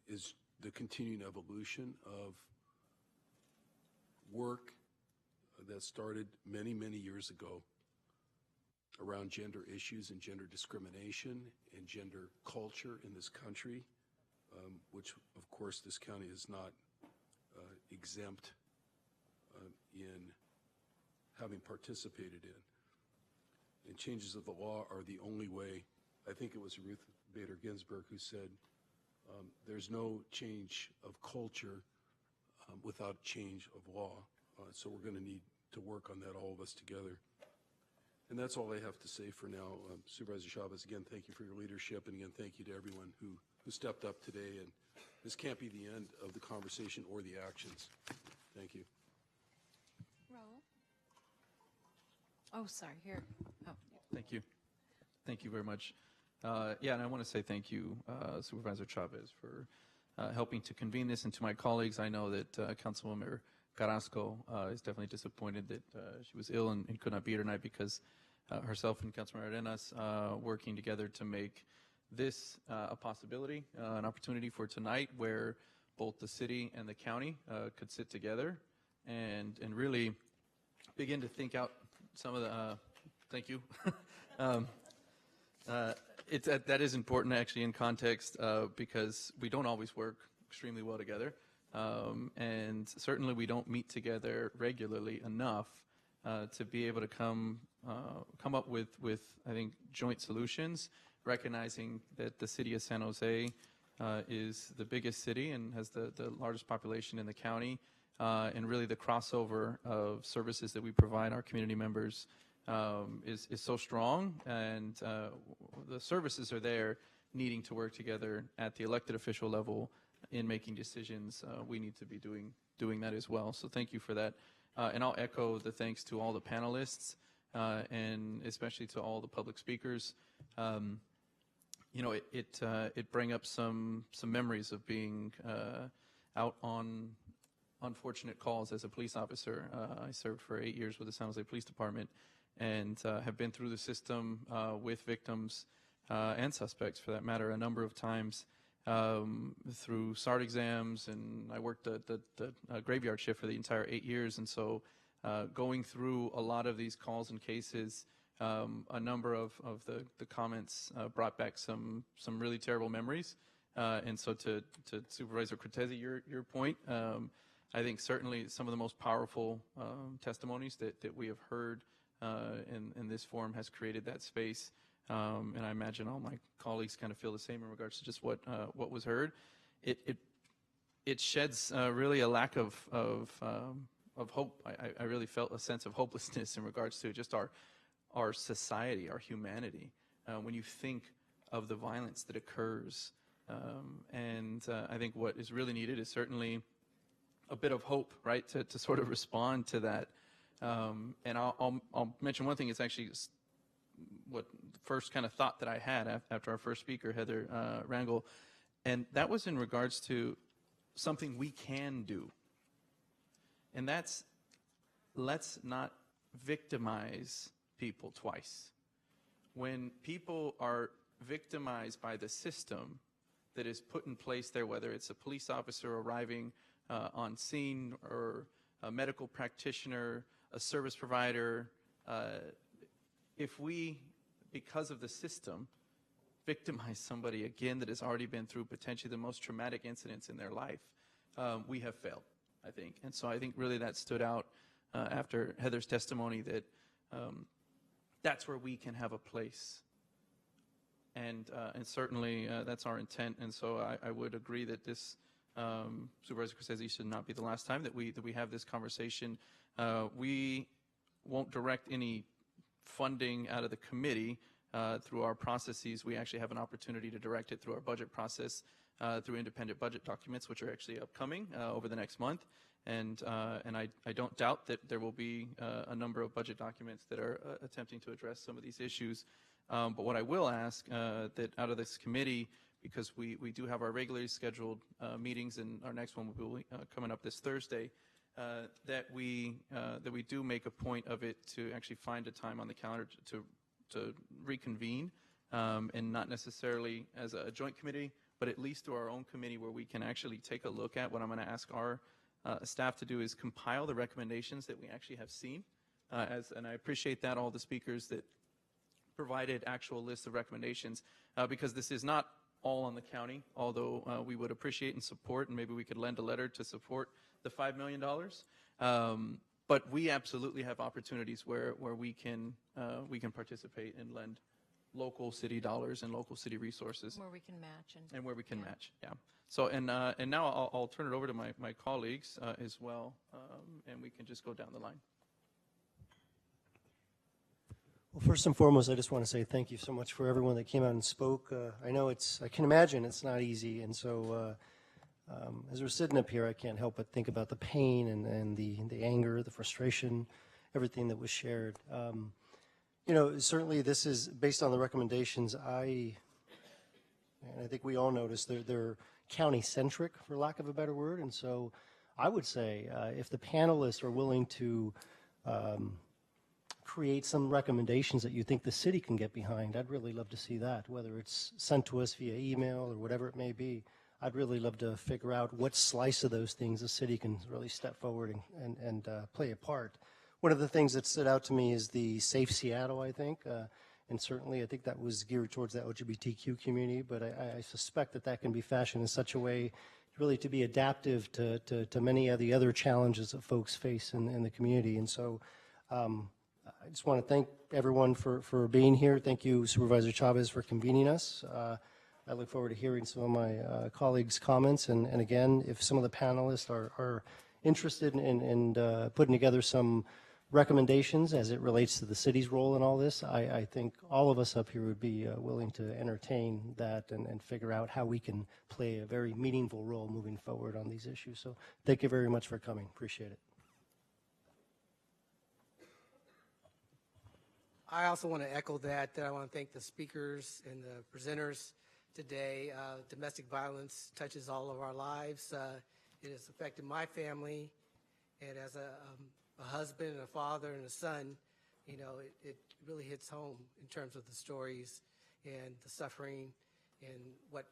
is the continuing evolution of work that started many, many years ago around gender issues and gender discrimination and gender culture in this country, which, of course, this county is not exempt in having participated in. And changes of the law are the only way. I think it was Ruth Bader Ginsburg who said, there's no change of culture without change of law. So we're going to need to work on that, all of us together. And that's all I have to say for now. Supervisor Chavez, again, thank you for your leadership, and again, thank you to everyone who stepped up today. And this can't be the end of the conversation or the actions. Thank you. Raul? Oh, sorry, here. Oh. Thank you. Thank you very much. Yeah, and I want to say thank you, Supervisor Chavez, for helping to convene this, and to my colleagues. I know that Councilwoman Carrasco is definitely disappointed that she was ill and could not be here tonight, because herself and Councilman Arenas working together to make this a possibility, an opportunity for tonight where both the city and the county could sit together and really begin to think out some of the, thank you. That is important actually in context because we don't always work extremely well together. And certainly we don't meet together regularly enough to be able to come come up with, I think, joint solutions, recognizing that the city of San Jose is the biggest city and has the largest population in the county, and really the crossover of services that we provide our community members is so strong, and the services are there needing to work together at the elected official level in making decisions. We need to be doing that as well. So thank you for that. And I'll echo the thanks to all the panelists and especially to all the public speakers. You know, it bring up some memories of being out on unfortunate calls as a police officer. I served for 8 years with the San Jose Police Department and have been through the system with victims and suspects, for that matter, a number of times through SART exams, and I worked the graveyard shift for the entire 8 years, and so going through a lot of these calls and cases, a number of the comments brought back some really terrible memories, and so to Supervisor Cortese, your point, I think certainly some of the most powerful testimonies that we have heard in this forum has created that space. And I imagine all my colleagues kind of feel the same in regards to just what was heard. It sheds really a lack of hope. I really felt a sense of hopelessness in regards to just our society, our humanity, when you think of the violence that occurs. And I think what is really needed is certainly a bit of hope, right, to sort of respond to that. And I'll mention one thing. It's actually what the first kind of thought that I had after our first speaker, Heather Rangel, and that was in regards to something we can do. And that's, let's not victimize people twice. When people are victimized by the system that is put in place there, whether it's a police officer arriving on scene or a medical practitioner, a service provider, if we, because of the system, victimize somebody again that has already been through potentially the most traumatic incidents in their life, we have failed, I think. And so I think really that stood out after Heather's testimony, that that's where we can have a place. And certainly that's our intent. And so I would agree that this, Supervisor Cortese, should not be the last time that we have this conversation. We won't direct any funding out of the committee through our processes. We actually have an opportunity to direct it through our budget process through independent budget documents, which are actually upcoming over the next month. And I don't doubt that there will be a number of budget documents that are attempting to address some of these issues. But what I will ask that out of this committee, because we do have our regularly scheduled meetings, and our next one will be coming up this Thursday, that we do make a point of it to actually find a time on the calendar to reconvene, and not necessarily as a joint committee, but at least through our own committee, where we can actually take a look at what I'm going to ask our staff to do is compile the recommendations that we actually have seen, and I appreciate that, all the speakers that provided actual lists of recommendations, because this is not all on the county, although we would appreciate and support, and maybe we could lend a letter to support the $5 million. But we absolutely have opportunities where we can participate and lend local city dollars and local city resources. Where we can match. And where we can match, yeah. So, and now I'll turn it over to my colleagues as well, and we can just go down the line. Well, first and foremost, I just want to say thank you so much for everyone that came out and spoke. I know I can imagine it's not easy, and so as we're sitting up here, I can't help but think about the pain and the anger, the frustration, everything that was shared. You know, certainly this is based on the recommendations. And I think we all noticed they're county-centric, for lack of a better word, and so I would say if the panelists are willing to create some recommendations that you think the city can get behind, I'd really love to see that, whether it's sent to us via email or whatever it may be. I'd really love to figure out what slice of those things the city can really step forward and play a part. One of the things that stood out to me is the Safe Seattle, I think, and certainly I think that was geared towards the LGBTQ community, but I suspect that can be fashioned in such a way really to be adaptive to many of the other challenges that folks face in the community. And so I just want to thank everyone for being here. Thank you, Supervisor Chavez, for convening us. I look forward to hearing some of my colleagues' comments. And again, if some of the panelists are interested in putting together some recommendations as it relates to the city's role in all this, I think all of us up here would be willing to entertain that and figure out how we can play a very meaningful role moving forward on these issues. So thank you very much for coming. Appreciate it. I also want to echo that I want to thank the speakers and the presenters today. Domestic violence touches all of our lives. It has affected my family, and as a husband and a father and a son, you know, it really hits home in terms of the stories and the suffering and what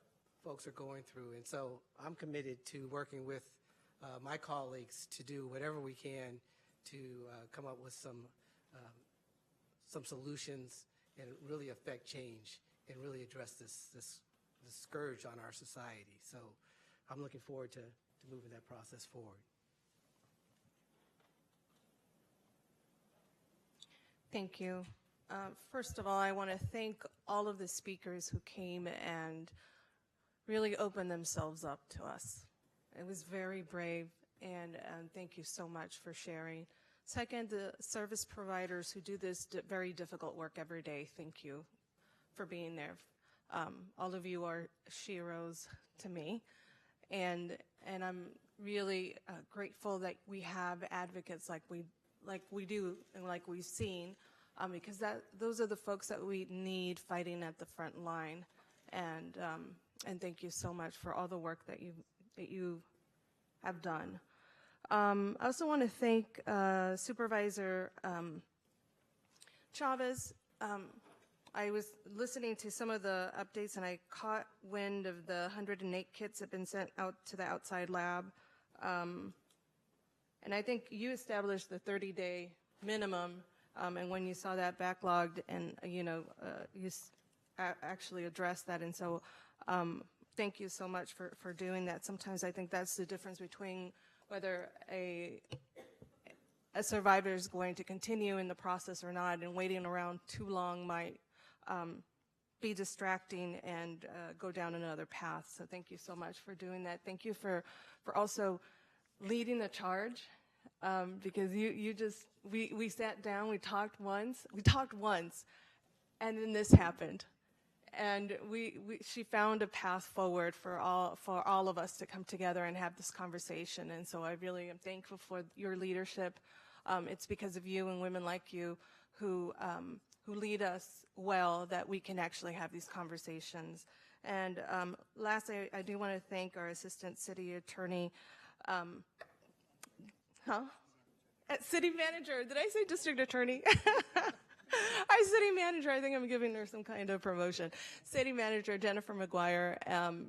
folks are going through. And so I'm committed to working with my colleagues to do whatever we can to come up with some solutions and really affect change and really address this scourge on our society. So I'm looking forward to moving that process forward. Thank you. First of all, I want to thank all of the speakers who came and really opened themselves up to us. It was very brave, and thank you so much for sharing. Second, the service providers who do this very difficult work every day, thank you for being there. All of you are heroes to me, and I'm really grateful that we have advocates like we do and like we've seen, because those are the folks that we need fighting at the front line. And thank you so much for all the work that you have done. I also want to thank Supervisor Chavez. I was listening to some of the updates, and I caught wind of the 108 kits that have been sent out to the outside lab. And I think you established the 30-day minimum, and when you saw that backlogged, and you actually addressed that. And so thank you so much for doing that. Sometimes I think that's the difference between whether a survivor is going to continue in the process or not, and waiting around too long might be distracting and go down another path. So thank you so much for doing that. Thank you for also leading the charge, because we sat down, we talked once, and then this happened. And she found a path forward for all of us to come together and have this conversation. And so I really am thankful for your leadership. It's because of you and women like you who lead us well that we can actually have these conversations. And lastly, I do want to thank our Assistant City Attorney. City Manager. Did I say District Attorney? Our City Manager, I think I'm giving her some kind of promotion. City Manager Jennifer McGuire,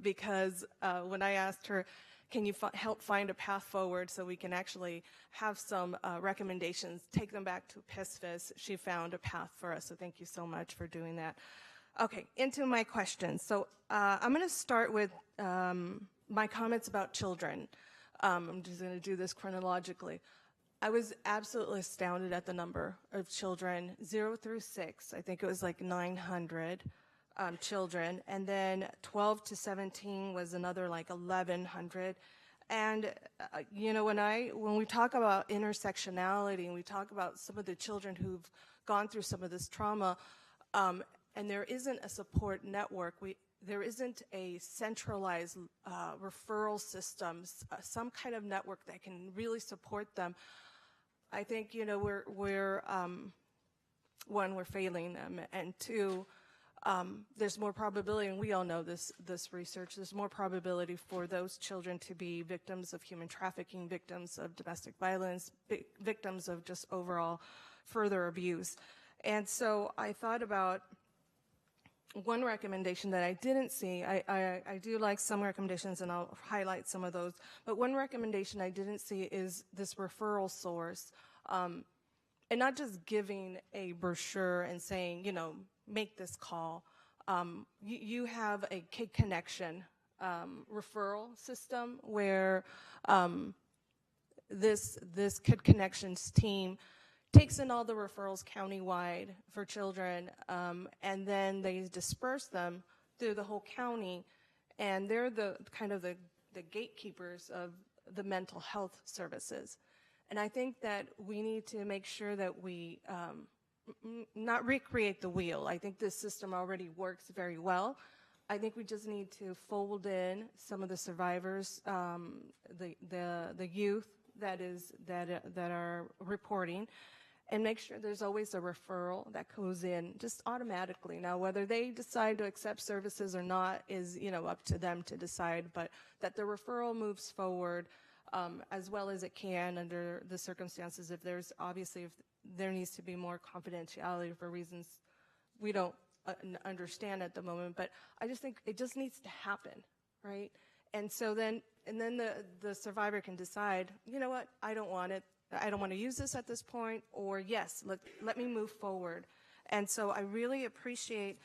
because when I asked her, can you help find a path forward so we can actually have some recommendations, take them back to PSFIS, she found a path for us. So thank you so much for doing that. Okay, into my questions. So I'm going to start with my comments about children. I'm just going to do this chronologically. I was absolutely astounded at the number of children, 0 through 6. I think it was like 900 children. And then 12 to 17 was another like 1,100. And, when we talk about intersectionality and we talk about some of the children who've gone through some of this trauma, and there isn't a support network, there isn't a centralized referral system, some kind of network that can really support them. I think, we're failing them, and two, there's more probability, and we all know this research, there's more probability for those children to be victims of human trafficking, victims of domestic violence, victims of just overall further abuse. And so I thought about one recommendation that I didn't see. I do like some recommendations, and I'll highlight some of those, but one recommendation I didn't see is this referral source, and not just giving a brochure and saying, make this call. You have a Kid Connection referral system where this Kid Connections team takes in all the referrals countywide for children, and then they disperse them through the whole county, and they're the kind of the gatekeepers of the mental health services. And I think that we need to make sure that we not recreate the wheel. I think this system already works very well. I think we just need to fold in some of the survivors, the youth that are reporting, and make sure there's always a referral that goes in just automatically. Now, whether they decide to accept services or not is, up to them to decide, but that the referral moves forward as well as it can under the circumstances. If there needs to be more confidentiality for reasons we don't understand at the moment, but I just think it just needs to happen, right? And so then the survivor can decide, you know what, I don't want it. I don't want to use this at this point, or yes, let me move forward. And so I really appreciate,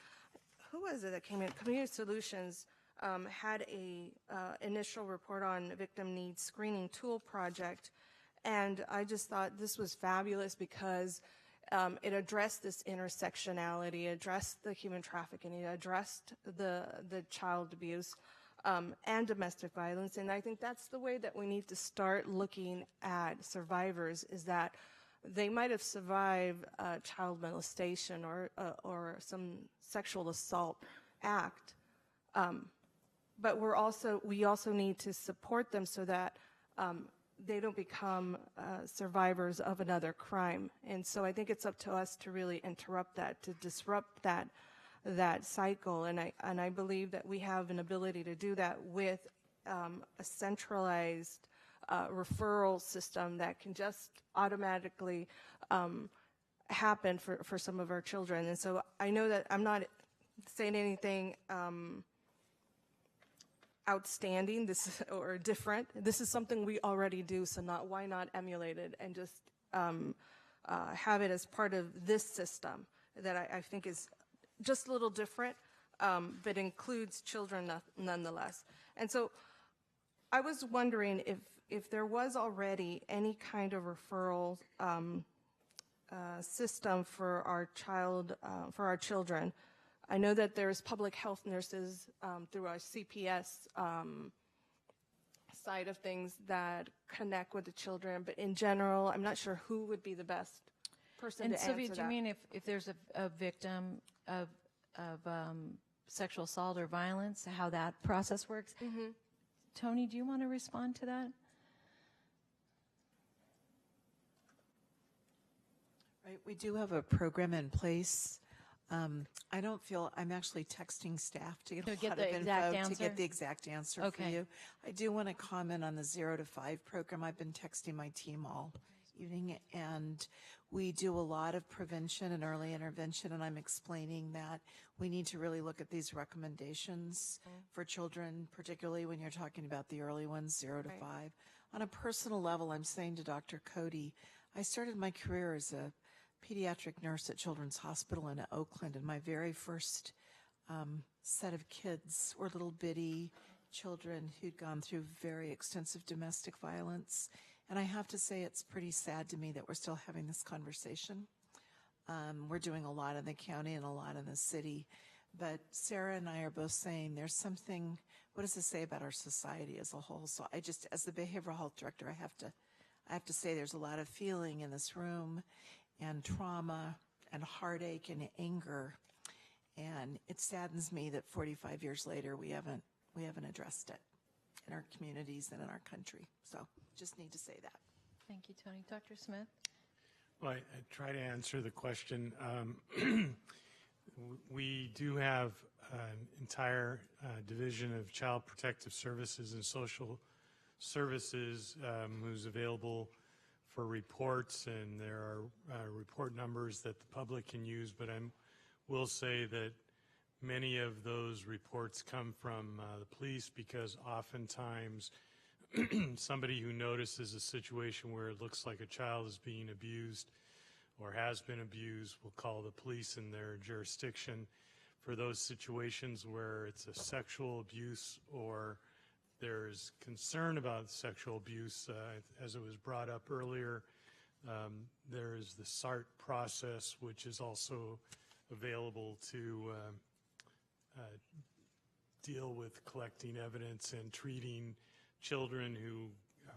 who was it that came in? Community Solutions had a initial report on Victim Needs Screening Tool Project, and I just thought this was fabulous because it addressed this intersectionality, addressed the human trafficking, it addressed the child abuse, and domestic violence. And I think that's the way that we need to start looking at survivors, is that they might have survived child molestation or some sexual assault act, but we also need to support them so that they don't become survivors of another crime. And so I think it's up to us to really interrupt that, to disrupt that cycle, and I believe that we have an ability to do that with a centralized referral system that can just automatically happen for some of our children. And so I know that I'm not saying anything outstanding or different. This is something we already do, so why not emulate it and just have it as part of this system that I think is just a little different, but includes children nonetheless. And so I was wondering if there was already any kind of referral system for our children. I know that there's public health nurses through our CPS side of things that connect with the children, but in general, I'm not sure who would be the best person to answer that. And Sylvia, do you mean if there's a victim of sexual assault or violence, how that process works? Mm-hmm. Tony, do you want to respond to that? Right, we do have a program in place. I don't feel, I'm actually texting staff to get a lot of info to get the exact answer for you. I do want to comment on the 0 to 5 program. I've been texting my team all evening, and we do a lot of prevention and early intervention, and I'm explaining that we need to really look at these recommendations for children, particularly when you're talking about the early ones, 0 to 5. On a personal level, I'm saying to Dr. Cody, I started my career as a pediatric nurse at Children's Hospital in Oakland, and my very first set of kids were little bitty children who'd gone through very extensive domestic violence. And I have to say, it's pretty sad to me that we're still having this conversation. We're doing a lot in the county and a lot in the city, but Sarah and I are both saying there's something, what does this say about our society as a whole? So I just, as the behavioral health director, I have to say there's a lot of feeling in this room, and trauma and heartache and anger, and it saddens me that 45 years later we haven't addressed it in our communities and in our country. So just need to say that. Thank you, Tony. Dr. Smith? Well, I try to answer the question. We do have an entire division of Child Protective Services and Social Services who's available for reports, and there are report numbers that the public can use, but I will say that many of those reports come from the police, because oftentimes somebody who notices a situation where it looks like a child is being abused or has been abused will call the police in their jurisdiction. For those situations where it's a sexual abuse or there's concern about sexual abuse, as it was brought up earlier, There is the SART process, which is also available to deal with collecting evidence and treating children who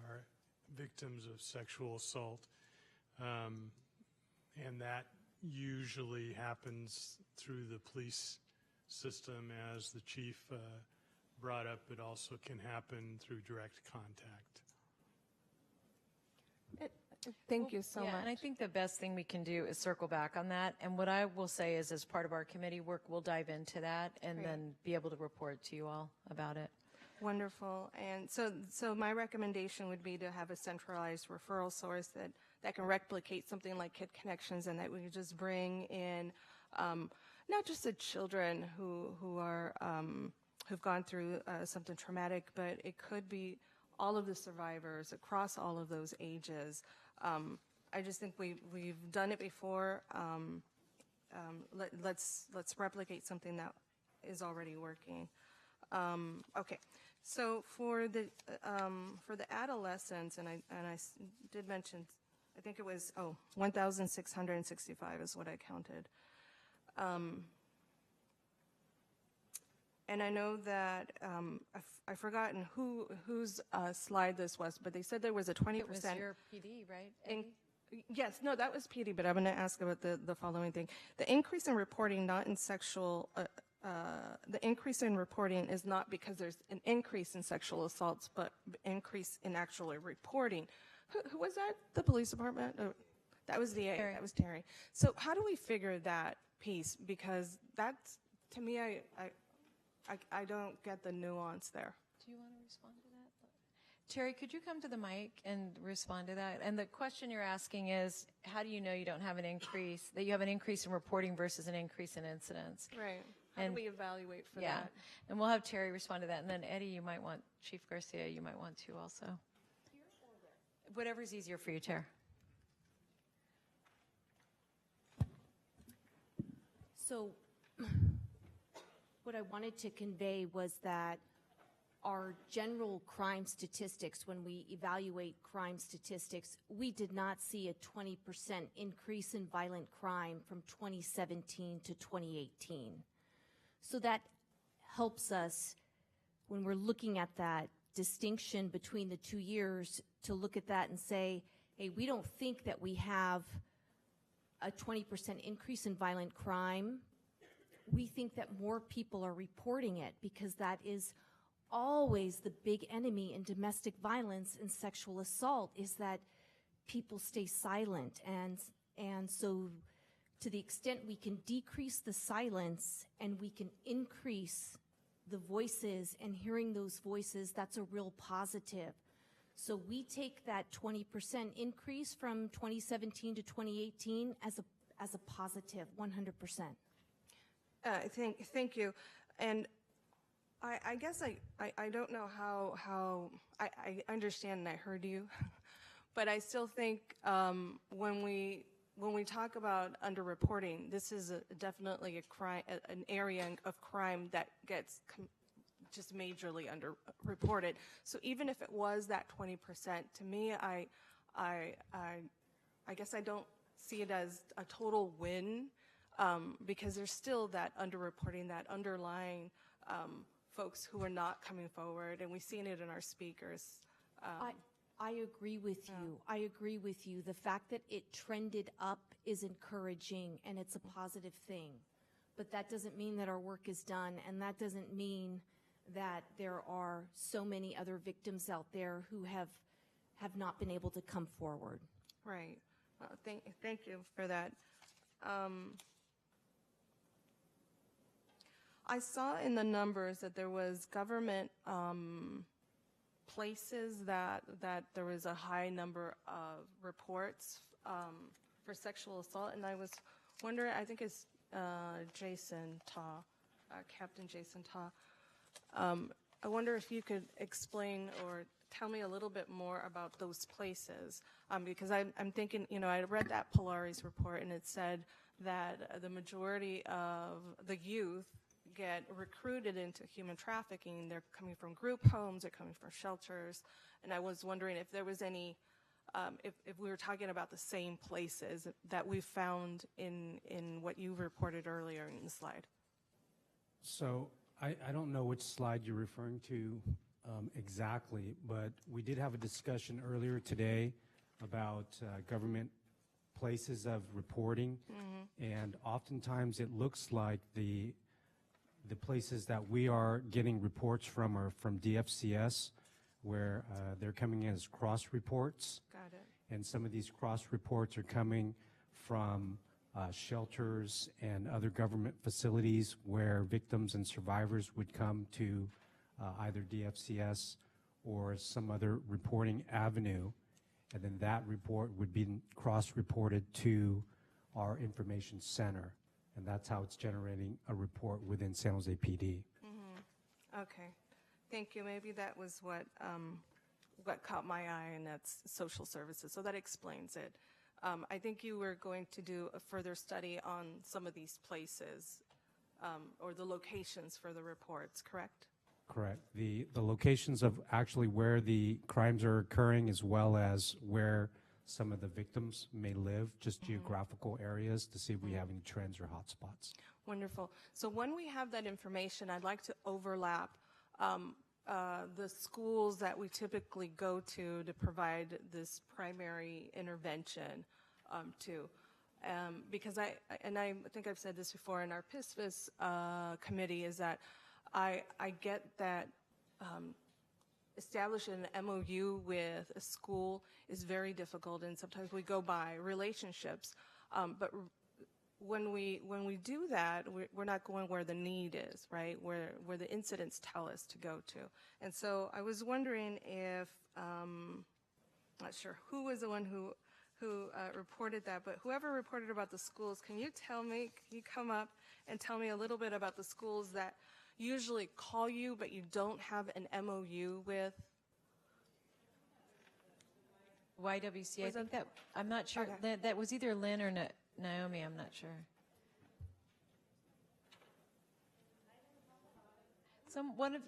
are victims of sexual assault. And that usually happens through the police system, as the chief brought up. It also can happen through direct contact. Thank you so much. And I think the best thing we can do is circle back on that. And what I will say is, as part of our committee work, we'll dive into that and then be able to report to you all about it. Wonderful. And so my recommendation would be to have a centralized referral source that can replicate something like Kid Connections, and that we could just bring in not just the children who are who've gone through something traumatic, but it could be all of the survivors across all of those ages. I just think we've done it before. Let's replicate something that is already working. Okay, so for the adolescents, and I did mention, I think it was 1,665 is what I counted. And I know that I've forgotten whose slide this was, but they said there was a 20%. It was your PD, right? Yes, no, that was PD, but I'm going to ask about the following thing. The increase in reporting, not in sexual, the increase in reporting is not because there's an increase in sexual assaults, but increase in actually reporting. Who was that? The police department? Oh, that was the A. That was Terry. So how do we figure that piece? Because that's, to me, I don't get the nuance there. Do you want to respond to that? Terry, could you come to the mic and respond to that? And the question you're asking is, how do you know you don't have an increase, that you have an increase in reporting versus an increase in incidents? Right. How do we evaluate for that? And we'll have Terry respond to that. And then Eddie, you might want, Chief Garcia, you might want to also. Whatever's easier for you, Terry. So what I wanted to convey was that our general crime statistics, when we evaluate crime statistics, we did not see a 20% increase in violent crime from 2017 to 2018. So that helps us when we're looking at that distinction between the 2 years to look at that and say, hey, we don't think that we have a 20% increase in violent crime. We think that more people are reporting it, because that is always the big enemy in domestic violence and sexual assault, is that people stay silent. And so to the extent we can decrease the silence and we can increase the voices and hearing those voices, that's a real positive. So we take that 20% increase from 2017 to 2018 as a positive, 100%. Thank you. And I guess I don't know how I understand and I heard you, but I still think when we talk about underreporting, this is definitely a crime, an area of crime that gets just majorly underreported. So even if it was that 20%, to me, I guess I don't see it as a total win, because there's still that underreporting, that underlying folks who are not coming forward, and we've seen it in our speakers. I agree with you. I agree with you. The fact that it trended up is encouraging, and it's a positive thing. But that doesn't mean that our work is done, and that doesn't mean that there are so many other victims out there who have not been able to come forward. Right. Thank you for that. I saw in the numbers that there was government places that there was a high number of reports for sexual assault, and I was wondering, I think it's Jason Ta, Captain Jason Ta. I wonder if you could explain or tell me a little bit more about those places, because I'm thinking, I read that Polaris report, and it said that the majority of the youth get recruited into human trafficking. They're coming from group homes, they're coming from shelters, and I was wondering if there was any if we were talking about the same places that we found in what you reported earlier in the slide. So I don't know which slide you're referring to exactly, but we did have a discussion earlier today about government places of reporting, and oftentimes it looks like the places that we are getting reports from are from DFCS, where they're coming in as cross reports. Got it. And some of these cross reports are coming from shelters and other government facilities where victims and survivors would come to either DFCS or some other reporting avenue, and then that report would be cross-reported to our information center, and that's how it's generating a report within San Jose PD. Okay, thank you. Maybe that was what caught my eye, and that's social services. So that explains it. I think you were going to do a further study on some of these places or the locations for the reports, correct? Correct. The locations of actually where the crimes are occurring, as well as where some of the victims may live, just geographical areas, to see if we have any trends or hotspots. Wonderful. So when we have that information, I'd like to overlap the schools that we typically go to provide this primary intervention to. Because I think I've said this before in our PISFIS committee, is that I get that establishing an MOU with a school is very difficult, and sometimes we go by relationships. But when we do that, we're not going where the need is, right? Where the incidents tell us to go to. And so I was wondering if, not sure who was the one who reported that, but whoever reported about the schools, can you come up and tell me a little bit about the schools that usually call you, but you don't have an MOU with? YWCA, I think that, I'm not sure, that was either Lynn or Naomi, I'm not sure. One of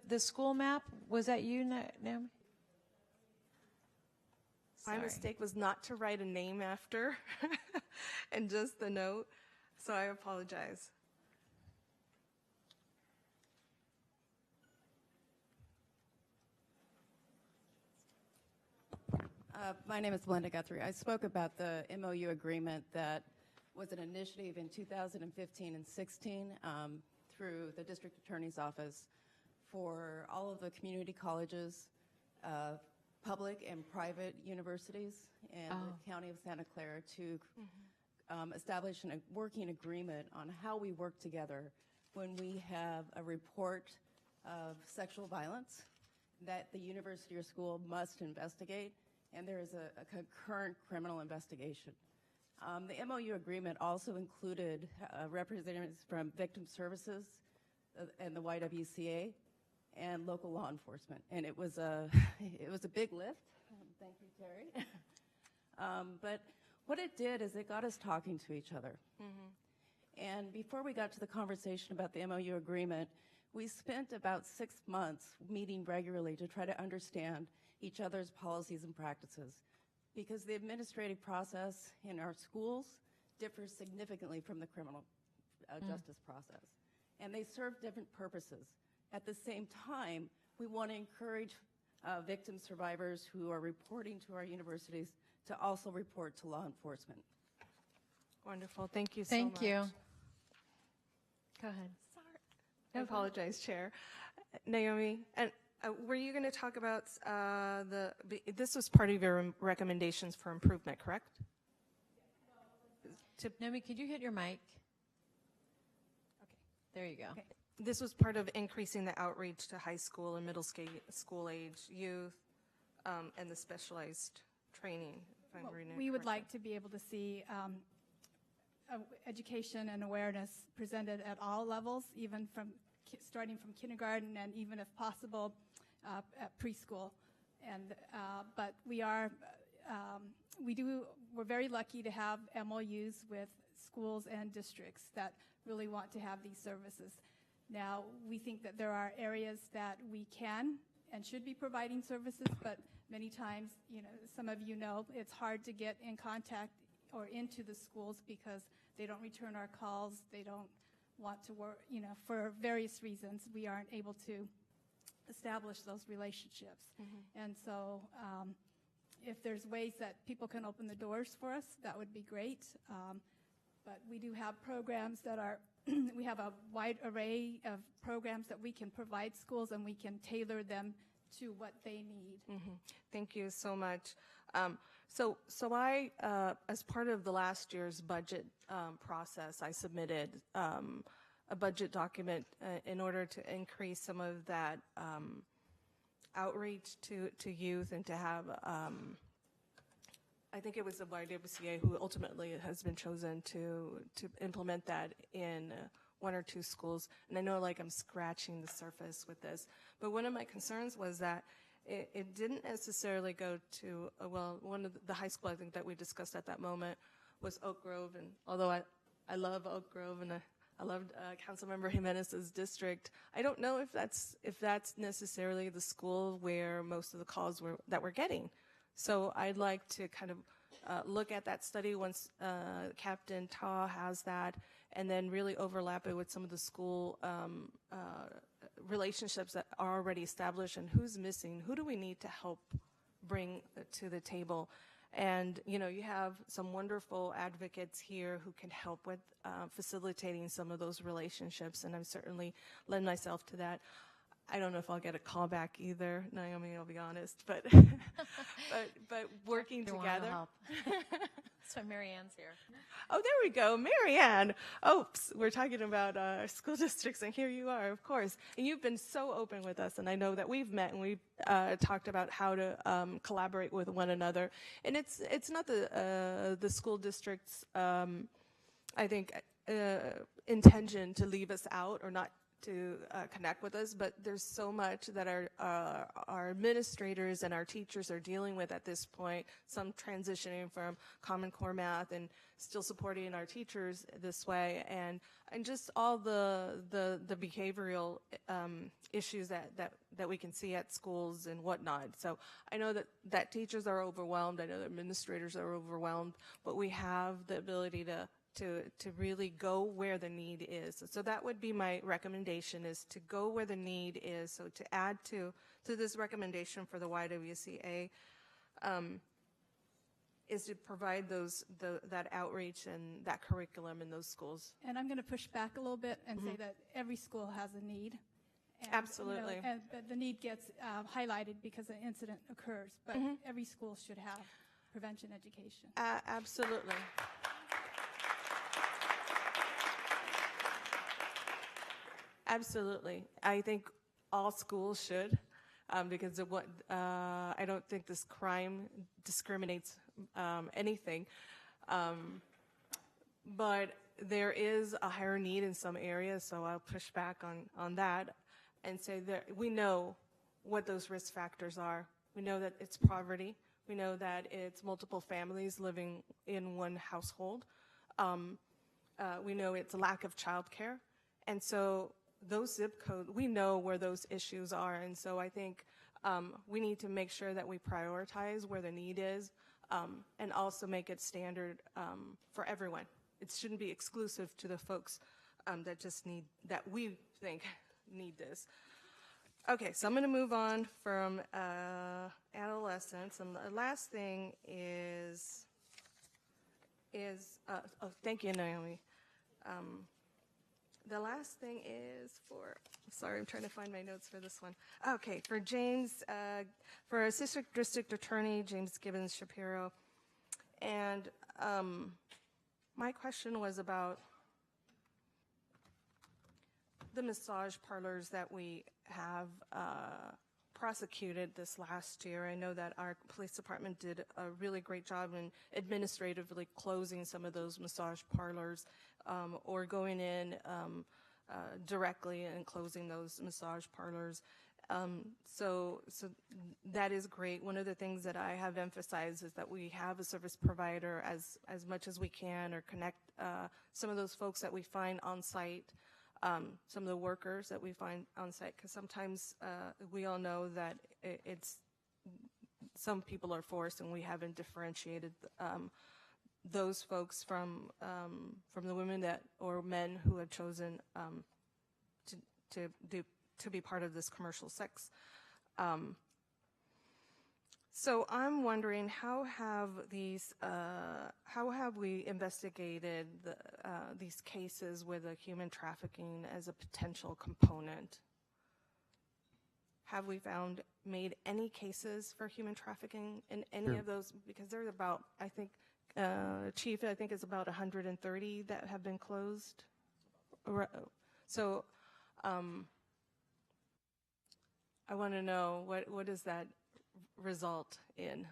the school map, was that you, Naomi? My mistake was not to write a name after and just the note, so I apologize. My name is Belinda Guthrie. I spoke about the MOU agreement that was an initiative in 2015 and 16 through the District Attorney's Office for all of the community colleges, public and private universities, and the County of Santa Clara to establish a working agreement on how we work together when we have a report of sexual violence that the university or school must investigate, and there is a concurrent criminal investigation. The MOU agreement also included representatives from Victim Services and the YWCA and local law enforcement, and it was a big lift. Thank you, Terry. But what it did is it got us talking to each other. And before we got to the conversation about the MOU agreement, we spent about 6 months meeting regularly to try to understand each other's policies and practices, because the administrative process in our schools differs significantly from the criminal justice process, and they serve different purposes. At the same time, we want to encourage victim survivors who are reporting to our universities to also report to law enforcement. Wonderful. Thank you so much. Thank you. Go ahead. I apologize, Chair. Naomi, and were you going to talk about this was part of your recommendations for improvement, correct? Naomi, could you hit your mic? Okay, there you go. Okay. This was part of increasing the outreach to high school and middle school age youth and the specialized training. If I'm reading it we would correctly. like to be able to see education and awareness presented at all levels, even from starting from kindergarten and even if possible at preschool. And but we're very lucky to have MOUs with schools and districts that really want to have these services. Now, we think that there are areas that we can and should be providing services, but many times, some of you know, it's hard to get in contact or into the schools because they don't return our calls, they don't want to work, for various reasons, we aren't able to establish those relationships. And so if there's ways that people can open the doors for us, that would be great. But we do have programs that are, we have a wide array of programs that we can provide schools, and we can tailor them to what they need. Thank you so much. So I, as part of the last year's budget process, I submitted a budget document in order to increase some of that outreach to youth and to have, I think it was the YWCA who ultimately has been chosen to implement that in one or two schools. And I know like I'm scratching the surface with this, but one of my concerns was that it didn't necessarily go to, one of the high school I think that we discussed at that moment was Oak Grove. And although I love Oak Grove and I loved Councilmember Jimenez's district, I don't know if that's necessarily the school where most of the calls that we're getting. So I'd like to kind of look at that study once Captain Ta has that, and then really overlap it with some of the school relationships that are already established and who's missing, who do we need to help bring to the table. And, you have some wonderful advocates here who can help with facilitating some of those relationships, and I'm certainly lend myself to that. I don't know if I'll get a call back either, Naomi, I'll be honest, but but working together. That's why Mary Ann's here. Oh, there we go, Mary Ann. Oops, we're talking about school districts, and here you are, of course. And you've been so open with us, and I know that we've met and we've talked about how to collaborate with one another. And it's not the school district's, I think, intention to leave us out or not to connect with us, but there's so much that our administrators and our teachers are dealing with at this point, some transitioning from Common Core math and still supporting our teachers this way, and just all the behavioral issues that we can see at schools and whatnot. So I know that teachers are overwhelmed, I know that administrators are overwhelmed, but we have the ability to really go where the need is. So that would be my recommendation, is to go where the need is. So to add to this recommendation for the YWCA is to provide that outreach and that curriculum in those schools. And I'm going to push back a little bit and say that every school has a need. And, absolutely. and the need gets highlighted because an incident occurs, but every school should have prevention education. Absolutely. Absolutely. I think all schools should, because of what I don't think this crime discriminates anything. But there is a higher need in some areas, so I'll push back on that and say that we know what those risk factors are. We know that it's poverty. We know that it's multiple families living in one household. We know it's a lack of childcare. And so those zip codes, we know where those issues are, and so I think we need to make sure that we prioritize where the need is, and also make it standard for everyone. It shouldn't be exclusive to the folks that we think need this. Okay, so I'm going to move on from adolescents, and the last thing is thank you, Naomi. The last thing is sorry, I'm trying to find my notes for this one. Okay, for James, for Assistant District Attorney, James Gibbons Shapiro. And my question was about the massage parlors that we have prosecuted this last year. I know that our police department did a really great job in administratively closing some of those massage parlors, or going in directly and closing those massage parlors. So that is great. One of the things that I have emphasized is that we have a service provider as much as we can, or connect some of those folks that we find on site some of the workers that we find on site, because sometimes we all know that some people are forced, and we haven't differentiated those folks from the women or men who have chosen to be part of this commercial sex. So I'm wondering, how have we investigated these cases with human trafficking as a potential component? Have we made any cases for human trafficking in any of those? Because there's about, I think, Chief, I think it's about 130 that have been closed. So I want to know, what does that result in?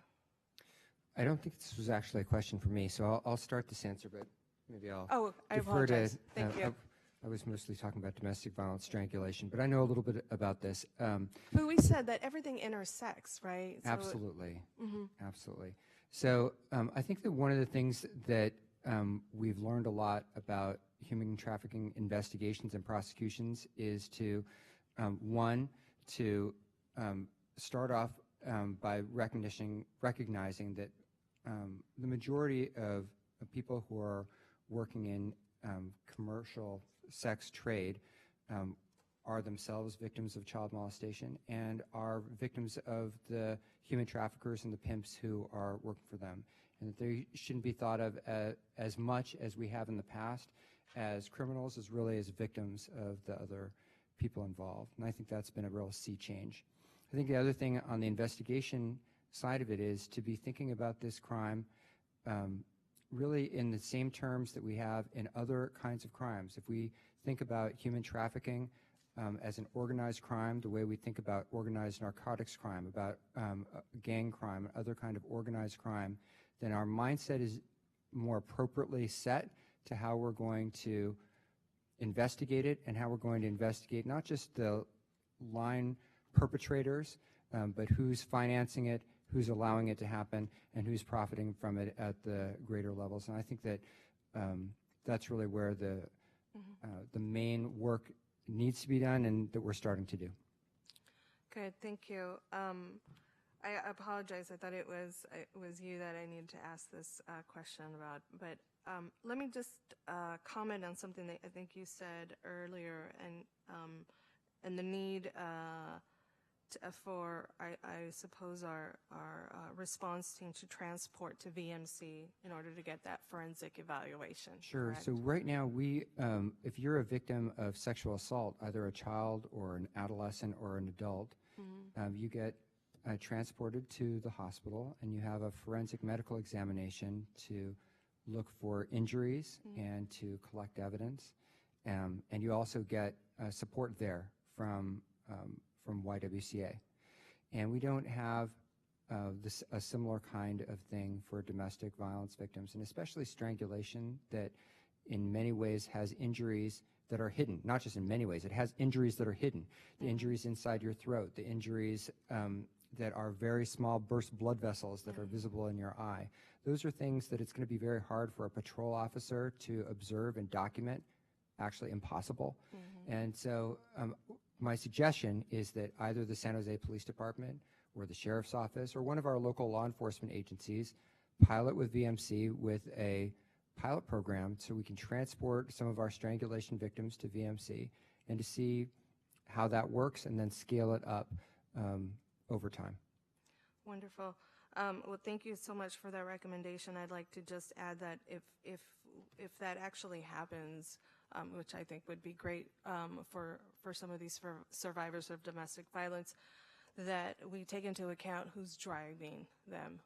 I don't think this was actually a question for me, so I'll start this answer, but maybe I'll I defer apologize. to. Thank you. I was mostly talking about domestic violence, strangulation, but I know a little bit about this. But we said that everything intersects, right? So Absolutely. Absolutely. So I think that one of the things that we've learned a lot about human trafficking investigations and prosecutions is to, one, to start off by recognizing that the majority of people who are working in commercial sex trade are themselves victims of child molestation and are victims of the human traffickers and the pimps who are working for them, and that they shouldn't be thought of as much as we have in the past as criminals, as really as victims of the other people involved. And I think that's been a real sea change. I think the other thing on the investigation side of it is to be thinking about this crime really in the same terms that we have in other kinds of crimes. If we think about human trafficking as an organized crime, the way we think about organized narcotics crime, about gang crime, and other kind of organized crime, then our mindset is more appropriately set to how we're going to investigate it and how we're going to investigate not just the line perpetrators, but who's financing it, who's allowing it to happen, and who's profiting from it at the greater levels. And I think that that's really where the main work needs to be done and that we're starting to do. Good, thank you. I apologize. I thought it was you that I needed to ask this question about. But let me just comment on something that I think you said earlier, and the need for, I suppose, our response team to transport to VMC in order to get that forensic evaluation. Sure. Correct? So right now, if you're a victim of sexual assault, either a child or an adolescent or an adult, you get transported to the hospital, and you have a forensic medical examination to look for injuries and to collect evidence. And you also get support there from YWCA. And we don't have a similar kind of thing for domestic violence victims, and especially strangulation, that in many ways has injuries that are hidden. Not just in many ways, it has injuries that are hidden. The injuries inside your throat, the injuries that are very small burst blood vessels that are visible in your eye. Those are things that it's going to be very hard for a patrol officer to observe and document, actually impossible. And so my suggestion is that either the San Jose Police Department or the Sheriff's Office or one of our local law enforcement agencies pilot with VMC with a pilot program so we can transport some of our strangulation victims to VMC and to see how that works and then scale it up over time. Wonderful. Well, thank you so much for that recommendation. I'd like to just add that if that actually happens, which I think would be great for some of these survivors of domestic violence, that we take into account who's driving them.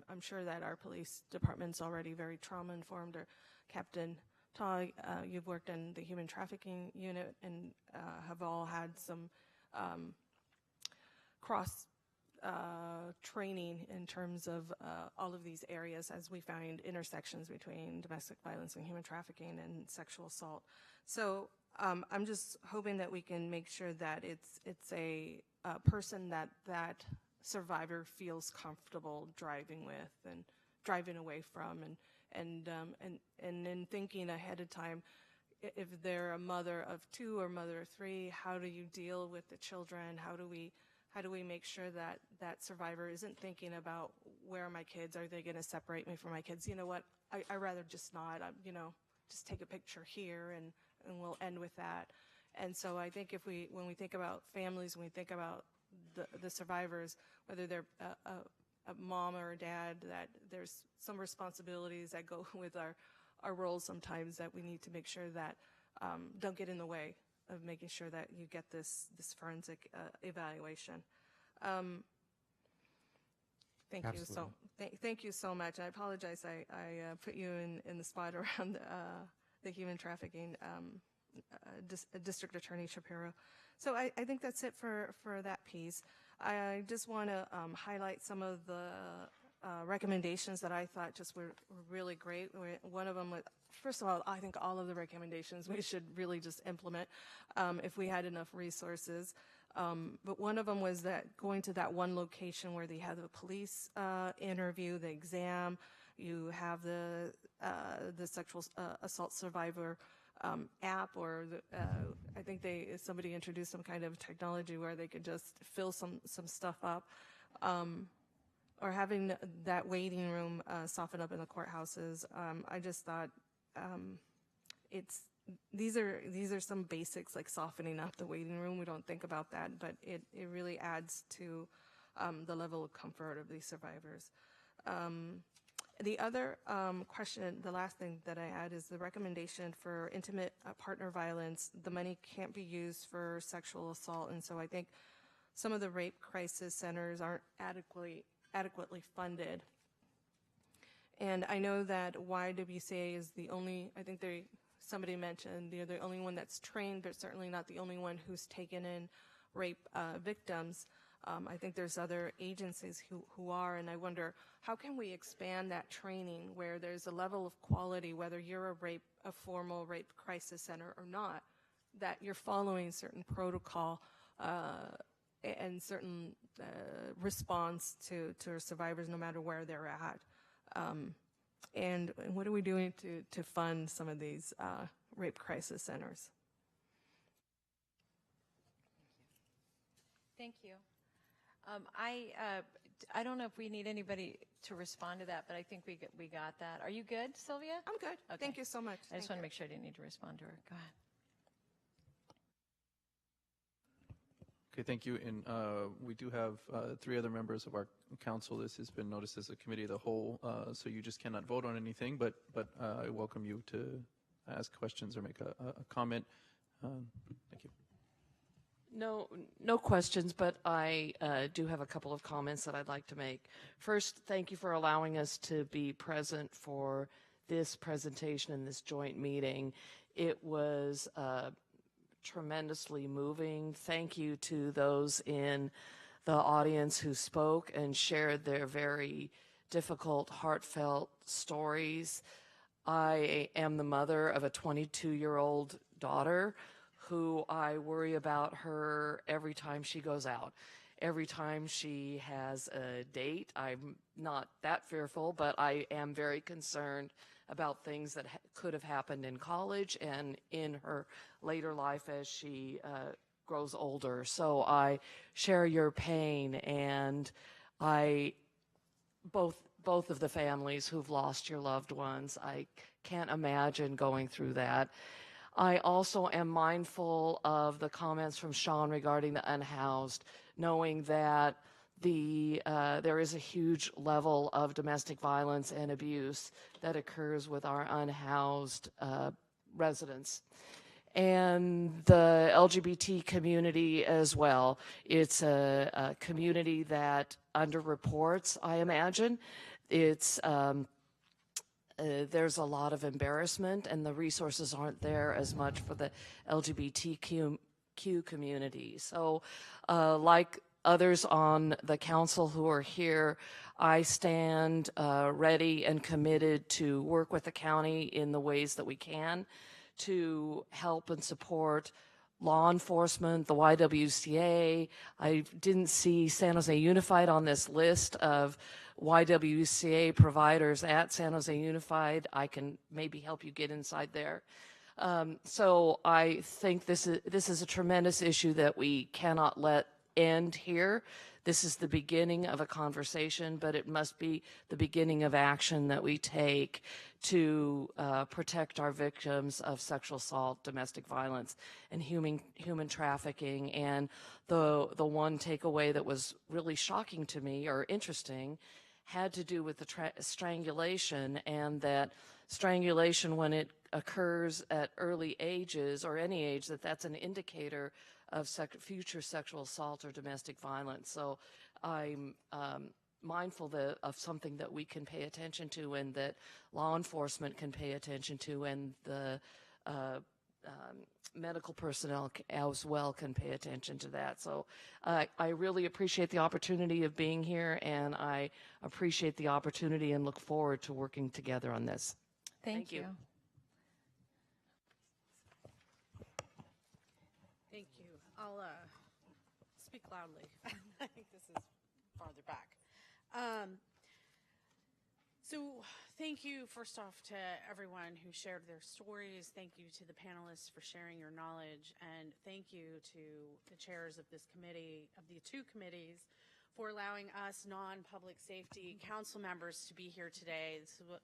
I'm sure that our police department's already very trauma-informed. Or Captain Taw, you've worked in the human trafficking unit and have all had some cross training in terms of all of these areas as we find intersections between domestic violence and human trafficking and sexual assault. So I'm just hoping that we can make sure that it's a person that survivor feels comfortable driving with and driving away from, and in thinking ahead of time, if they're a mother of 2 or mother of 3, how do you deal with the children? How do we make sure that that survivor isn't thinking about, where are my kids? Are they going to separate me from my kids? You know what? I rather just not. Just take a picture here and we'll end with that. And so I think when we think about families, when we think about the survivors, whether they're a mom or a dad, that there's some responsibilities that go with our roles sometimes that we need to make sure that don't get in the way of making sure that you get this forensic evaluation. Thank you. So thank you so much. I apologize. I put you in the spot around the human trafficking District Attorney Shapiro. So I think that's it for that piece. I just want to highlight some of the recommendations that I thought just were really great. One of them was, first of all, I think all of the recommendations we should really just implement if we had enough resources. But one of them was that going to that one location where they have the police interview, the exam, you have the sexual assault survivor app, or I think somebody introduced some kind of technology where they could just fill some stuff up, or having that waiting room soften up in the courthouses. I just thought these are some basics, like softening up the waiting room. We don't think about that, but it really adds to the level of comfort of these survivors. The other question, the last thing that I had, is the recommendation for intimate partner violence. The money can't be used for sexual assault, and so I think some of the rape crisis centers aren't adequately funded. And I know that YWCA is the only, I think somebody mentioned they're the only one that's trained, but certainly not the only one who's taken in rape victims. I think there's other agencies who are, and I wonder, how can we expand that training where there's a level of quality, whether you're a formal rape crisis center or not, that you're following certain protocol and certain response to survivors, no matter where they're at. And what are we doing to fund some of these rape crisis centers? Thank you. I don't know if we need anybody to respond to that, but I think we got that. Are you good, Sylvia? I'm good. Okay. Thank you so much. I just want to make sure I didn't need to respond to her. Go ahead. Okay, thank you. And we do have 3 other members of our council. This has been noticed as a committee of the whole, so you just cannot vote on anything, but I welcome you to ask questions or make a comment. Thank you. No questions, but I do have a couple of comments that I'd like to make. First, thank you for allowing us to be present for this presentation and this joint meeting. It was tremendously moving. Thank you to those in the audience who spoke and shared their very difficult, heartfelt stories. I am the mother of a 22-year-old daughter who I worry about her every time she goes out. Every time she has a date, I'm not that fearful, but I am very concerned about things that could have happened in college and in her later life as she grows older. So I share your pain, and both of the families who've lost your loved ones, I can't imagine going through that. I also am mindful of the comments from Sean regarding the unhoused, knowing that there is a huge level of domestic violence and abuse that occurs with our unhoused residents. And the LGBT community as well. It's a community that underreports, I imagine. There's a lot of embarrassment, and the resources aren't there as much for the LGBTQ community. So like others on the council who are here, I stand ready and committed to work with the county in the ways that we can to help and support law enforcement, the YWCA. I didn't see San Jose Unified on this list of YWCA providers at San Jose Unified. I can maybe help you get inside there. So I think this is a tremendous issue that we cannot let end here. This is the beginning of a conversation, but it must be the beginning of action that we take to protect our victims of sexual assault, domestic violence, and human trafficking. And the one takeaway that was really shocking to me, or interesting, had to do with the strangulation, and that strangulation, when it occurs at early ages or any age, that's an indicator of future sexual assault or domestic violence. So I'm mindful of something that we can pay attention to, and that law enforcement can pay attention to, and the medical personnel as well can pay attention to that. So I really appreciate the opportunity of being here, and I appreciate the opportunity and look forward to working together on this. Thank you. Thank you. I'll speak loudly. I think this is farther back. So thank you, first off, to everyone who shared their stories. Thank you to the panelists for sharing your knowledge. And thank you to the chairs of this committee, of the two committees, for allowing us non-public safety council members to be here today.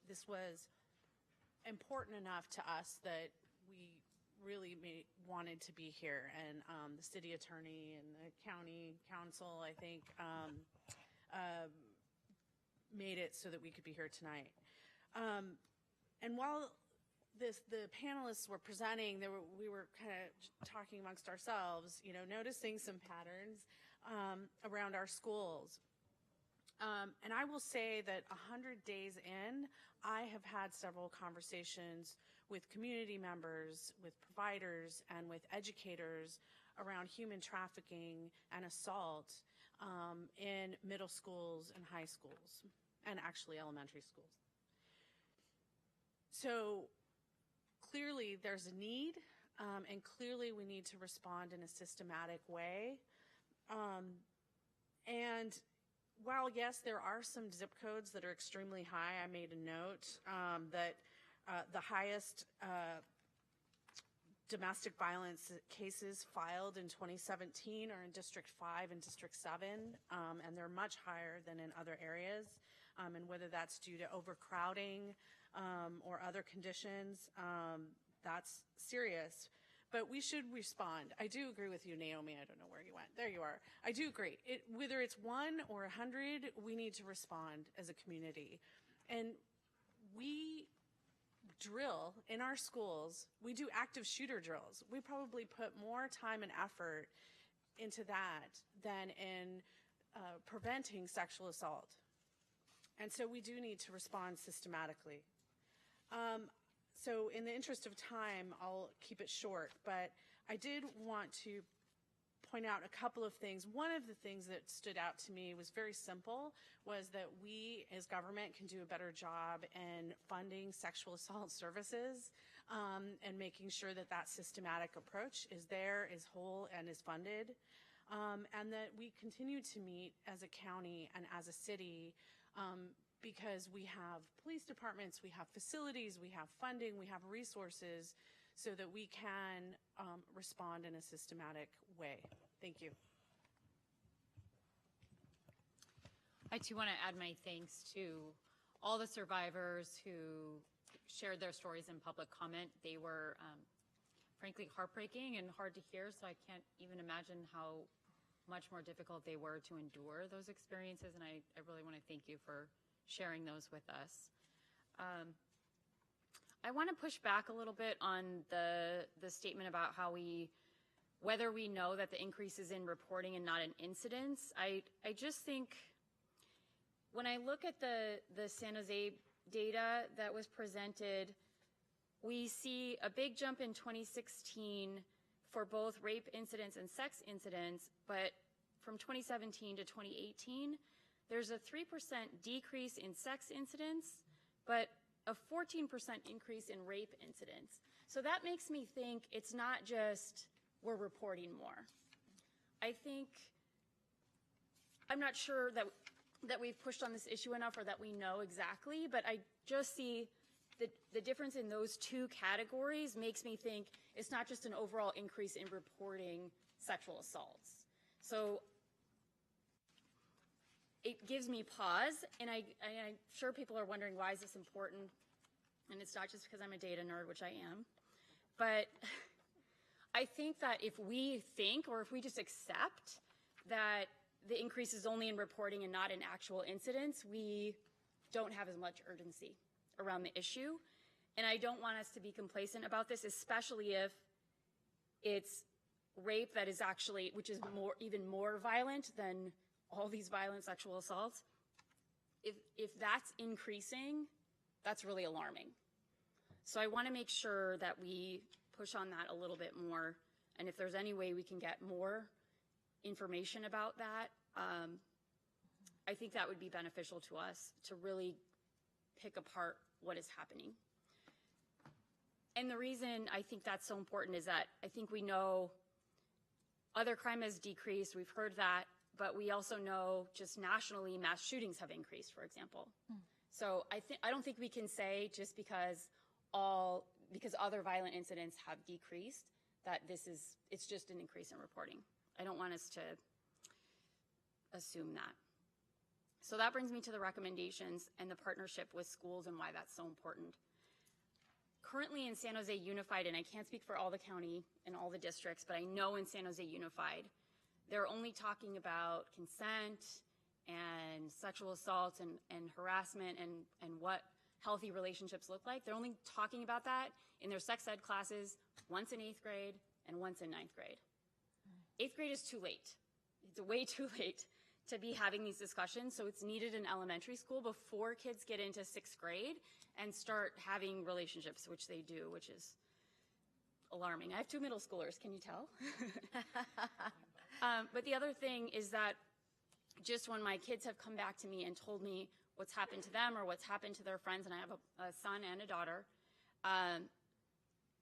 This was important enough to us that we really wanted to be here, and the city attorney and the county council, I think, made it so that we could be here tonight. And while the panelists were presenting, we were kind of talking amongst ourselves, noticing some patterns around our schools. And I will say that 100 days in, I have had several conversations with community members, with providers, and with educators around human trafficking and assault in middle schools and high schools, and actually elementary schools. So clearly there's a need, and clearly we need to respond in a systematic way. And while, yes, there are some zip codes that are extremely high, I made a note that the highest domestic violence cases filed in 2017 are in District 5 and District 7, and they're much higher than in other areas. And whether that's due to overcrowding or other conditions, that's serious. But we should respond. I do agree with you, Naomi. I don't know where you went. There you are. I do agree. Whether it's 1 or 100, we need to respond as a community. And we drill in our schools. We do active shooter drills. We probably put more time and effort into that than in preventing sexual assault. And so we do need to respond systematically. So in the interest of time, I'll keep it short, but I did want to point out a couple of things. One of the things that stood out to me was very simple, was that we as government can do a better job in funding sexual assault services and making sure that that systematic approach is there, is whole, and is funded. And that we continue to meet as a county and as a city because we have police departments, we have facilities, we have funding, we have resources so that we can respond in a systematic way. Thank you. I too want to add my thanks to all the survivors who shared their stories in public comment. They were frankly heartbreaking and hard to hear, so I can't even imagine how much more difficult they were to endure those experiences, and I really want to thank you for sharing those with us. I want to push back a little bit on the statement about how whether we know that the increase is in reporting and not in incidents. I just think when I look at the San Jose data that was presented, we see a big jump in 2016 for both rape incidents and sex incidents, but from 2017 to 2018, there's a 3% decrease in sex incidents, but a 14% increase in rape incidents. So that makes me think it's not just we're reporting more. I'm not sure that we've pushed on this issue enough or that we know exactly, but I just see the difference in those two categories makes me think it's not just an overall increase in reporting sexual assaults. So it gives me pause, and I'm sure people are wondering, why is this important? And it's not just because I'm a data nerd, which I am, but I think that if we think, or if we just accept that the increase is only in reporting and not in actual incidents, we don't have as much urgency around the issue. And I don't want us to be complacent about this, especially if it's rape that is actually, which is even more violent than all these violent sexual assaults. If that's increasing, that's really alarming. So I want to make sure that we push on that a little bit more. And if there's any way we can get more information about that, I think that would be beneficial to us to really pick apart what is happening. And the reason I think that's so important is that I think we know other crime has decreased, we've heard that, but we also know just nationally mass shootings have increased, for example. So I don't think we can say just because other violent incidents have decreased that it's just an increase in reporting. I don't want us to assume that. So that brings me to the recommendations and the partnership with schools and why that's so important. Currently in San Jose Unified, and I can't speak for all the county and all the districts, but I know in San Jose Unified, they're only talking about consent and sexual assaults and harassment and what healthy relationships look like. They're only talking about that in their sex ed classes once in 8th grade and once in 9th grade. 8th grade is too late. It's way too late to be having these discussions, so it's needed in elementary school before kids get into 6th grade and start having relationships, which they do, which is alarming. I have 2 middle schoolers, can you tell? But the other thing is that just when my kids have come back to me and told me what's happened to them or what's happened to their friends, and I have a son and a daughter,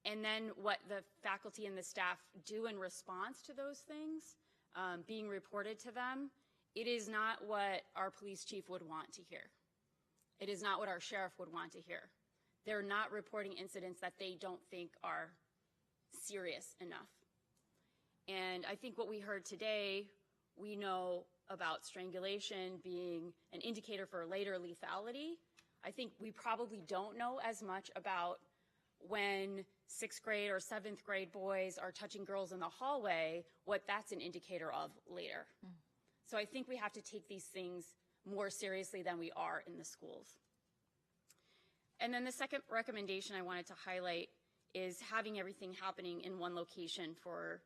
and then what the faculty and the staff do in response to those things being reported to them, it is not what our police chief would want to hear. It is not what our sheriff would want to hear. They're not reporting incidents that they don't think are serious enough. And I think what we heard today, we know about strangulation being an indicator for later lethality. I think we probably don't know as much about when 6th grade or 7th grade boys are touching girls in the hallway, what that's an indicator of later. So I think we have to take these things more seriously than we are in the schools. And then the second recommendation I wanted to highlight is having everything happening in one location for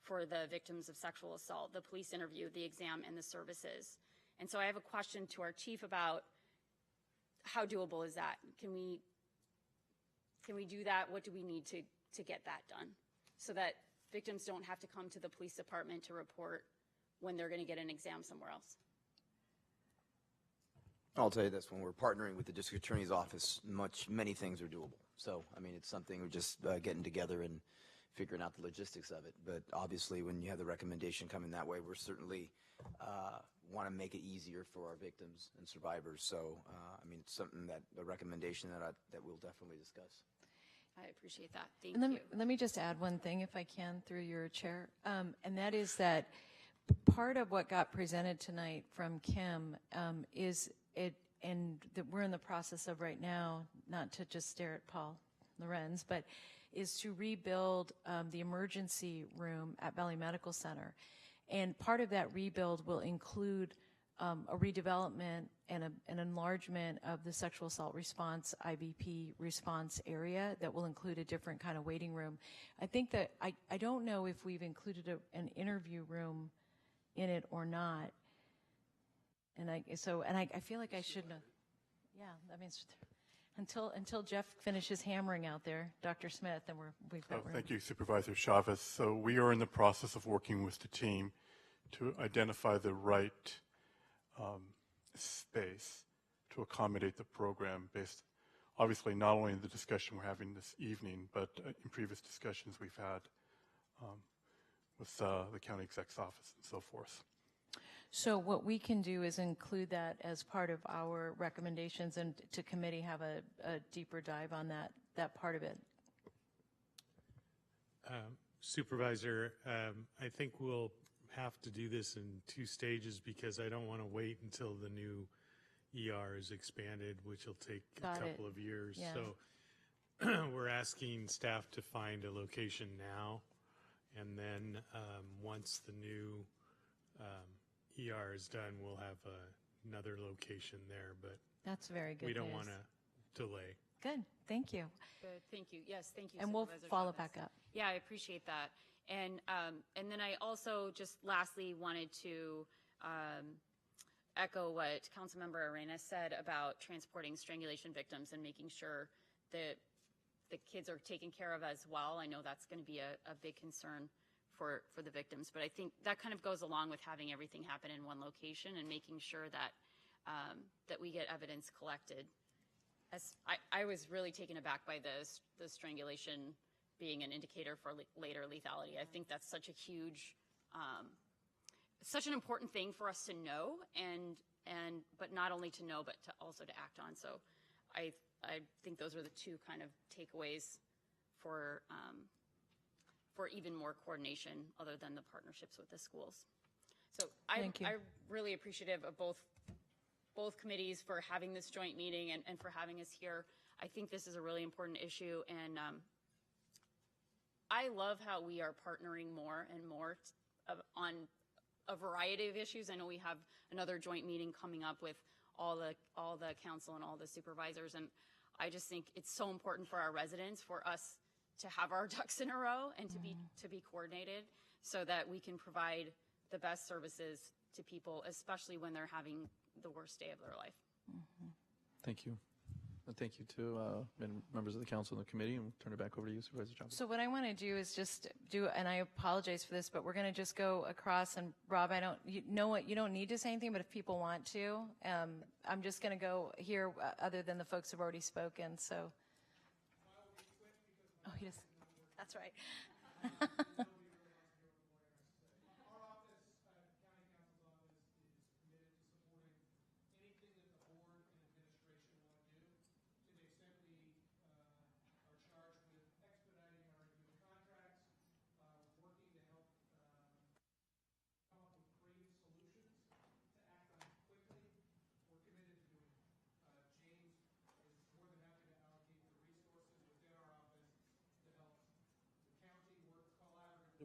the victims of sexual assault, the police interview, the exam, and the services. And so I have a question to our chief about how doable is that? Can we do that? What do we need to get that done so that victims don't have to come to the police department to report when they're going to get an exam somewhere else? I'll tell you this, when we're partnering with the district attorney's office, many things are doable. So, I mean, it's something we're just getting together and figuring out the logistics of it. But obviously, when you have the recommendation coming that way, we're certainly want to make it easier for our victims and survivors. So, I mean, it's something a recommendation that we'll definitely discuss. I appreciate that. Thank you. Let me just add one thing, if I can, through your chair, and that is that part of what got presented tonight from Kim is it, and that we're in the process of right now, not to just stare at Paul Lorenz, but is to rebuild the emergency room at Valley Medical Center. And part of that rebuild will include a redevelopment and an enlargement of the sexual assault response, IBP response area that will include a different kind of waiting room. I think that, I don't know if we've included an interview room in it or not. And I feel like I should know. Yeah, that means until Jeff finishes hammering out there, Dr. Smith, and we've got room. Thank you, Supervisor Chavez. So we are in the process of working with the team to identify the right space to accommodate the program based, obviously, not only in the discussion we're having this evening, but in previous discussions we've had with the county exec's office and so forth. So what we can do is include that as part of our recommendations and to committee have a deeper dive on that part of it. Supervisor, I think we'll have to do this in 2 stages because I don't want to wait until the new ER is expanded, which will take a couple of years. Yeah. So we're asking staff to find a location now, and then once the new ER is done, we'll have another location there. But that's very good. We don't news. want to delay. Good, thank you. Good, thank you. Yes, thank you. And we'll Supervisor follow Chavez. back up. Yeah, I appreciate that. And then I also just lastly wanted to echo what Councilmember Arenas said about transporting strangulation victims and making sure that the kids are taken care of as well. I know that's going to be a big concern for the victims, but I think that kind of goes along with having everything happen in one location and making sure that that we get evidence collected. As I was really taken aback by the strangulation being an indicator for later lethality. I think that's such a huge, such an important thing for us to know, but not only to know, but to also to act on. So I think those are the 2 kind of takeaways for even more coordination other than the partnerships with the schools. So I'm really appreciative of both committees for having this joint meeting and for having us here. I think this is a really important issue, and I love how we are partnering more and more on a variety of issues. I know we have another joint meeting coming up with all the council and all the supervisors, and I just think it's so important for our residents, for us to have our ducks in a row and to be coordinated so that we can provide the best services to people, especially when they're having the worst day of their life. Thank you. And thank you to members of the council and the committee, and we'll turn it back over to you, Supervisor Chavez. So what I want to do is just do, and I apologize for this, but we're going to just go across, and Rob, you don't need to say anything, but if people want to, I'm just going to go here other than the folks who've already spoken, so. Oh, he does. That's right.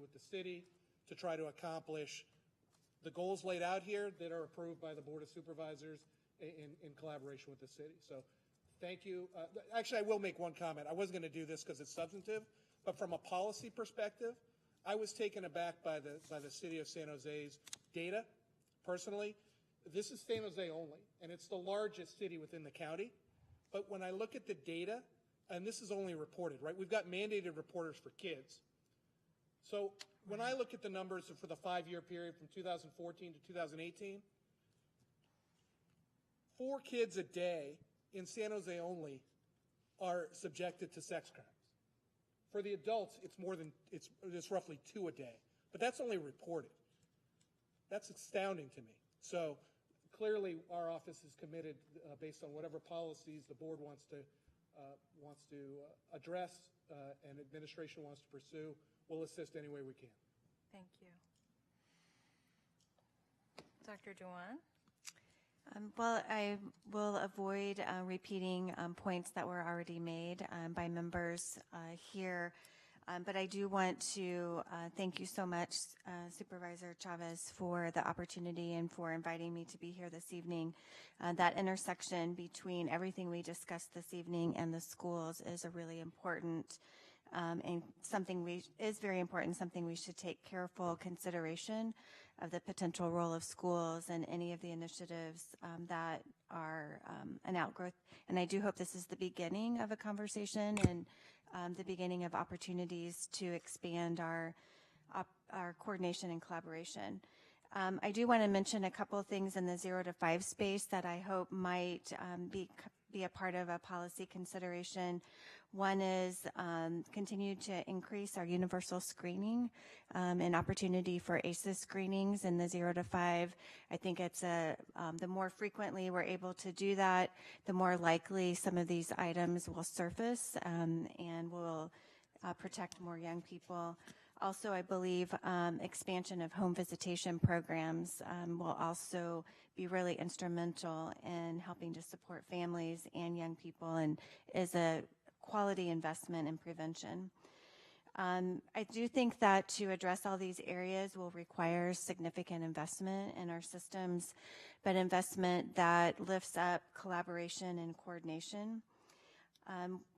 with the city to try to accomplish the goals laid out here that are approved by the Board of Supervisors in collaboration with the city. So thank you. Actually, I will make one comment. I was going to do this because it's substantive, but from a policy perspective, I was taken aback by the city of San Jose's data, personally. This is San Jose only, and it's the largest city within the county. But when I look at the data, and this is only reported, right? We've got mandated reporters for kids. So when I look at the numbers for the 5-year period from 2014 to 2018, 4 kids a day in San Jose only are subjected to sex crimes. For the adults, it's roughly 2 a day, but that's only reported. That's astounding to me. So clearly, our office is committed, based on whatever policies the board wants to address and administration wants to pursue. We'll assist any way we can. Thank you. Dr. Dewan? Well, I will avoid repeating points that were already made by members here, but I do want to thank you so much, Supervisor Chavez, for the opportunity and for inviting me to be here this evening. That intersection between everything we discussed this evening and the schools is a really important and something is very important, something we should take careful consideration of the potential role of schools and any of the initiatives that are an outgrowth. And I do hope this is the beginning of a conversation and the beginning of opportunities to expand our coordination and collaboration. I do want to mention a couple of things in the 0 to 5 space that I hope might be a part of a policy consideration. One is continue to increase our universal screening and opportunity for ACEs screenings in the 0 to 5. I think it's the more frequently we're able to do that, the more likely some of these items will surface and will protect more young people. Also, I believe expansion of home visitation programs will also be really instrumental in helping to support families and young people, and is a quality investment in prevention. I do think that to address all these areas will require significant investment in our systems, but investment that lifts up collaboration and coordination.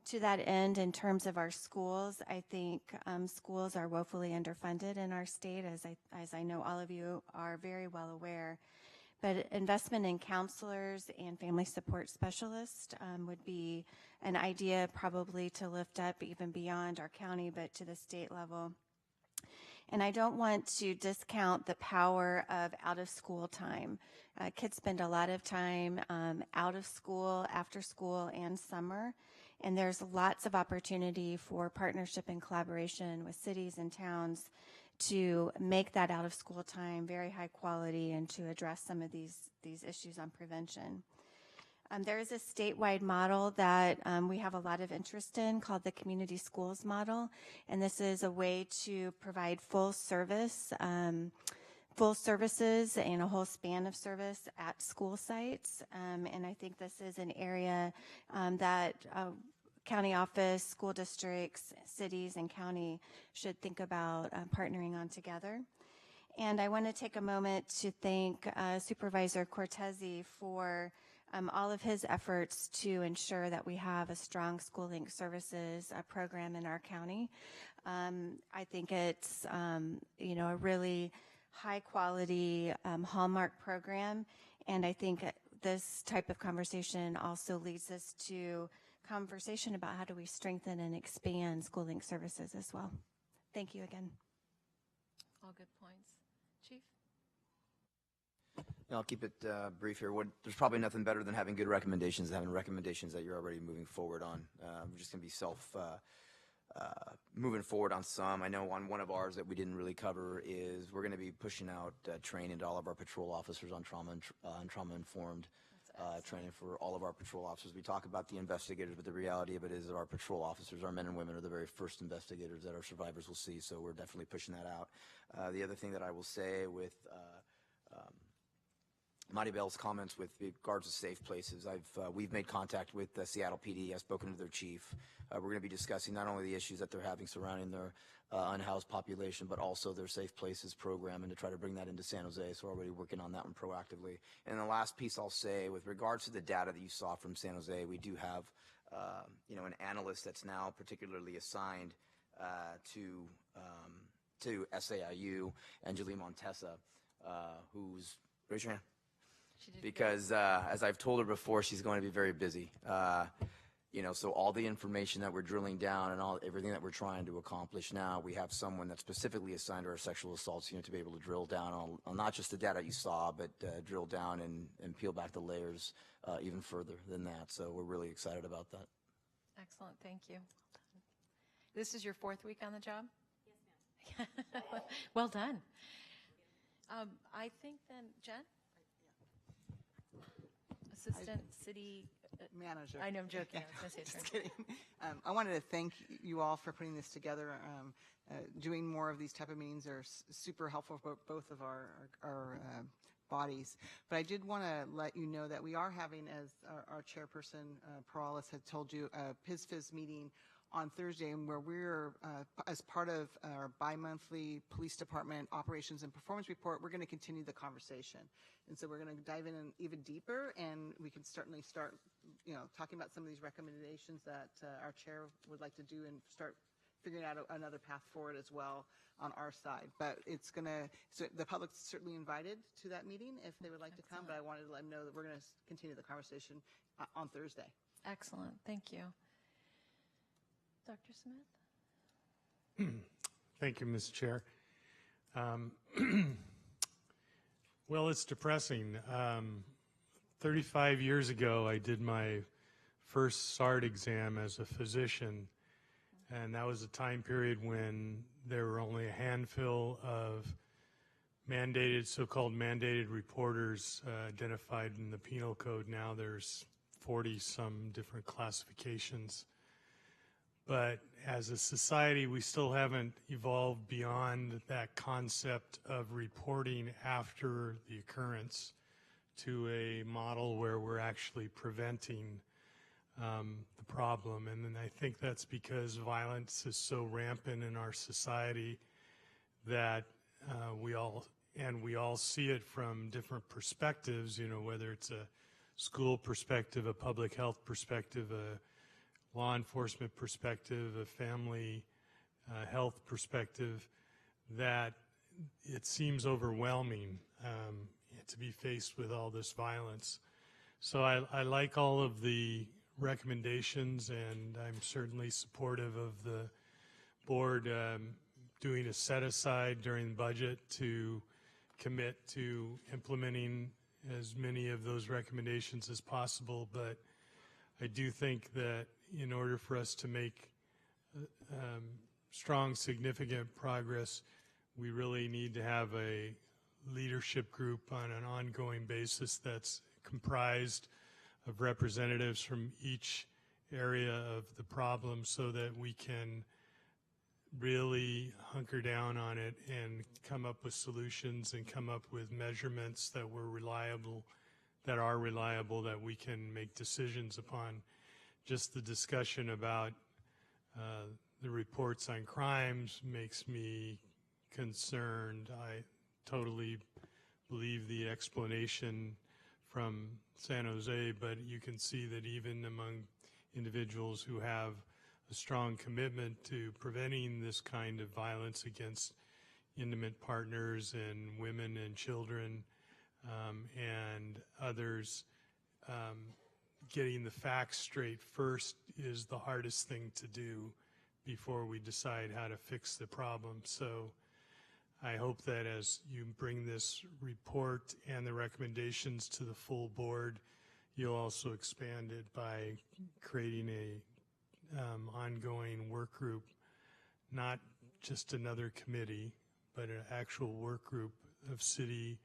To that end, in terms of our schools, I think schools are woefully underfunded in our state, as I know all of you are very well aware. But investment in counselors and family support specialists would be an idea probably to lift up even beyond our county, but to the state level. And I don't want to discount the power of out-of-school time. Kids spend a lot of time out of school, after school, and summer. And there's lots of opportunity for partnership and collaboration with cities and towns to make that out-of-school time very high quality and to address some of these issues on prevention. There is a statewide model that we have a lot of interest in called the Community Schools Model, and this is a way to provide full services and a whole span of service at school sites. And I think this is an area that county office, school districts, cities, and county should think about partnering on together. And I want to take a moment to thank Supervisor Cortese for all of his efforts to ensure that we have a strong School Link Services program in our county. I think it's a really high quality hallmark program, and I think this type of conversation also leads us to conversation about how do we strengthen and expand School Link Services as well. Thank you again. All good points. Chief? I'll keep it brief here. There's probably nothing better than having good recommendations, having recommendations that you're already moving forward on. We're just going to be moving forward on some. I know on one of ours that we didn't really cover is we're going to be pushing out training to all of our patrol officers on trauma-informed training for all of our patrol officers. We talk about the investigators, but the reality of it is that our patrol officers, our men and women, are the very first investigators that our survivors will see, so we're definitely pushing that out. The other thing that I will say with Marty Bell's comments with regards to safe places, we've made contact with Seattle PD. I've spoken to their chief. We're going to be discussing not only the issues that they're having surrounding their unhoused population, but also their Safe Places program, and to try to bring that into San Jose. So we're already working on that one proactively. And the last piece I'll say, with regards to the data that you saw from San Jose, we do have an analyst that's now particularly assigned to SAIU, Angeline Montesa, who's, raise your hand. Because as I've told her before, she's going to be very busy. So all the information that we're drilling down and everything that we're trying to accomplish now, we have someone that's specifically assigned to our sexual assaults unit to be able to drill down on not just the data you saw, but drill down and peel back the layers even further than that. So we're really excited about that. Excellent, thank you. This is your 4th week on the job? Yes, ma'am. Well done. I think then, Jen? Assistant City Manager. I know, I'm joking. Yeah, I was going to say just kidding. I wanted to thank you all for putting this together. Doing more of these type of meetings are super helpful for both of our bodies. But I did want to let you know that we are having, as our chairperson, Perales, had told you, a PISFIS meeting on Thursday, and where we're, as part of our bi-monthly police department operations and performance report, we're going to continue the conversation. And so we're going to dive in even deeper, and we can certainly start, talking about some of these recommendations that our chair would like to do, and start figuring out another path forward as well on our side. But so the public's certainly invited to that meeting if they would like to come, but I wanted to let them know that we're going to continue the conversation on Thursday. Excellent, thank you. Dr. Smith? Thank you, Ms. Chair. Well, it's depressing. 35 years ago, I did my first SART exam as a physician, and that was a time period when there were only a handful of mandated, so-called mandated reporters identified in the penal code. Now there's 40-some different classifications. But as a society, we still haven't evolved beyond that concept of reporting after the occurrence to a model where we're actually preventing the problem. And then I think that's because violence is so rampant in our society that we all see it from different perspectives, you know, whether it's a school perspective, a public health perspective, a law enforcement perspective, a family health perspective, that it seems overwhelming to be faced with all this violence. So I like all of the recommendations, and I'm certainly supportive of the board doing a set-aside during the budget to commit to implementing as many of those recommendations as possible. But I do think that in order for us to make strong, significant progress, we really need to have a leadership group on an ongoing basis that's comprised of representatives from each area of the problem, so that we can really hunker down on it and come up with solutions and come up with measurements that are reliable, that we can make decisions upon. Just the discussion about the reports on crimes makes me concerned. I totally believe the explanation from San Jose, but you can see that even among individuals who have a strong commitment to preventing this kind of violence against intimate partners and women and children and others, getting the facts straight first is the hardest thing to do before we decide how to fix the problem. So I hope that as you bring this report and the recommendations to the full board, you'll also expand it by creating a ongoing work group, not just another committee, but an actual work group of city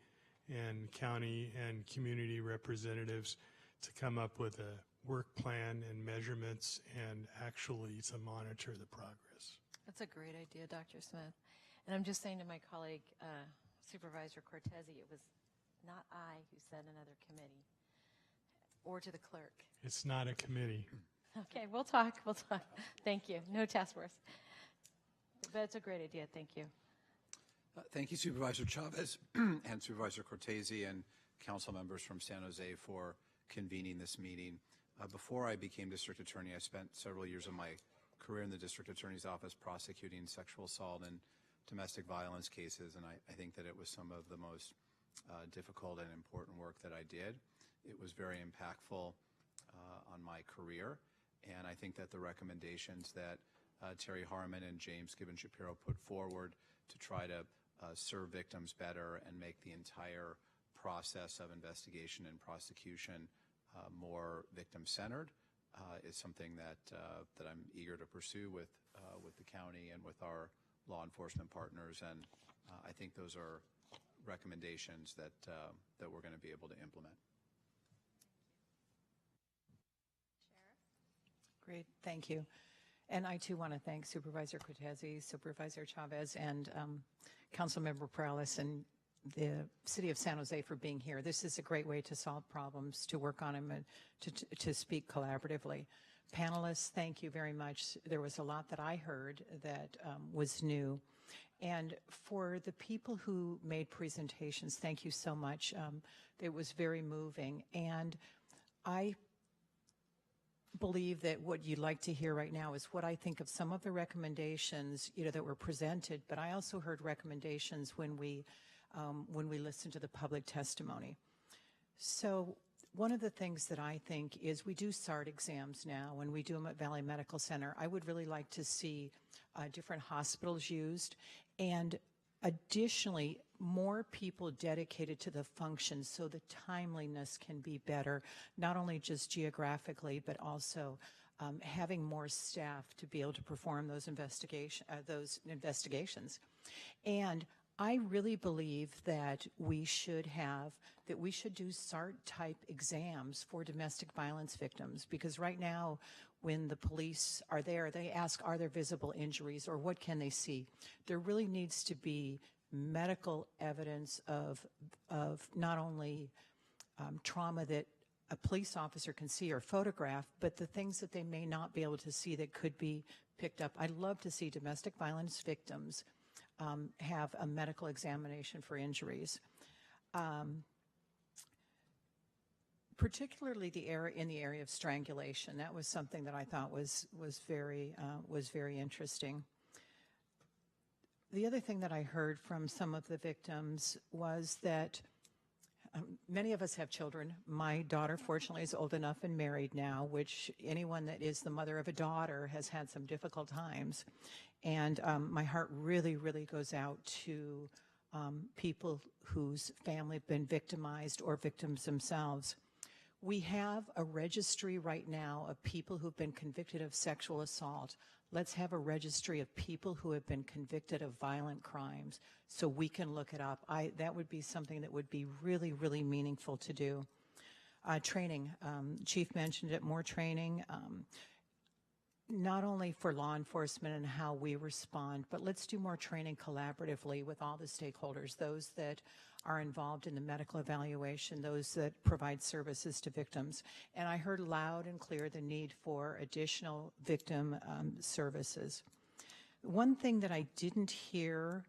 and county and community representatives to come up with a work plan and measurements and actually to monitor the progress. That's a great idea, Dr. Smith. And I'm just saying to my colleague, Supervisor Cortese, it was not I who said another committee, or to the clerk. It's not a committee. Okay, we'll talk. Thank you. No task force. But it's a great idea. Thank you. Thank you, Supervisor Chavez and Supervisor Cortese and council members from San Jose for convening this meeting. Before I became district attorney, I spent several years of my career in the district attorney's office prosecuting sexual assault and domestic violence cases, and I think that it was some of the most difficult and important work that I did. It was very impactful on my career, and I think that the recommendations that Terry Harmon and James Gibbon Shapiro put forward to try to serve victims better and make the entire process of investigation and prosecution more victim-centered is something that I'm eager to pursue with the county and with our law enforcement partners, and I think those are recommendations that we're going to be able to implement. Great, thank you. And I too want to thank Supervisor Cortese, Supervisor Chavez, and Councilmember Perales and the City of San Jose for being here. This is a great way to solve problems, to work on them, and to speak collaboratively. Panelists, thank you very much. There was a lot that I heard that was new. And for the people who made presentations, thank you so much. It was very moving. And I believe that what you'd like to hear right now is what I think of some of the recommendations, that were presented, but I also heard recommendations when we listened to the public testimony. So one of the things that I think is we do SART exams now, and we do them at Valley Medical Center. I would really like to see different hospitals used, and additionally, more people dedicated to the function so the timeliness can be better, not only just geographically, but also having more staff to be able to perform those investigations. And I really believe that we should do SART-type exams for domestic violence victims, because right now, when the police are there, they ask, are there visible injuries or what can they see? There really needs to be medical evidence of not only trauma that a police officer can see or photograph, but the things that they may not be able to see that could be picked up. I'd love to see domestic violence victims have a medical examination for injuries. Particularly in the area of strangulation. That was something that I thought was very interesting. The other thing that I heard from some of the victims was that many of us have children. My daughter, fortunately, is old enough and married now, which anyone that is the mother of a daughter has had some difficult times. And my heart really, really goes out to people whose family have been victimized or victims themselves. We have a registry right now of people who've been convicted of sexual assault. Let's have a registry of people who have been convicted of violent crimes so we can look it up. That would be something that would be really, really meaningful to do. Training, Chief mentioned it, more training, not only for law enforcement and how we respond, but let's do more training collaboratively with all the stakeholders, those that are involved in the medical evaluation, those that provide services to victims. And I heard loud and clear the need for additional victim services. One thing that I didn't hear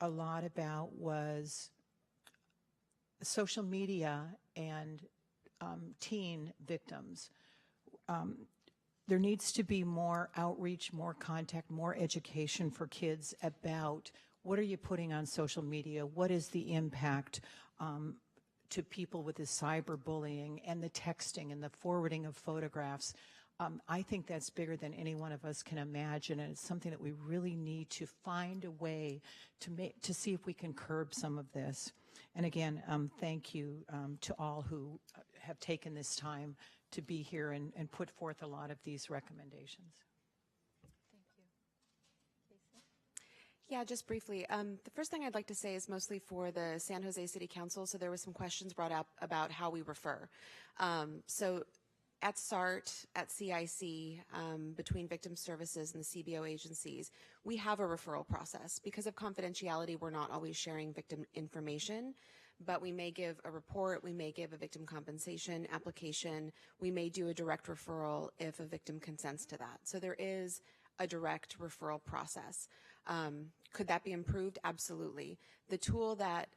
a lot about was social media and teen victims. There needs to be more outreach, more contact, more education for kids about what are you putting on social media, what is the impact to people with the cyberbullying and the texting and the forwarding of photographs. I think that's bigger than any one of us can imagine, and it's something that we really need to find a way to see if we can curb some of this. And again, thank you to all who have taken this time to be here and put forth a lot of these recommendations. Yeah, just briefly. The first thing I'd like to say is mostly for the San Jose City Council. So there were some questions brought up about how we refer. So at SART, at CIC, between victim services and the CBO agencies, we have a referral process. Because of confidentiality, we're not always sharing victim information, but we may give a report, we may give a victim compensation application, we may do a direct referral if a victim consents to that. So there is a direct referral process. Could that be improved? Absolutely. The tool that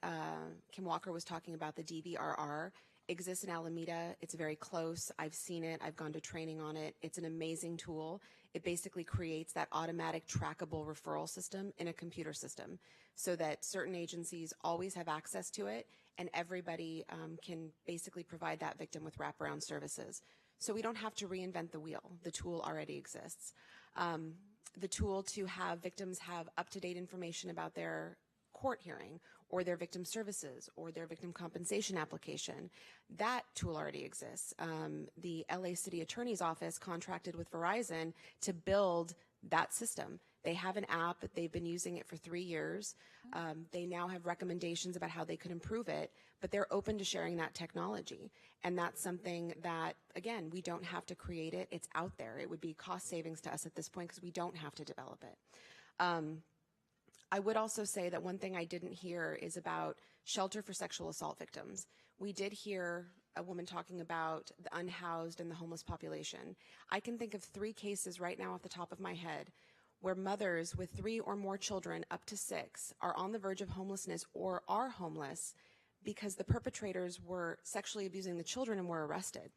Kim Walker was talking about, the DVRR, exists in Alameda. It's very close. I've seen it. I've gone to training on it. It's an amazing tool. It basically creates that automatic trackable referral system in a computer system so that certain agencies always have access to it and everybody can basically provide that victim with wraparound services. So we don't have to reinvent the wheel. The tool already exists. The tool to have victims have up-to-date information about their court hearing or their victim services or their victim compensation application, that tool already exists. The LA City Attorney's Office contracted with Verizon to build that system. They have an app, they've been using it for 3 years. They now have recommendations about how they could improve it, but they're open to sharing that technology. And that's something that, again, we don't have to create it. It's out there. It would be cost savings to us at this point because we don't have to develop it. I would also say that one thing I didn't hear is about shelter for sexual assault victims. We did hear a woman talking about the unhoused and the homeless population. I can think of 3 cases right now off the top of my head where mothers with 3 or more children up to 6 are on the verge of homelessness or are homeless because the perpetrators were sexually abusing the children and were arrested.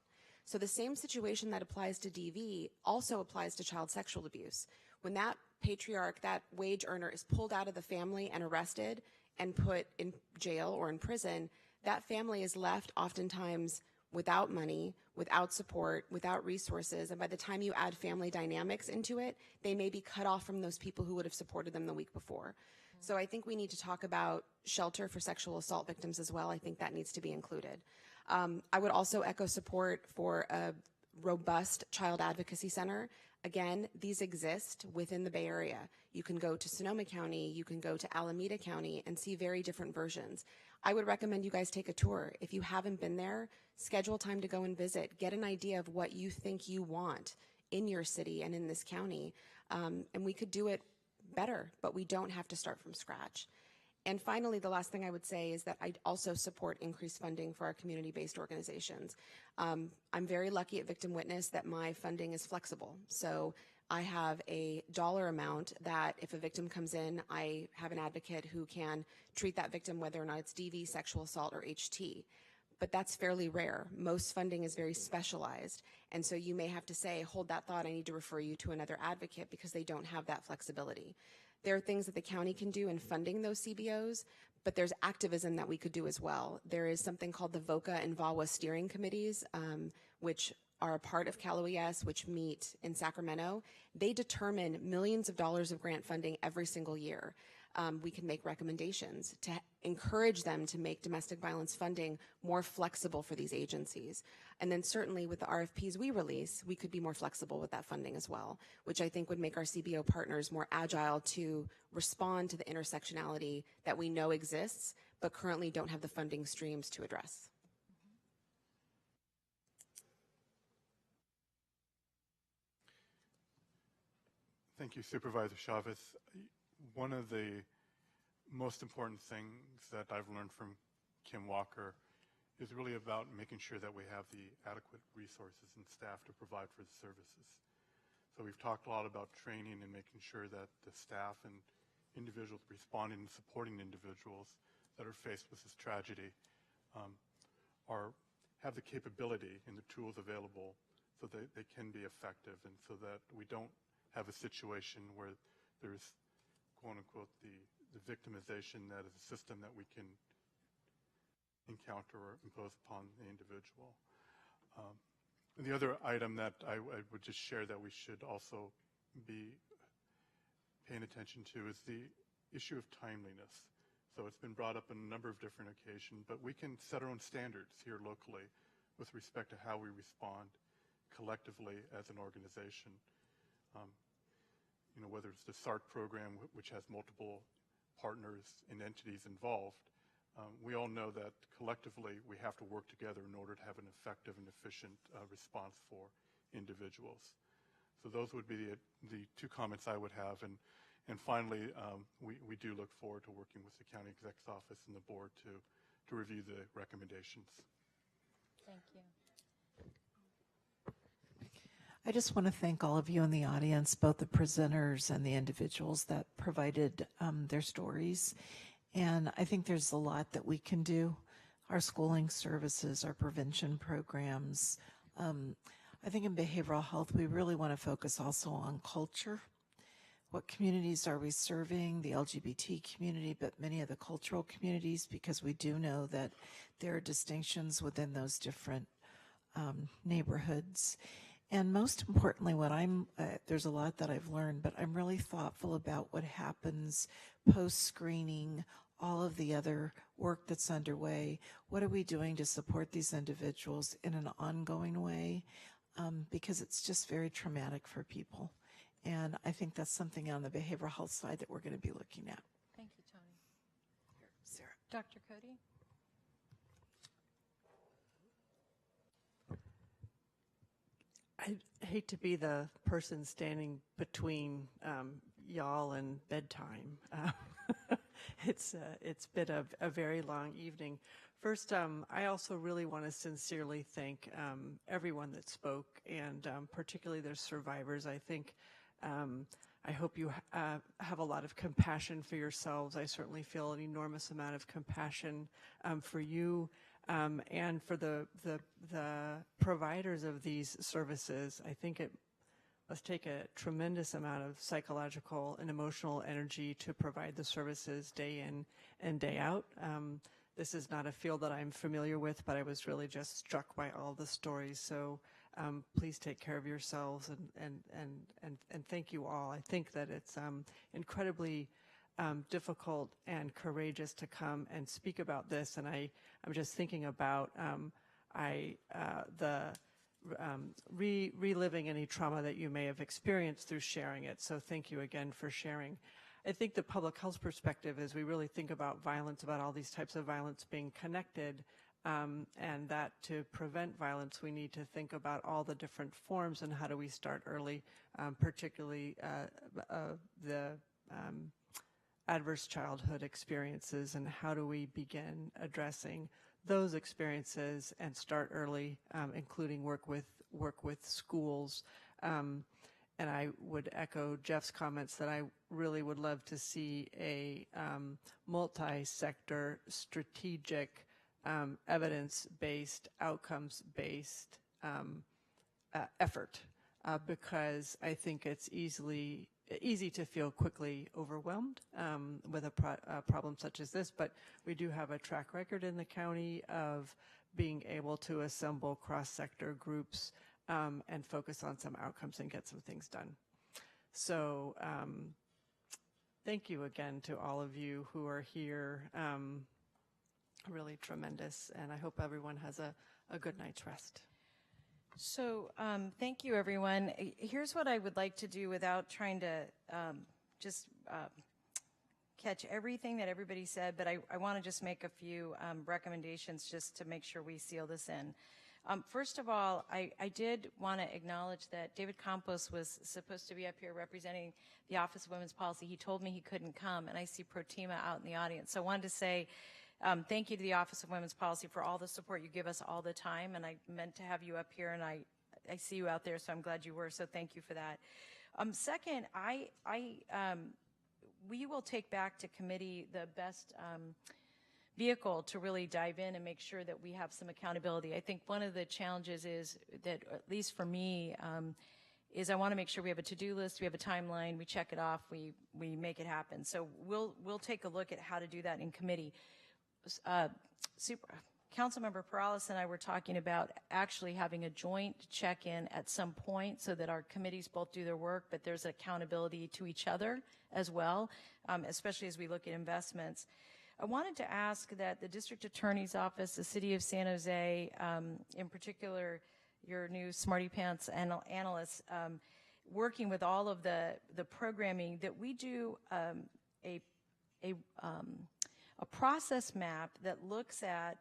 So the same situation that applies to DV also applies to child sexual abuse. When that patriarch, that wage earner, is pulled out of the family and arrested and put in jail or in prison, that family is left oftentimes without money, without support, without resources, and by the time you add family dynamics into it, they may be cut off from those people who would have supported them the week before. So I think we need to talk about shelter for sexual assault victims as well. I think that needs to be included. I would also echo support for a robust child advocacy center. Again, these exist within the Bay Area. You can go to Sonoma County, you can go to Alameda County and see very different versions. I would recommend you guys take a tour. If you haven't been there, schedule time to go and visit. Get an idea of what you think you want in your city and in this county. And we could do it better, but we don't have to start from scratch. And finally, the last thing I would say is that I also support increased funding for our community-based organizations. I'm very lucky at Victim Witness that my funding is flexible. So I have a dollar amount that if a victim comes in, I have an advocate who can treat that victim, whether or not it's DV, sexual assault, or HT. But that's fairly rare. Most funding is very specialized. And so you may have to say, hold that thought, I need to refer you to another advocate because they don't have that flexibility. There are things that the county can do in funding those CBOs, but there's activism that we could do as well. There is something called the VOCA and VAWA steering committees, which are a part of Cal OES, which meet in Sacramento. They determine millions of dollars of grant funding every single year. We can make recommendations to encourage them to make domestic violence funding more flexible for these agencies. And then certainly with the RFPs we release, we could be more flexible with that funding as well, which I think would make our CBO partners more agile to respond to the intersectionality that we know exists, but currently don't have the funding streams to address. Thank you, Supervisor Chavez. One of the most important things that I've learned from Kim Walker is really about making sure that we have the adequate resources and staff to provide for the services. So we've talked a lot about training and making sure that the staff and individuals responding and supporting individuals that are faced with this tragedy have the capability and the tools available so that they can be effective, and so that we don't have a situation where there's quote unquote the victimization that is a system that we can encounter or impose upon the individual. The other item that I would just share that we should also be paying attention to is the issue of timeliness. So it's been brought up on a number of different occasions, but we can set our own standards here locally with respect to how we respond collectively as an organization. Whether it's the SART program, which has multiple partners and entities involved, we all know that collectively we have to work together in order to have an effective and efficient response for individuals. So those would be the two comments I would have. And finally, we do look forward to working with the County Exec's Office and the board to review the recommendations. Thank you. I just want to thank all of you in the audience, both the presenters and the individuals that provided their stories. And I think there's a lot that we can do. Our schooling services, our prevention programs. I think in behavioral health, we really want to focus also on culture. What communities are we serving? The LGBT community, but many of the cultural communities, because we do know that there are distinctions within those different neighborhoods. And most importantly, there's a lot that I've learned, but I'm really thoughtful about what happens post-screening, all of the other work that's underway. What are we doing to support these individuals in an ongoing way? Because it's just very traumatic for people. And I think that's something on the behavioral health side that we're going to be looking at. Thank you, Tony. Sarah. Dr. Cody? I hate to be the person standing between y'all and bedtime. It's been a very long evening. First, I also really want to sincerely thank everyone that spoke, and particularly the survivors. I hope you have a lot of compassion for yourselves. I certainly feel an enormous amount of compassion for you. And for the providers of these services. I think it must take a tremendous amount of psychological and emotional energy to provide the services day in and day out. This is not a field that I'm familiar with, but I was really just struck by all the stories. So please take care of yourselves, and thank you all. I think that it's incredibly difficult and courageous to come and speak about this. And I'm just thinking about reliving any trauma that you may have experienced through sharing it. So thank you again for sharing. I think the public health perspective is we really think about violence, about all these types of violence being connected, and that to prevent violence, we need to think about all the different forms and how do we start early, particularly the adverse childhood experiences, and how do we begin addressing those experiences and start early, including work with schools. And I would echo Jeff's comments that I really would love to see a multi-sector, strategic, evidence-based, outcomes-based effort, because I think it's easy to feel quickly overwhelmed with a problem such as this, but we do have a track record in the county of being able to assemble cross-sector groups and focus on some outcomes and get some things done. So thank you again to all of you who are here. Really tremendous, and I hope everyone has a good night's rest. So thank you, everyone. Here's what I would like to do without trying to just catch everything that everybody said, but I want to just make a few recommendations just to make sure we seal this in. First of all, I did want to acknowledge that David Campos was supposed to be up here representing the Office of Women's Policy. He told me he couldn't come, and I see Protima out in the audience. So I wanted to say thank you to the Office of Women's Policy for all the support you give us all the time, and I meant to have you up here, and I see you out there, so I'm glad you were, so thank you for that. Second, we will take back to committee the best vehicle to really dive in and make sure that we have some accountability. I think one of the challenges is that, at least for me, is I want to make sure we have a to-do list, we have a timeline, we check it off, we make it happen. So we'll take a look at how to do that in committee. Councilmember Perales and I were talking about actually having a joint check-in at some point so that our committees both do their work, but there's accountability to each other as well, especially as we look at investments. I wanted to ask that the District Attorney's Office, the City of San Jose, in particular your new Smarty Pants analysts, working with all of the programming, that we do a process map that looks at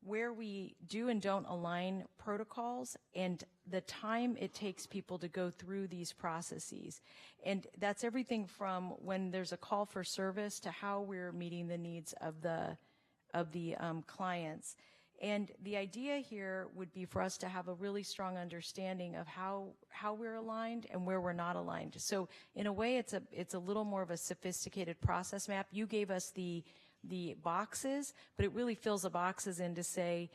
where we do and don't align protocols and the time it takes people to go through these processes. And that's everything from when there's a call for service to how we're meeting the needs of the clients. And the idea here would be for us to have a really strong understanding of how we're aligned and where we're not aligned. So in a way, it's a little more of a sophisticated process map. You gave us the boxes, but it really fills the boxes in to say,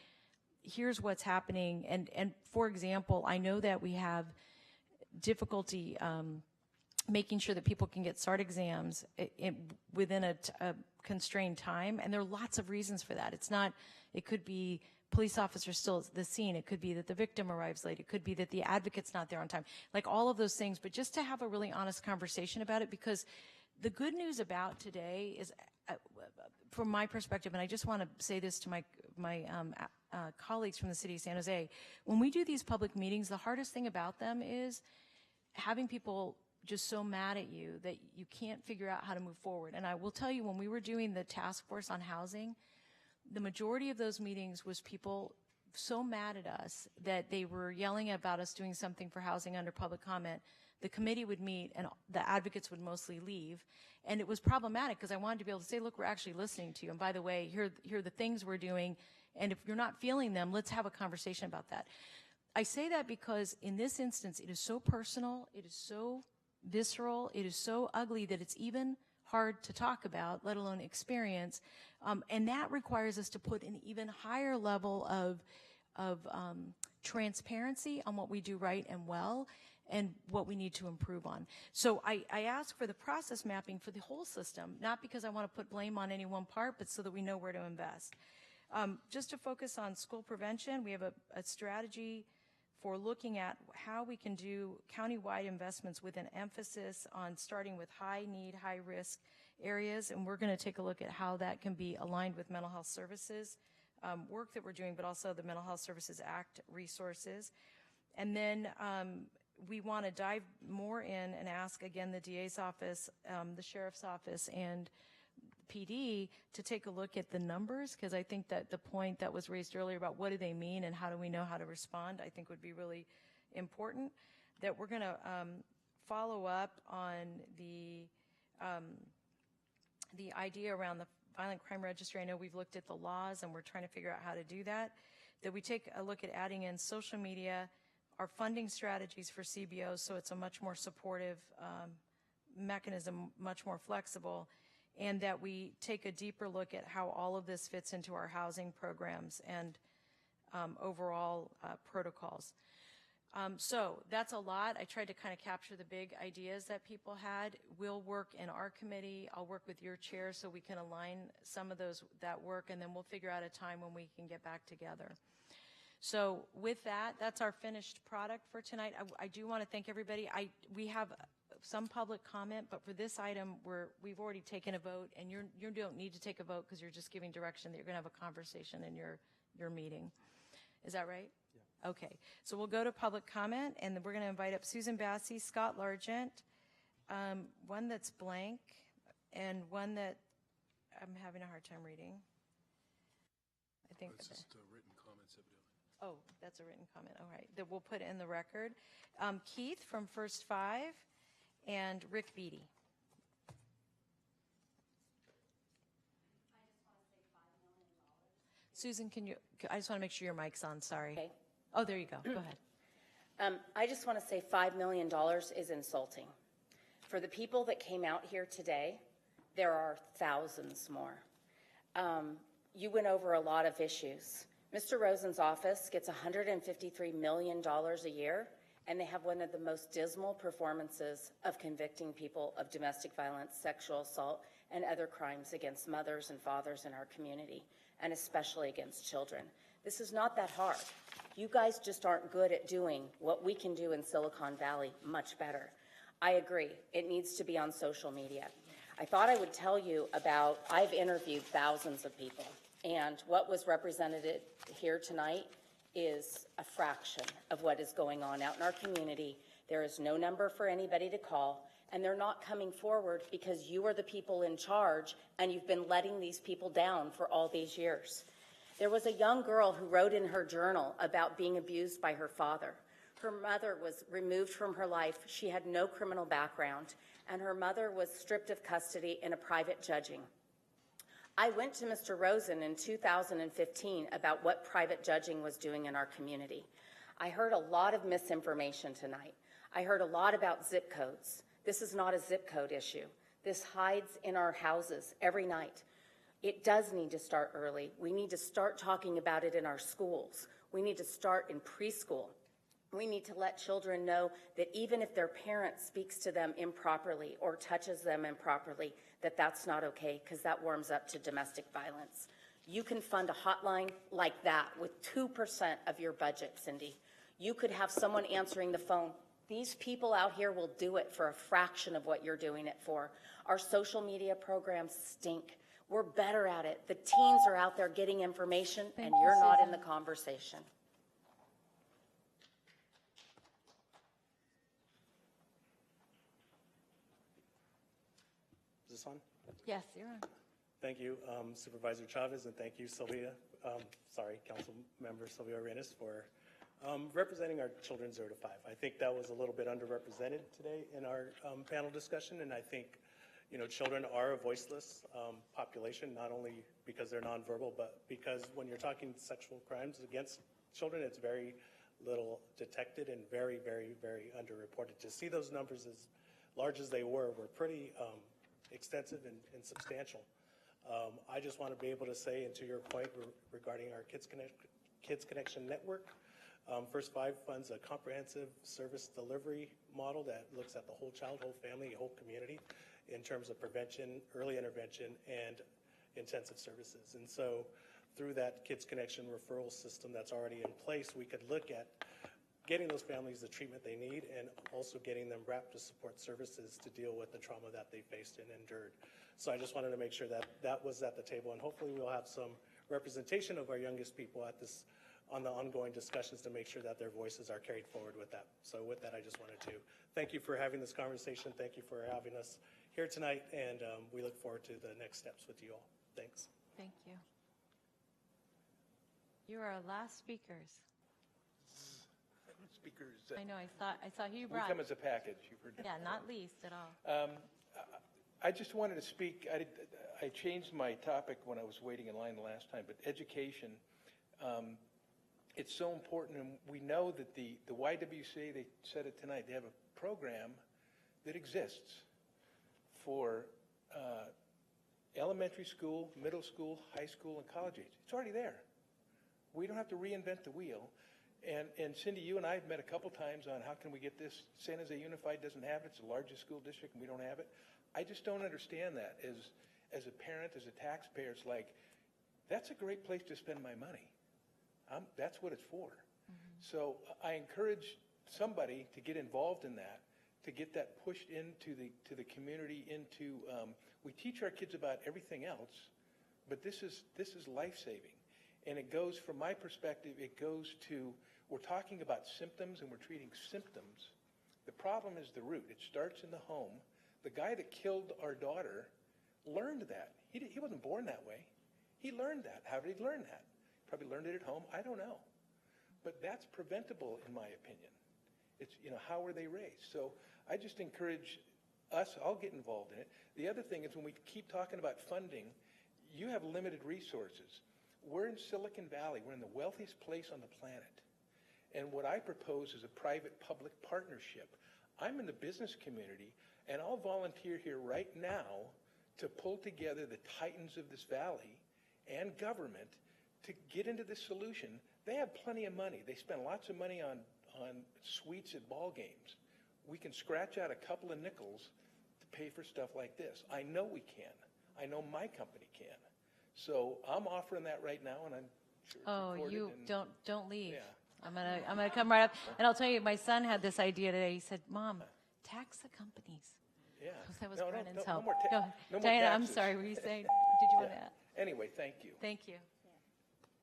here's what's happening. And for example, I know that we have difficulty making sure that people can get SART exams within a constrained time, and there are lots of reasons for that. It could be police officers still at the scene. It could be that the victim arrives late. It could be that the advocate's not there on time. Like all of those things, but just to have a really honest conversation about it, because the good news about today is, from my perspective, and I just want to say this to my colleagues from the City of San Jose, when we do these public meetings, the hardest thing about them is having people just so mad at you that you can't figure out how to move forward. And I will tell you, when we were doing the task force on housing, the majority of those meetings was people so mad at us that they were yelling about us doing something for housing under public comment. The committee would meet and the advocates would mostly leave. And it was problematic because I wanted to be able to say, look, we're actually listening to you. And by the way, here are the things we're doing. And if you're not feeling them, let's have a conversation about that. I say that because in this instance, it is so personal, it is so visceral, it is so ugly that it's even hard to talk about, let alone experience. And that requires us to put an even higher level of transparency on what we do right and well and what we need to improve on. So I ask for the process mapping for the whole system, not because I want to put blame on any one part, but so that we know where to invest. Just to focus on school prevention, we have a strategy for looking at how we can do countywide investments with an emphasis on starting with high need, high risk areas, and we're going to take a look at how that can be aligned with mental health services work that we're doing, but also the Mental Health Services Act resources. And then we want to dive more in and ask, again, the DA's office, the sheriff's office, and PD to take a look at the numbers, because I think that the point that was raised earlier about what do they mean and how do we know how to respond, I think would be really important. That we're going to follow up on the idea around the violent crime registry. I know we've looked at the laws and we're trying to figure out how to do that. That we take a look at adding in social media, our funding strategies for CBOs, so it's a much more supportive mechanism, much more flexible, and that we take a deeper look at how all of this fits into our housing programs and overall protocols. So that's a lot. I tried to kind of capture the big ideas that people had. We'll work in our committee. I'll work with your chair so we can align some of that work, and then we'll figure out a time when we can get back together. So with that, that's our finished product for tonight. I do want to thank everybody. We have some public comment, but for this item, we've already taken a vote, and you don't need to take a vote because you're just giving direction that you're going to have a conversation in your meeting. Is that right? Yeah. Okay. So we'll go to public comment, and we're going to invite up Susan Bassey, Scott Largent, one that's blank, and one that I'm having a hard time reading. I think it's just written comments evidently. Oh, that's a written comment. All right. That we'll put in the record. Keith from First Five, and Rick Beatty. Susan, I just want to make sure your mic's on, sorry. Okay. Oh, there you go. Go ahead. I just want to say $5 million is insulting. For the people that came out here today, there are thousands more. You went over a lot of issues. Mr. Rosen's office gets $153 million a year, and they have one of the most dismal performances of convicting people of domestic violence, sexual assault, and other crimes against mothers and fathers in our community, and especially against children. This is not that hard. You guys just aren't good at doing what we can do in Silicon Valley much better. I agree, it needs to be on social media. I thought I would tell you about, I've interviewed thousands of people, and what was represented here tonight is a fraction of what is going on out in our community. There is no number for anybody to call, and they're not coming forward because you are the people in charge, and you've been letting these people down for all these years. There was a young girl who wrote in her journal about being abused by her father. Her mother was removed from her life. She had no criminal background, and her mother was stripped of custody in a private judging. I went to Mr. Rosen in 2015 about what private judging was doing in our community. I heard a lot of misinformation tonight. I heard a lot about zip codes. This is not a zip code issue. This hides in our houses every night. It does need to start early. We need to start talking about it in our schools. We need to start in preschool. We need to let children know that even if their parent speaks to them improperly or touches them improperly, that that's not okay, because that warms up to domestic violence. You can fund a hotline like that with 2% of your budget, Cindy. You could have someone answering the phone. These people out here will do it for a fraction of what you're doing it for. Our social media programs stink. We're better at it. The teens are out there getting information, and you're not in the conversation. Is this on? Yes, you're on. Thank you, Supervisor Chavez, and thank you, Sylvia, Council Member Sylvia Arenas, for representing our children 0 to 5. I think that was a little bit underrepresented today in our panel discussion, and I think, children are a voiceless population, not only because they're nonverbal, but because when you're talking sexual crimes against children, it's very little detected and very, very, very underreported. To see those numbers as large as they were pretty extensive and substantial. I just want to be able to say, and to your point regarding our Kids Connection Network, First Five funds a comprehensive service delivery model that looks at the whole child, whole family, whole community in terms of prevention, early intervention, and intensive services. And so through that Kids Connection referral system that's already in place, we could look at getting those families the treatment they need and also getting them wrapped to support services to deal with the trauma that they faced and endured. So I just wanted to make sure that that was at the table, and hopefully we'll have some representation of our youngest people at this, on the ongoing discussions to make sure that their voices are carried forward with that. So with that, I just wanted to thank you for having this conversation. Thank you for having us here tonight, and we look forward to the next steps with you all. Thanks. Thank you. You are our last speakers. Speakers. I know, I saw who you We brought. come as a package. You've heard that Yeah, before. not least at all. I just wanted to speak, I changed my topic when I was waiting in line the last time, but education, it's so important, and we know that the YWCA, they said it tonight, they have a program that exists for elementary school, middle school, high school, and college age. It's already there. We don't have to reinvent the wheel. And Cindy, you and I have met a couple times on how can we get this. San Jose Unified doesn't have it. It's the largest school district, and we don't have it. I just don't understand that as a parent, as a taxpayer. It's like, that's a great place to spend my money. That's what it's for. So I encourage somebody to get involved in that, to get that pushed into the community, into, we teach our kids about everything else, but this is life-saving. And it goes, from my perspective, it goes to, we're talking about symptoms and we're treating symptoms. The problem is the root. It starts in the home. The guy that killed our daughter learned that. He wasn't born that way. He learned that. How did he learn that? Probably learned it at home. I don't know. But that's preventable, in my opinion. It's, how were they raised? So I just encourage us, I'll get involved in it. The other thing is, when we keep talking about funding, you have limited resources. We're in Silicon Valley. We're in the wealthiest place on the planet. And what I propose is a private-public partnership. I'm in the business community, and I'll volunteer here right now to pull together the titans of this valley and government to get into this solution. They have plenty of money. They spend lots of money on suites at ball games. We can scratch out a couple of nickels to pay for stuff like this. I know we can. I know my company can. So I'm offering that right now, and I'm sure it's recorded. You and- don't leave. Yeah. I'm gonna come right up, and I'll tell you, my son had this idea today. He said, "Mom, tax the companies." Yeah. That was No, Brennan's no help. more Go ahead. no more Diana, I'm taxes. sorry. Were you saying? Did you want to Yeah. add? Anyway, thank you. Thank you.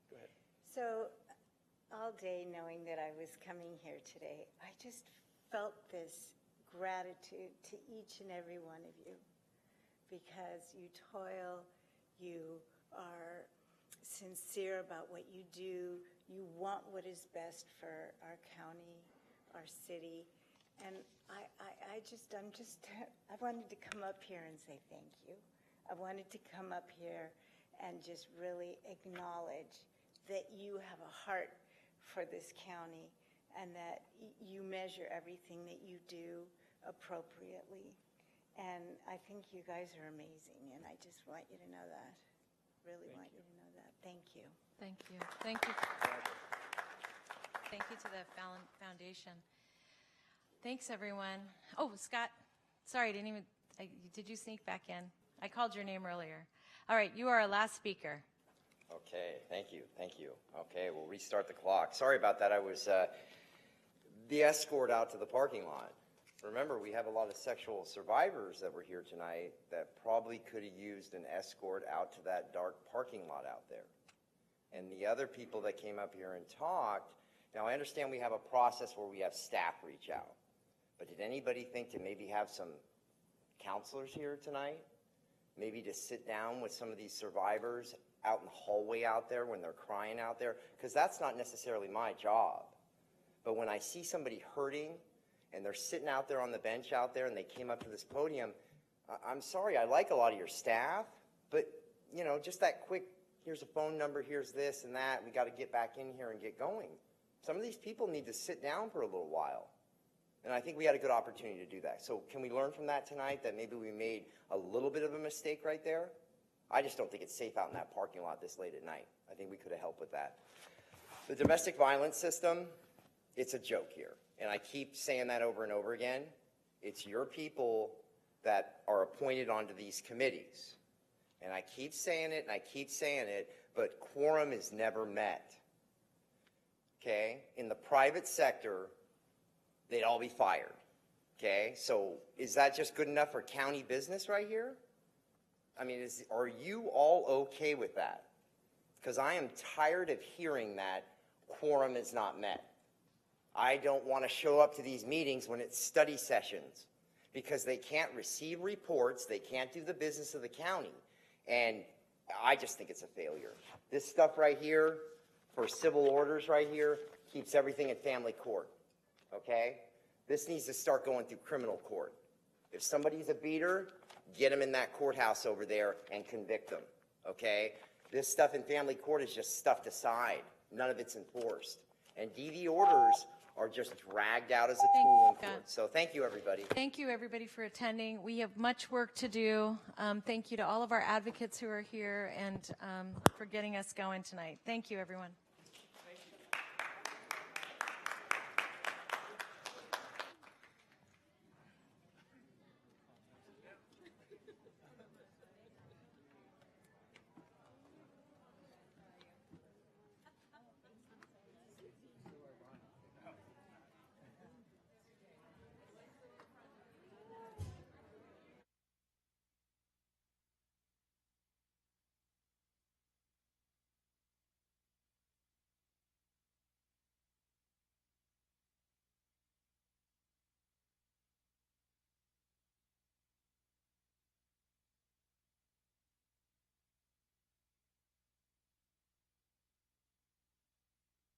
Go ahead. So all day knowing that I was coming here today, I just felt this gratitude to each and every one of you, because you toil, you are sincere about what you do, you want what is best for our county, our city, and I wanted to come up here and say thank you. I wanted to come up here and just really acknowledge that you have a heart for this county and that you measure everything that you do appropriately. And I think you guys are amazing, and I just want you to know that. Really want you to know that. Thank you. Thank you. Thank you. Thank you to the Fallon Foundation. Thanks, everyone. Oh, Scott, sorry, did you sneak back in? I called your name earlier. All right, you are our last speaker. Okay, thank you. Okay, we'll restart the clock. Sorry about that. I was the escort out to the parking lot. Remember, we have a lot of sexual survivors that were here tonight that probably could have used an escort out to that dark parking lot out there. And the other people that came up here and talked, now I understand we have a process where we have staff reach out, but did anybody think to maybe have some counselors here tonight? Maybe to sit down with some of these survivors out in the hallway out there when they're crying out there? Because that's not necessarily my job. But when I see somebody hurting and they're sitting out there on the bench out there and they came up to this podium, I'm sorry, I like a lot of your staff, but just that quick, here's a phone number, here's this and that, we got to get back in here and get going. Some of these people need to sit down for a little while. And I think we had a good opportunity to do that. So can we learn from that tonight, that maybe we made a little bit of a mistake right there? I just don't think it's safe out in that parking lot this late at night. I think we could have helped with that. The domestic violence system, it's a joke here. And I keep saying that over and over again. It's your people that are appointed onto these committees. And I keep saying it, but quorum is never met. okay, in the private sector, they'd all be fired, okay? So is that just good enough for county business right here? I mean, are you all okay with that? Because I am tired of hearing that quorum is not met. I don't want to show up to these meetings when it's study sessions because they can't receive reports, they can't do the business of the county, and I just think it's a failure. This stuff right here, for civil orders right here, keeps everything in family court, okay? This needs to start going through criminal court. If somebody's a beater, get them in that courthouse over there and convict them, okay? This stuff in family court is just stuffed aside. None of it's enforced. And DV orders are just dragged out as a tool in court. So thank you, everybody. Thank you, everybody, for attending. We have much work to do. Thank you to all of our advocates who are here and for getting us going tonight. Thank you, everyone.